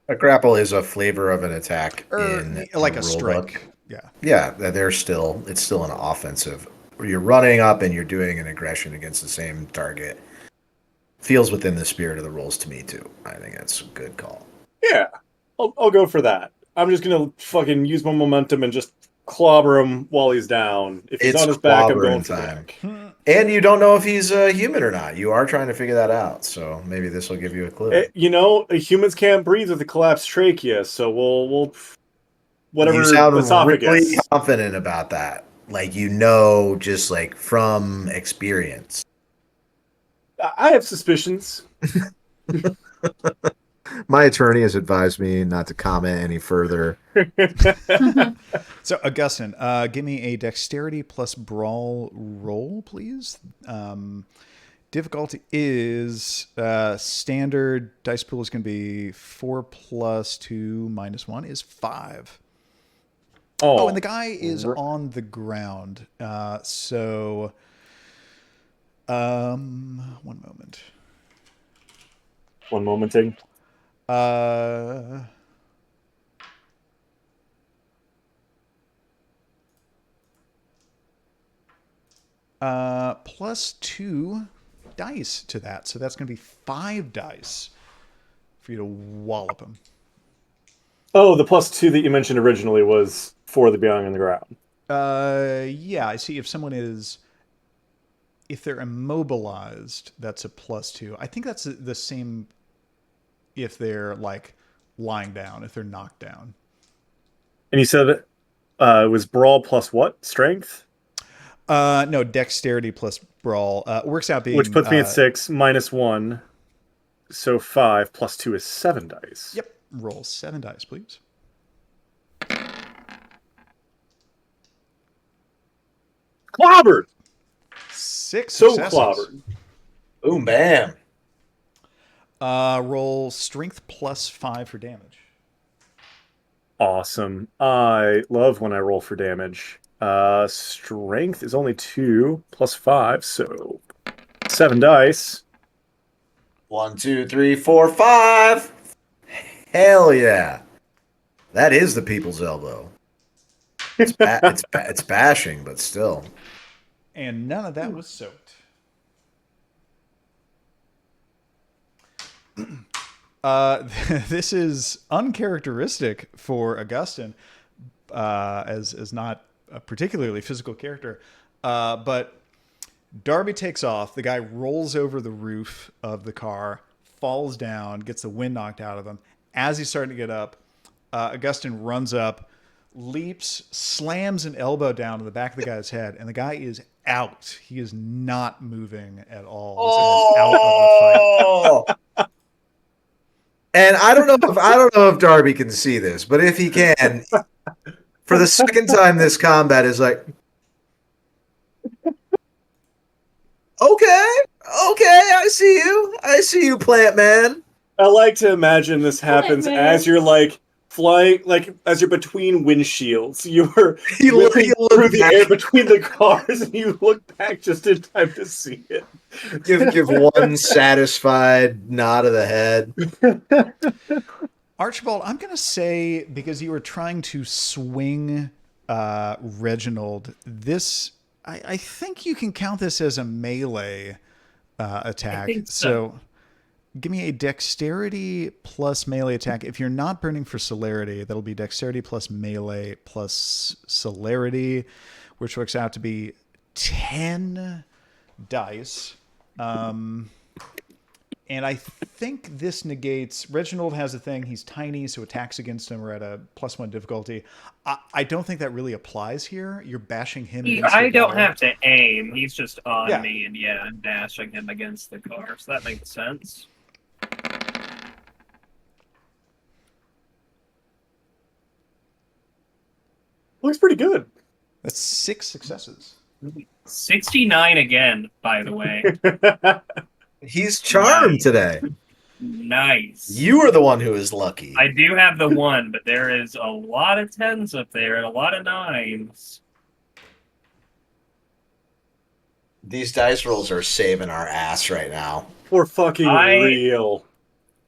A grapple is a flavor of an attack Or in like the a rule book. strike. Yeah. Yeah, it's still an offensive. You're running up and you're doing an aggression against the same target. Feels within the spirit of the rules to me too. I think that's a good call. Yeah, I'll go for that. I'm just gonna fucking use my momentum and just clobber him while he's down. If he's It's on his back, I'm going clobbering for the time. neck. And you don't know if he's human or not. You are trying to figure that out. So maybe this will give you a clue. Humans can't breathe with a collapsed trachea, so we'll whatever You sound esophagus. really confident about that. Like just like from experience. I have suspicions. My attorney has advised me not to comment any further. So, Augustyn, give me a dexterity plus brawl roll, please. Difficulty is standard dice pool is going to be 4 plus 2 minus 1 is 5. Oh, and the guy is on the ground. So, one moment. One momenting. Plus 2 dice to that. So that's going to be 5 dice for you to wallop him. Oh, the +2 that you mentioned originally was for the being on the ground. Yeah, I see. If they're immobilized, that's a +2. I think that's the same if they're like lying down, if they're knocked down. And you said it was brawl plus what? Strength? No, dexterity plus brawl works out being which puts me at 6 minus 1, so 5 plus 2 is 7 dice. Yep, roll 7 dice, please. Clobbered. 6 So successes. clobbered. Boom, bam. Roll strength plus 5 for damage. Awesome. I love when I roll for damage. Strength is only 2 plus 5, so 7 dice. 1, 2, 3, 4, 5. Hell yeah. That is the people's elbow. It's bashing, but still. And none of that was soaked. This is uncharacteristic for Augustyn, as not a particularly physical character. But Darby takes off. The guy rolls over the roof of the car, falls down, gets the wind knocked out of him. As he's starting to get up, Augustyn runs up, leaps, slams an elbow down to the back of the guy's head, and the guy is out. He is not moving at all. Out of the fight. And I don't know if Darby can see this, but if he can, for the second time this combat is like, okay, I see you, plant man. I like to imagine this happens as you're like flying, like as you're between windshields. You're looking through the air between the cars, and you look back just in time to see it. Give one satisfied nod of the head. Archibald, I'm going to say, because you were trying to swing Reginald, I think you can count this as a melee attack. I think so. Give me a dexterity plus melee attack. If you're not burning for celerity, that'll be dexterity plus melee plus celerity, which works out to be 10 dice. And I think this negates... Reginald has a thing. He's tiny, so attacks against him are at a +1 difficulty. I don't think that really applies here. You're bashing him against I the don't car. have to aim. He's just on Yeah. me, and I'm dashing him against the car, so that makes sense. Looks pretty good. That's 6 successes. 69 again, by the way. He's charmed today. Nice. You are the one who is lucky. I do have the 1, but there is a lot of 10s up there and a lot of 9s. These dice rolls are saving our ass right now. For fucking real.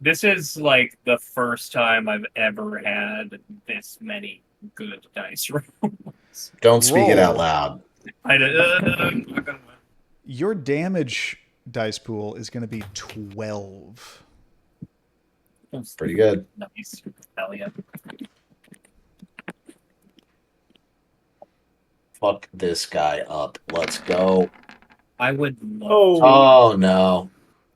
This is like the first time I've ever had this many good dice rolls. Don't speak it Roll. out loud. I'm not gonna Your damage dice pool is going to be 12. win. Pretty good. Nice. Hell yeah. Fuck this guy up. Let's go. I would love Oh no.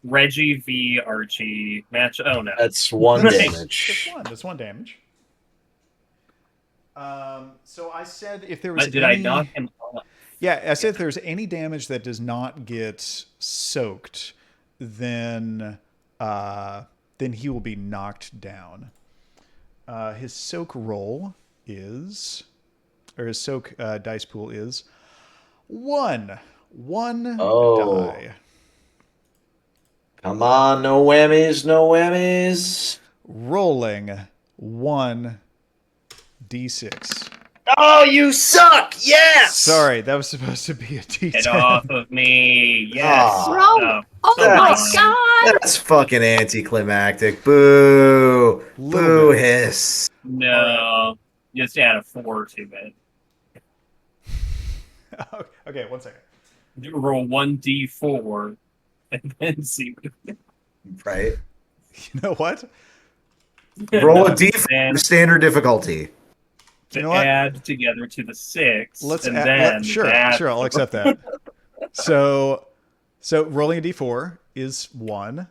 Reggie v. Archie match. Oh no. That's one Nice. damage. That's one damage. So I said if there was Did I knock him off? Yeah, I said if there's any damage that does not get soaked, then he will be knocked down. His soak roll is, or his soak dice pool is 1. 1 Oh. die. Come on, no whammies, no whammies. Rolling 1 d6. Oh, you suck! Yes! Sorry, that was supposed to be a d10. Get off of me. Yes. Aw. Bro, oh my That's- god! That's fucking anticlimactic. Boo! Little Boo bit. hiss. No. Just add a 4 to it. Okay, 1 second. Roll 1d4 and then see what Right? You know what? Roll a d4 And standard difficulty. to You know what? add together to the 6. Let's and add, then sure, add- I'll accept that. So rolling a d4 is 1.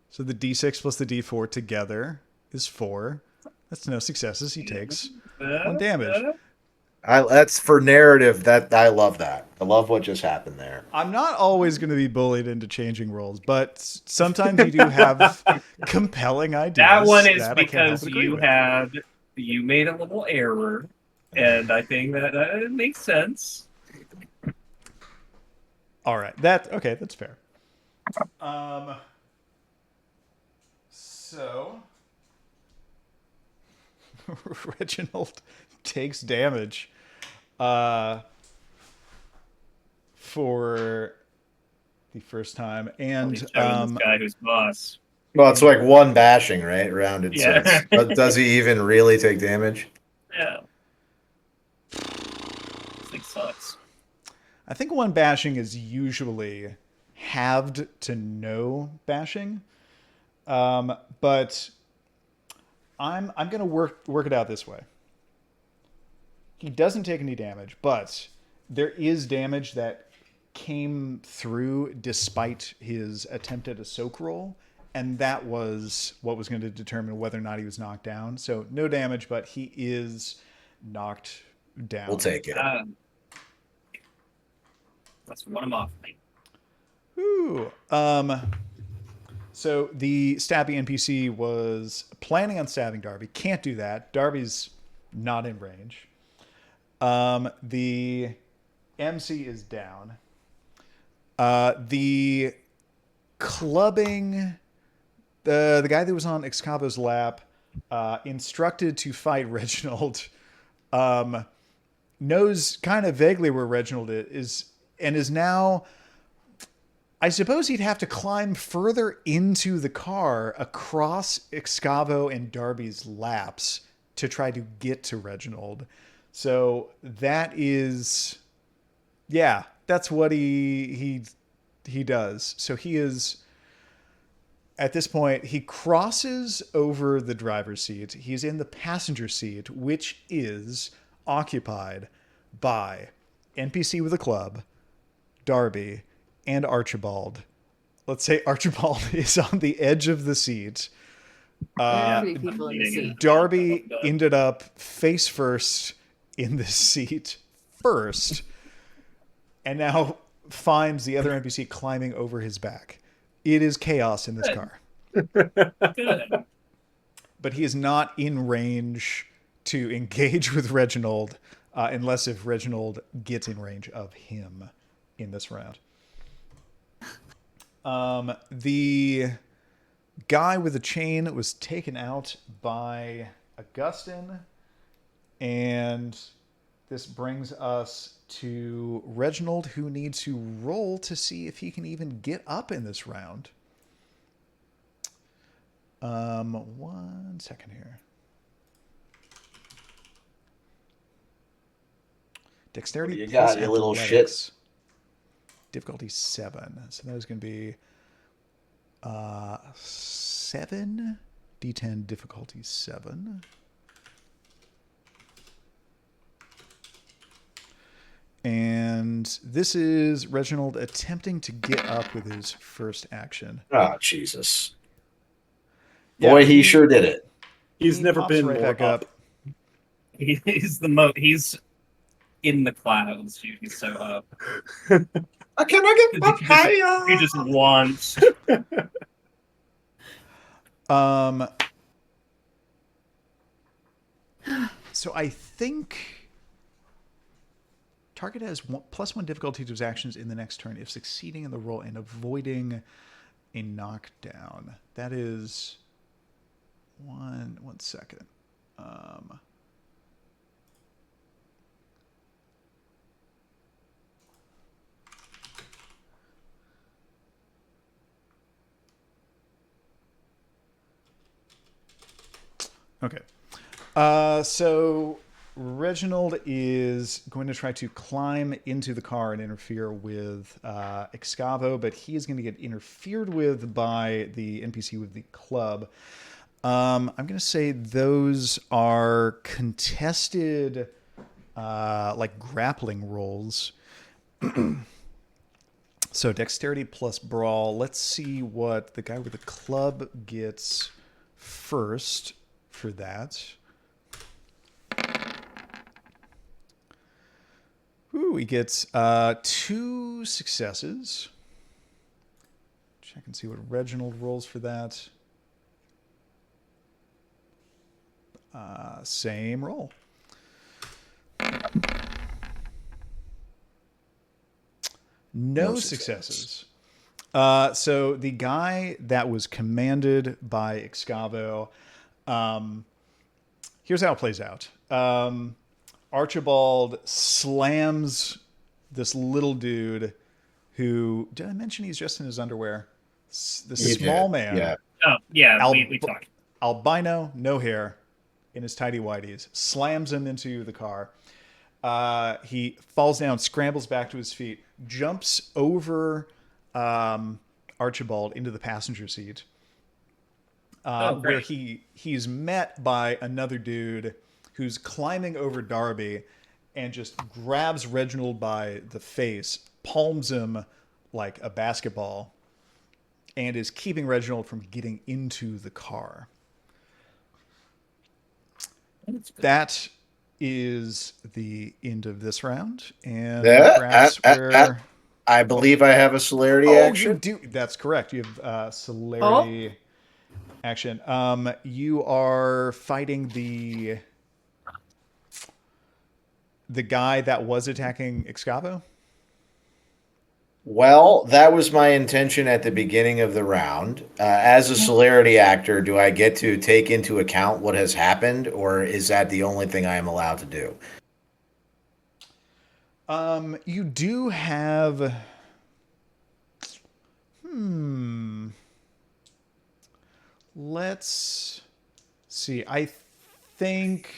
So the d6 plus the d4 together is 4. That's no successes. He takes 1 damage. That's for narrative. That I love that. I love what just happened there. I'm not always going to be bullied into changing roles, but sometimes you do have compelling ideas. That one is that I can't help because but agree you with. you made a little error, and I think that it makes sense. All right. That's fair. So Reginald takes damage for the first time, and He's showing this guy who's boss. Well, it's like 1 bashing, right? Rounded Yeah. 6. But does he even really take damage? Yeah. This thing sucks. I think 1 bashing is usually halved to no bashing, but I'm gonna work it out this way. He doesn't take any damage, but there is damage that came through despite his attempt at a soak roll, and that was what was going to determine whether or not he was knocked down. So no damage, but he is knocked down. We'll take it. Let's run him off me. Ooh. So the stabby NPC was planning on stabbing Darby. Can't do that. Darby's not in range. The MC is down. The clubbing, the guy that was on Excavo's lap, instructed to fight Reginald, knows kind of vaguely where Reginald is and is now, I suppose he'd have to climb further into the car across Excavo and Darby's laps to try to get to Reginald. So that is, yeah, that's what he does. So he is, at this point, he crosses over the driver's seat. He's in the passenger seat, which is occupied by NPC with a club, Darby, and Archibald. Let's say Archibald is on the edge of the seat. Three people in the seat. Darby ended up face first in this seat first, and now finds the other NPC climbing over his back. It is chaos in this car. Good. But he is not in range to engage with Reginald unless if Reginald gets in range of him in this round. The guy with the chain was taken out by Augustyn, and this brings us to Reginald, who needs to roll to see if he can even get up in this round. 1 second here. Dexterity You plus got, you little shit. athletics. Difficulty 7. So that is going to be 7 d10 difficulty 7. And this is Reginald attempting to get up with his first action. Oh, Jesus. Yeah, Boy, he sure did it. He's he never pops been right more back up. He's he's in the clouds, dude. He's so up. Can I get up higher? He just wants. So I think target has +1 difficulty to his actions in the next turn if succeeding in the roll and avoiding a knockdown. That is 1 second. Okay. So Reginald is going to try to climb into the car and interfere with Excavo, but he is going to get interfered with by the NPC with the club. I'm going to say those are contested, like grappling rolls. So dexterity plus brawl. Let's see what the guy with the club gets first for that. Ooh, he gets 2 successes. Check and see what Reginald rolls for that. Same roll. No successes. So the guy that was commanded by Excavo, here's how it plays out. Archibald slams this little dude who, did I mention he's just in his underwear? The small man. Yeah. Oh, yeah, we talked. Albino, no hair, in his tidy whities, slams him into the car. He falls down, scrambles back to his feet, jumps over Archibald into the passenger seat, where he's met by another dude who's climbing over Darby and just grabs Reginald by the face, palms him like a basketball, and is keeping Reginald from getting into the car. That is the end of this round. And perhaps I believe I have a celerity action. You do. That's correct. You have celerity action. You are fighting the guy that was attacking Excavo? Well, that was my intention at the beginning of the round. As a celerity actor, do I get to take into account what has happened, or is that the only thing I am allowed to do? You do have... Let's see. I think...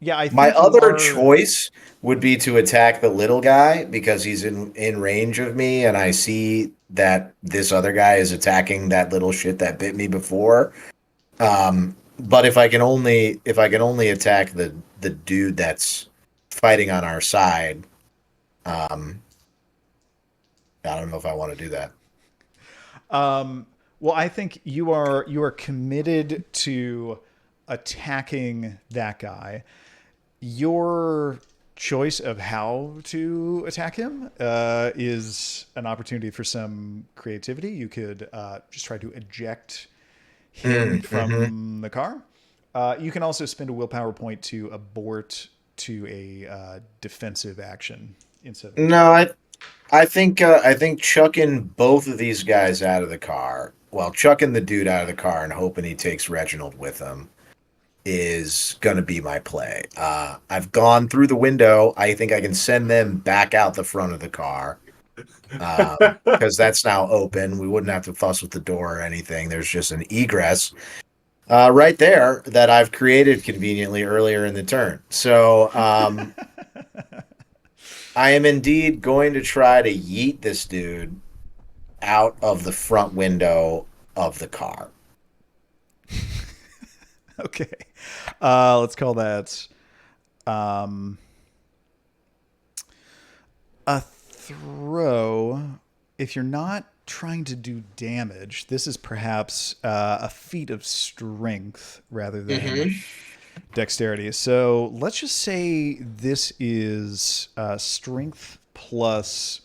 Yeah, I think my other choice would be to attack the little guy because he's in range of me, and I see that this other guy is attacking that little shit that bit me before. But if I can only attack the dude that's fighting on our side, I don't know if I want to do that. Well, I think you are committed to attacking that guy. Your choice of how to attack him is an opportunity for some creativity. You could just try to eject him from the car. You can also spend a willpower point to abort to a defensive action instead of... No, I think chucking both of these guys out of the car chucking the dude out of the car and hoping he takes Reginald with him is going to be my play. I've gone through the window. I think I can send them back out the front of the car because that's now open. We wouldn't have to fuss with the door or anything. There's just an egress right there that I've created conveniently earlier in the turn. So I am indeed going to try to yeet this dude out of the front window of the car. Okay. Let's call that a throw. If you're not trying to do damage, this is perhaps a feat of strength rather than dexterity. So let's just say this is strength plus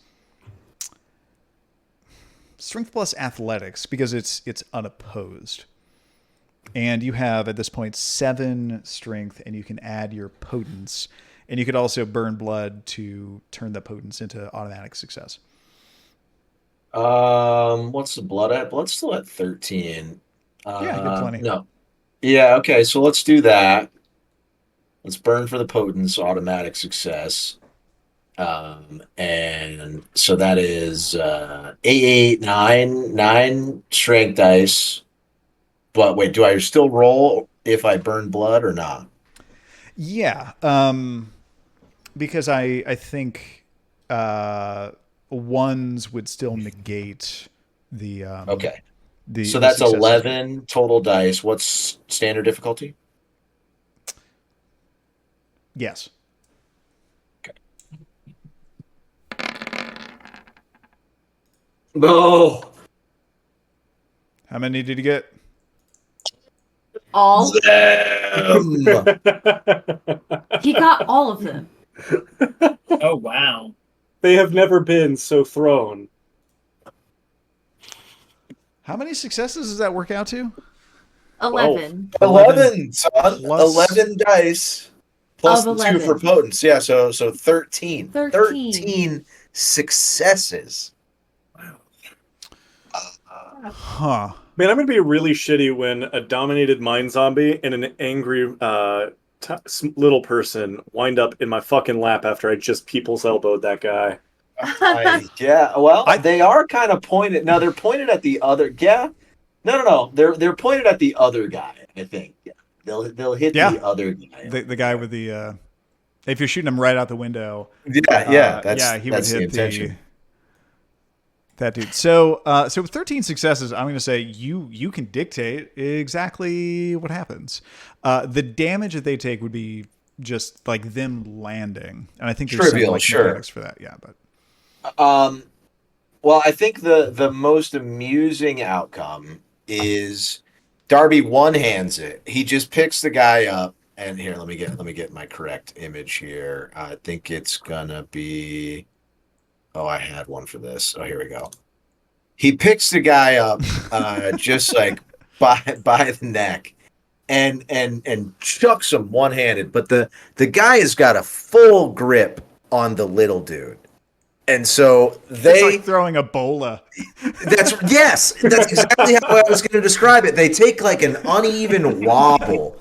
athletics because it's unopposed. And you have at this point 7 strength, and you can add your potence, and you could also burn blood to turn the potence into automatic success. What's the blood at? Blood's still at 13. Yeah, you have plenty. No. Yeah, okay, so let's do that. Let's burn for the potence, automatic success. And so that is 9 strength dice. But wait, do I still roll if I burn blood or not? Yeah, because I think ones would still negate the Okay. The So that's success. 11 total dice. What's standard difficulty? Yes. No. How many did you get? All. Them. He got all of them. Oh wow. They have never been so thrown. How many successes does that work out to? 11. 11, son. Plus- 11 dice. Plus Of the 2 for 11. potence. Yeah, so 13. 13. 13 successes. Huh. Man, I'm going to be really shitty when a dominated mind zombie and an angry little person wind up in my fucking lap after I just people's elbowed that guy. Yeah, well, I- they are kind of pointed. Now they're pointed at the other. Yeah, no. They're pointed at the other guy. I think. Yeah, they'll hit Yeah. the other guy. The guy with the if you're shooting him right out the window, Yeah. he that's would the hit intention. that dude. So with 13 successes, I'm going to say you can dictate exactly what happens. The damage that they take would be just like them landing, and I think there's Trivial, some like sure. mechanics for that. Yeah, but Well, I think the most amusing outcome is Darby one-hands it. He just picks the guy up, and here, let me get my correct image here. I think it's gonna be. Oh, I had one for this. Oh, here we go. He picks the guy up, just like by the neck, and chucks him one-handed. But the guy has got a full grip on the little dude. And so it's they like throwing a bola. that's exactly how I was going to describe it. They take like an uneven wobble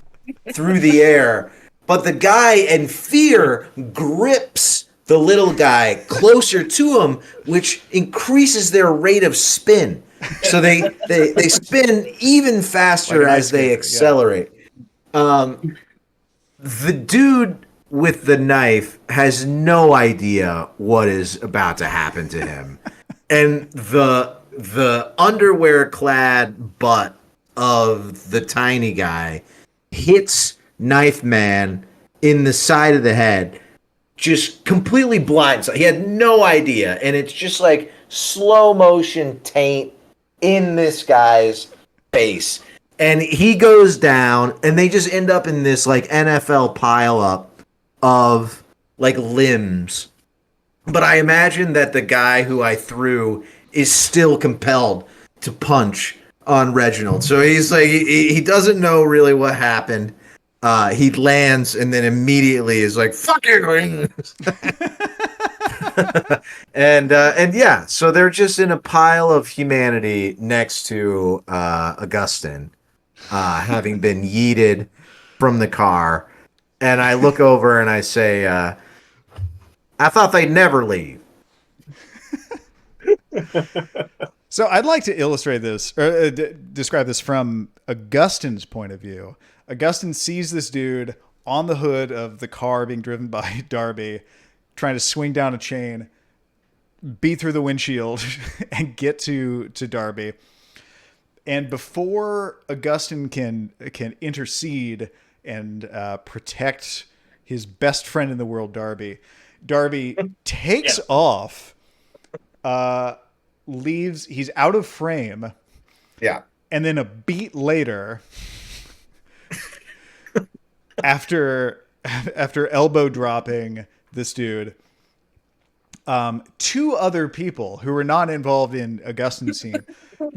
through the air, but the guy in fear grips the little guy closer to him, which increases their rate of spin. So they spin even faster Like an ice as they skater, yeah. accelerate. The dude with the knife has no idea what is about to happen to him. And the underwear clad butt of the tiny guy hits Knife Man in the side of the head, just completely blind. So he had no idea. And it's just like slow motion taint in this guy's face. And he goes down, and they just end up in this like NFL pileup of like limbs. But I imagine that the guy who I threw is still compelled to punch on Reginald. So he's like, he doesn't know really what happened. He lands and then immediately is like, fuck you. And yeah, so they're just in a pile of humanity next to Augustyn, having been yeeted from the car. And I look over and I say, I thought they'd never leave. So I'd like to illustrate this, or describe this from Augustyn's point of view. Augustyn sees this dude on the hood of the car being driven by Darby, trying to swing down a chain, beat through the windshield, and get to Darby. And before Augustyn can intercede and protect his best friend in the world, Darby takes off, leaves. He's out of frame. Yeah. And then a beat later, after elbow dropping this dude, two other people who were not involved in Augustyn's scene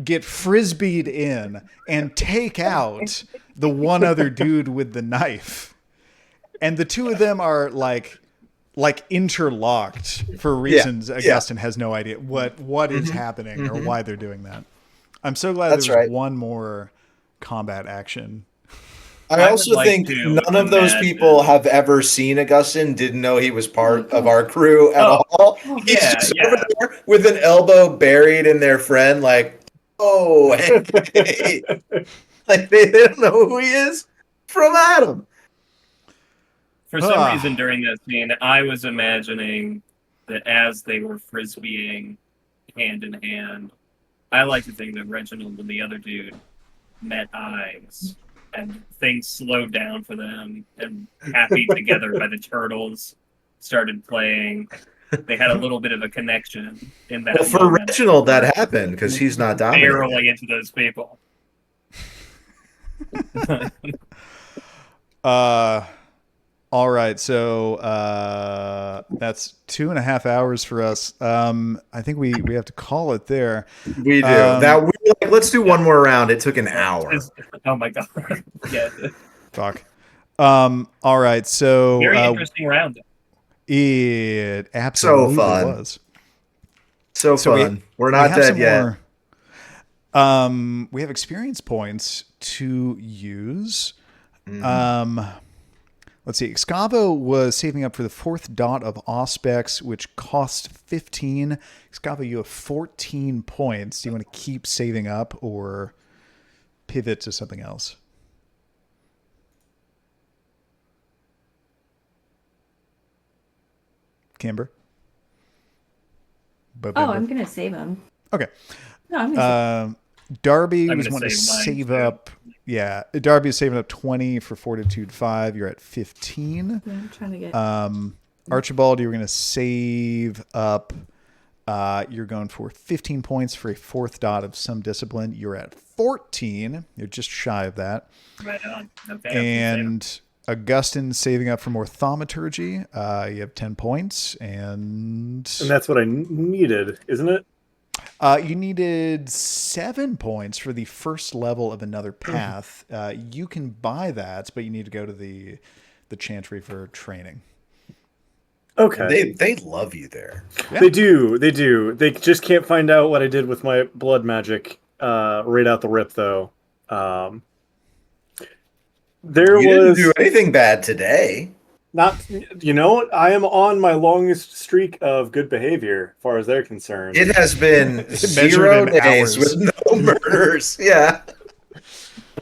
get frisbeed in and take out the one other dude with the knife. And the two of them are like interlocked for reasons Augustyn has no idea what is happening or why they're doing that. I'm so glad That's there was right. one more combat action. I also would like think to none of those imagine- people have ever seen Augustyn, didn't know he was part of our crew at all. He's yeah, just yeah. over there with an elbow buried in their friend, like, oh, hey. Like they don't know who he is from Adam. For some reason during that scene, I was imagining that as they were frisbeeing hand in hand, I like to think that Reginald and the other dude met eyes and things slowed down for them and Happy Together by the Turtles started playing. They had a little bit of a connection in that Well, for moment. Reginald, that happened because he's not dominating. Barreling into those people. All right, so that's 2.5 hours for us. I think we have to call it there. We do. That we were like, let's do one more round. It took an hour. Oh my god. Yeah. Fuck. All right, so Very interesting round. it absolutely fun. was. So So fun. We're we not have dead some yet. more. We have experience points to use. Let's see. Excavo was saving up for the 4th dot of Auspex, which cost 15. Excavo, you have 14 points. Do you want to keep saving up or pivot to something else? Kimber? I'm gonna save him. Okay. No, I'm gonna Darby I'm was gonna wanting to save mine, save too. up. Yeah, Darby is saving up 20 for Fortitude 5. You're at 15. yeah, I'm trying to get. Archibald, you were going to save up. You're going for 15 points for a 4th dot of some discipline. You're at 14. You're just shy of that. Right on. Okay. And Augustyn saving up for more thaumaturgy. You have 10 points. And that's what I needed, isn't it? you needed 7 points for the first level of another path. You can buy that, but you need to go to the chantry for training. Okay. They love you there. Yeah. They do. They just can't find out what I did with my blood magic right out the rip, though. You didn't do anything bad today. Not, I am on my longest streak of good behavior, as far as they're concerned. It has been Measured 0 in days hours. with no murders. Yeah.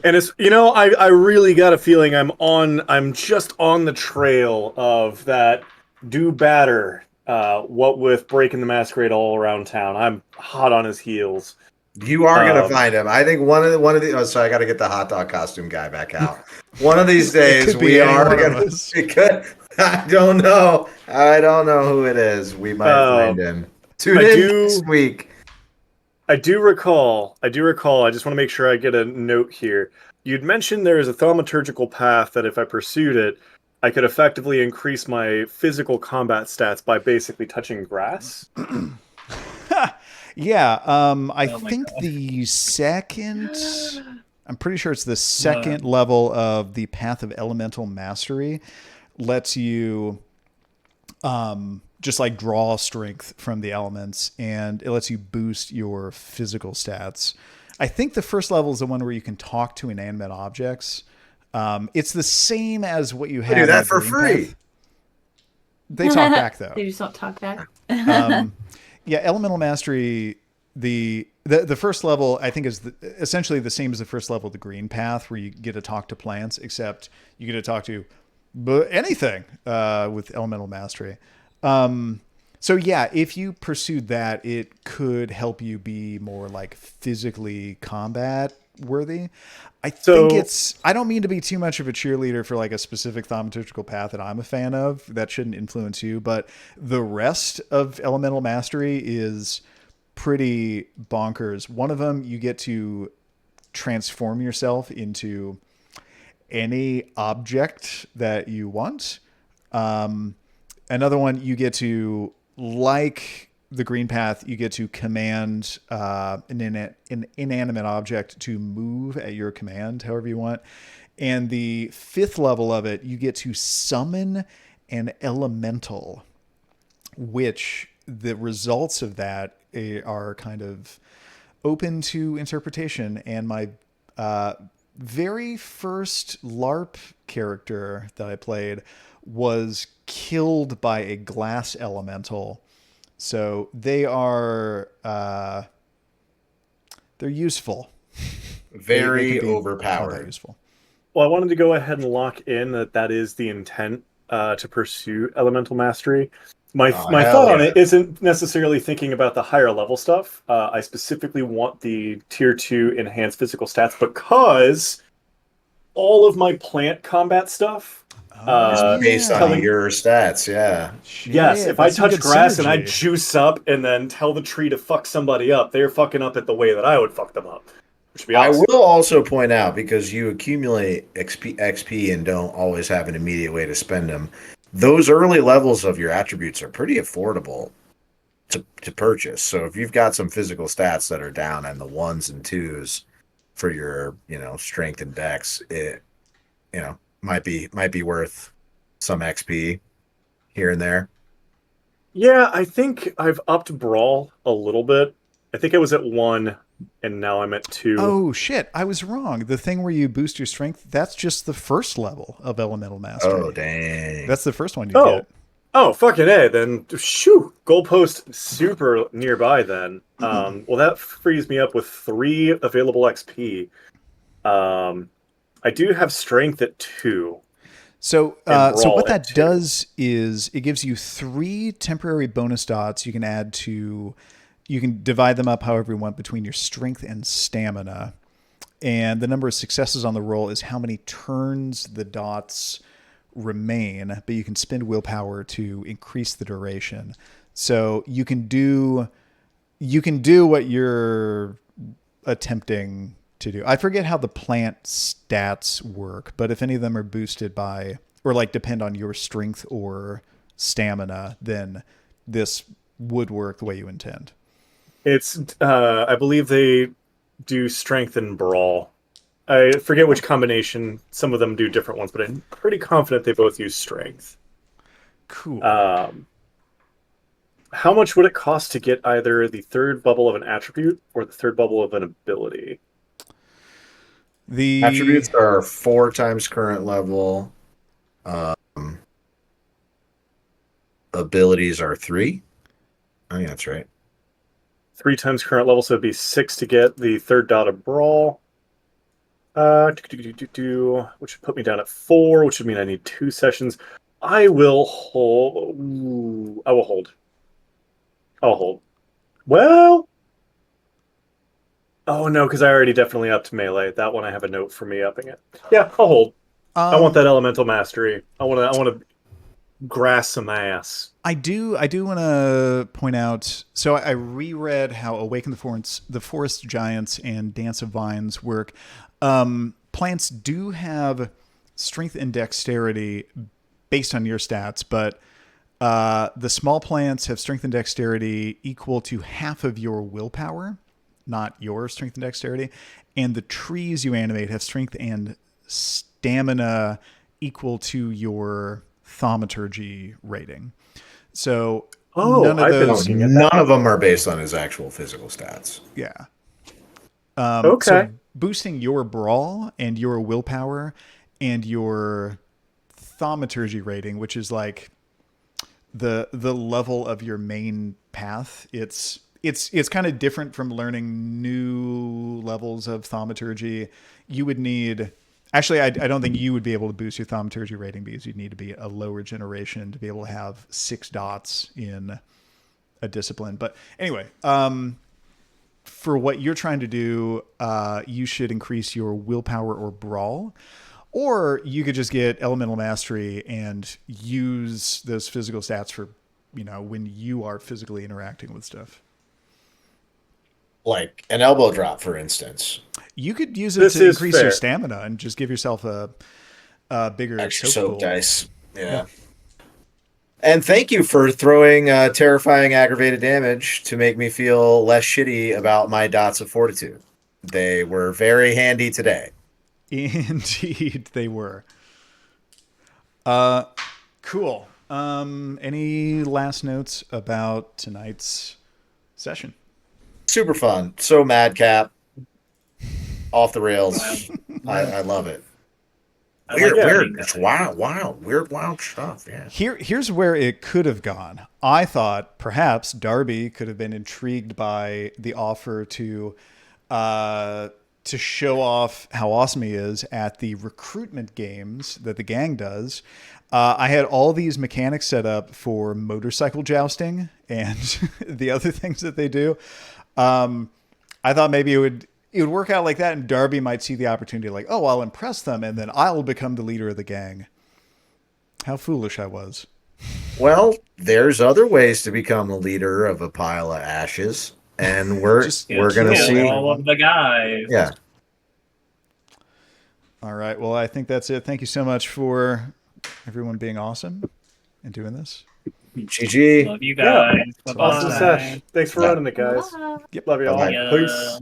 And it's, I really got a feeling I'm just on the trail of that do batter, what with breaking the masquerade all around town. I'm hot on his heels. You are gonna find him. I think one of the. Oh, sorry, I got to get the hot dog costume guy back out. One of these days, could be we any are one of gonna. us. It could. I don't know. I don't know who it is. We might find him. Tune in next week. I do recall. I just want to make sure I get a note here. You'd mentioned there is a thaumaturgical path that if I pursued it, I could effectively increase my physical combat stats by basically touching grass. Yeah, I Oh my think God. the second... I'm pretty sure it's the second level of the Path of Elemental Mastery lets you just like draw strength from the elements, and it lets you boost your physical stats. I think the first level is the one where you can talk to inanimate objects. It's the same as what you have. Do in that the for Green free. Path. They talk back though. They just don't talk back. Yeah, elemental mastery. The first level I think is essentially the same as the first level of the Green Path, where you get to talk to plants, except you get to talk to anything with elemental mastery. So yeah, if you pursued that, it could help you be more like physically combat worthy. I don't mean to be too much of a cheerleader for like a specific thaumaturgical path that I'm a fan of. That shouldn't influence you, but the rest of elemental mastery is pretty bonkers. One of them, you get to transform yourself into any object that you want. Another one, you get to, like the Green Path, you get to command an inanimate object to move at your command, however you want. And the fifth level of it, you get to summon an elemental, which the results of that are kind of open to interpretation. And my very first LARP character that I played was killed by a glass elemental. So they are they're useful. Very they overpowered. Useful. Well, I wanted to go ahead and lock in that is the intent to pursue elemental mastery. My thought on it isn't necessarily thinking about the higher level stuff. I specifically want the tier 2 enhanced physical stats because all of my plant combat stuff Based on your stats, yeah. Yes, if I touch grass and I juice up and then tell the tree to fuck somebody up, they're fucking up it the way that I would fuck them up. Which would be awesome. I will also point out, because you accumulate XP and don't always have an immediate way to spend them, those early levels of your attributes are pretty affordable to purchase. So if you've got some physical stats that are down in the 1s and 2s for your, strength and dex, it, might be worth some XP here and there. Yeah, I think I've upped Brawl a little bit. I think I was at 1 and now I'm at 2. Oh shit, I was wrong. The thing where you boost your strength, that's just the first level of elemental mastery. Oh dang. That's the first one you get. Oh, fucking A, then shoo! Goalpost super nearby then. Well, that frees me up with 3 available XP. I do have strength at 2. So what that does is it gives you 3 temporary bonus dots you can add to, you can divide them up however you want between your strength and stamina. And the number of successes on the roll is how many turns the dots remain, but you can spend willpower to increase the duration. So you can do what you're attempting to do. I forget how the plant stats work, but if any of them are boosted by, or like depend on your strength or stamina, then this would work the way you intend. It's, I believe they do strength and brawl. I forget which combination. Some of them do different ones, but I'm pretty confident they both use strength. Cool. How much would it cost to get either the third bubble of an attribute or the third bubble of an ability? The attributes are 4 times current level. Abilities are 3. I think that's right. 3 times current level, so it'd be 6 to get the third dot of brawl. Which would put me down at 4, which would mean I need 2 sessions. I will hold. Ooh, I will hold. I'll hold. Well. Oh no, because I already definitely upped melee. That one I have a note for me upping it. Yeah, I'll hold. I want that elemental mastery. I want to grass some ass. I do want to point out. So I reread how Awaken the Forest Giants and Dance of Vines work. Plants do have strength and dexterity based on your stats, but the small plants have strength and dexterity equal to half of your willpower, not your strength and dexterity. And the trees you animate have strength and stamina equal to your thaumaturgy rating. So Oh, I've been looking at None of them are based on his actual physical stats. yeah. Okay. So boosting your brawl and your willpower and your thaumaturgy rating, which is like the level of your main path. It's kind of different from learning new levels of thaumaturgy. You would need actually I don't think you would be able to boost your thaumaturgy rating because you'd need to be a lower generation to be able to have 6 dots in a discipline. But anyway, for what you're trying to do, you should increase your willpower or brawl, or you could just get elemental mastery and use those physical stats for, when you are physically interacting with stuff. Like an elbow drop, for instance. You could use it This to is increase fair. your stamina and just give yourself a bigger Extra soak soak pool. dice. Yeah. And thank you for throwing terrifying aggravated damage to make me feel less shitty about my dots of fortitude. They were very handy today. Indeed, they were. Cool. Any last notes about tonight's session? Super fun. So madcap. Off the rails. I love it. Weird. It's wild. Weird, wild stuff. Yeah. Here's where it could have gone. I thought perhaps Darby could have been intrigued by the offer to show off how awesome he is at the recruitment games that the gang does. I had all these mechanics set up for motorcycle jousting and the other things that they do. I thought maybe it would work out like that, and Darby might see the opportunity like, oh, I'll impress them, and then I'll become the leader of the gang. How foolish I was. Well, there's other ways to become a leader of a pile of ashes, and we're gonna Kill see. all of the guys. Yeah. All right. Well, I think that's it. Thank you so much for everyone being awesome and doing this. GG. Love you guys. Awesome Bye-bye. sesh. Thanks for running it, guys. Bye. Yep. Love you all. Bye-bye. Yeah. Peace.